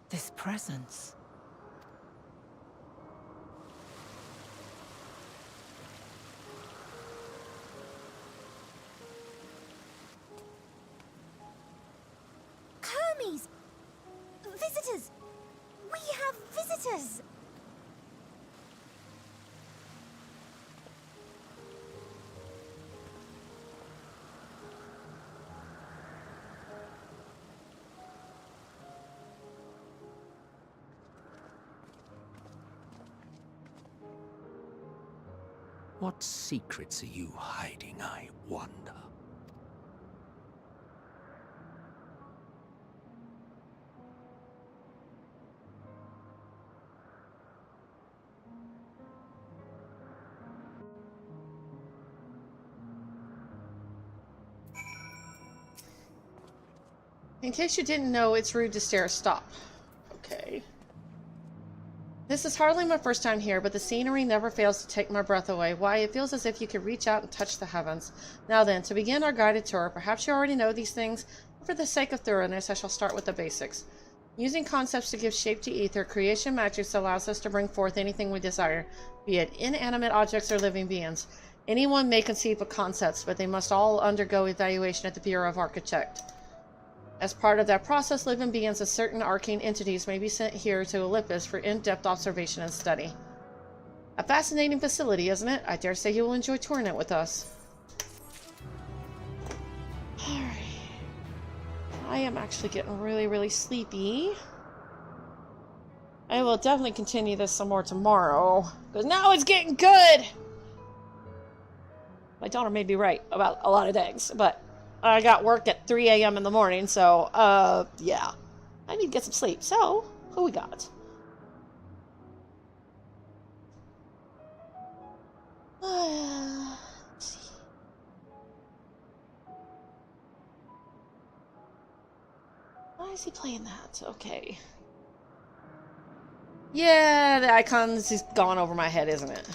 This presence. Hermes! Visitors! We have visitors! What secrets are you hiding, I wonder? In case you didn't know, it's rude to stare. Stop. Okay. This is hardly my first time here, but the scenery never fails to take my breath away. Why, it feels as if you could reach out and touch the heavens. Now then, to begin our guided tour, perhaps you already know these things, but for the sake of thoroughness, I shall start with the basics. Using concepts to give shape to ether, creation magic allows us to bring forth anything we desire, be it inanimate objects or living beings. Anyone may conceive of concepts, but they must all undergo evaluation at the Bureau of Architect. As part of that process, living beings and certain arcane entities may be sent here to Olympus for in-depth observation and study. A fascinating facility, isn't it? I dare say you will enjoy touring it with us. Alright. I am actually getting really, really sleepy. I will definitely continue this some more tomorrow, because now it's getting good! My daughter may be right about a lot of things, but I got work at 3 a.m. in the morning, so, yeah. I need to get some sleep. So, who we got? Let's see. Why is he playing that? Okay. Yeah, the icons is gone over my head, isn't it?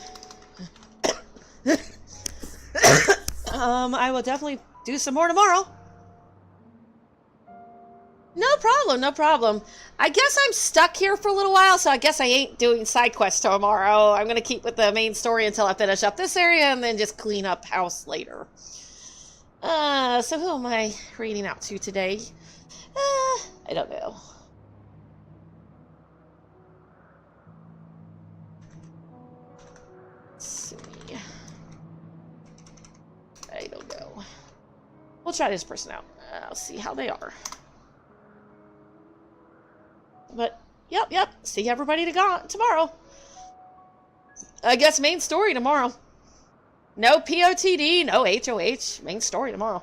I will definitely do some more tomorrow. No problem, no problem. I guess I'm stuck here for a little while, so I guess I ain't doing side quests tomorrow. I'm gonna keep with the main story until I finish up this area and then just clean up house later. So who am I reading out to today? I don't know. Let's see. I don't know. We'll try this person out. I'll see how they are. But, yep. See everybody tomorrow. I guess main story tomorrow. No POTD, no HOH. Main story tomorrow.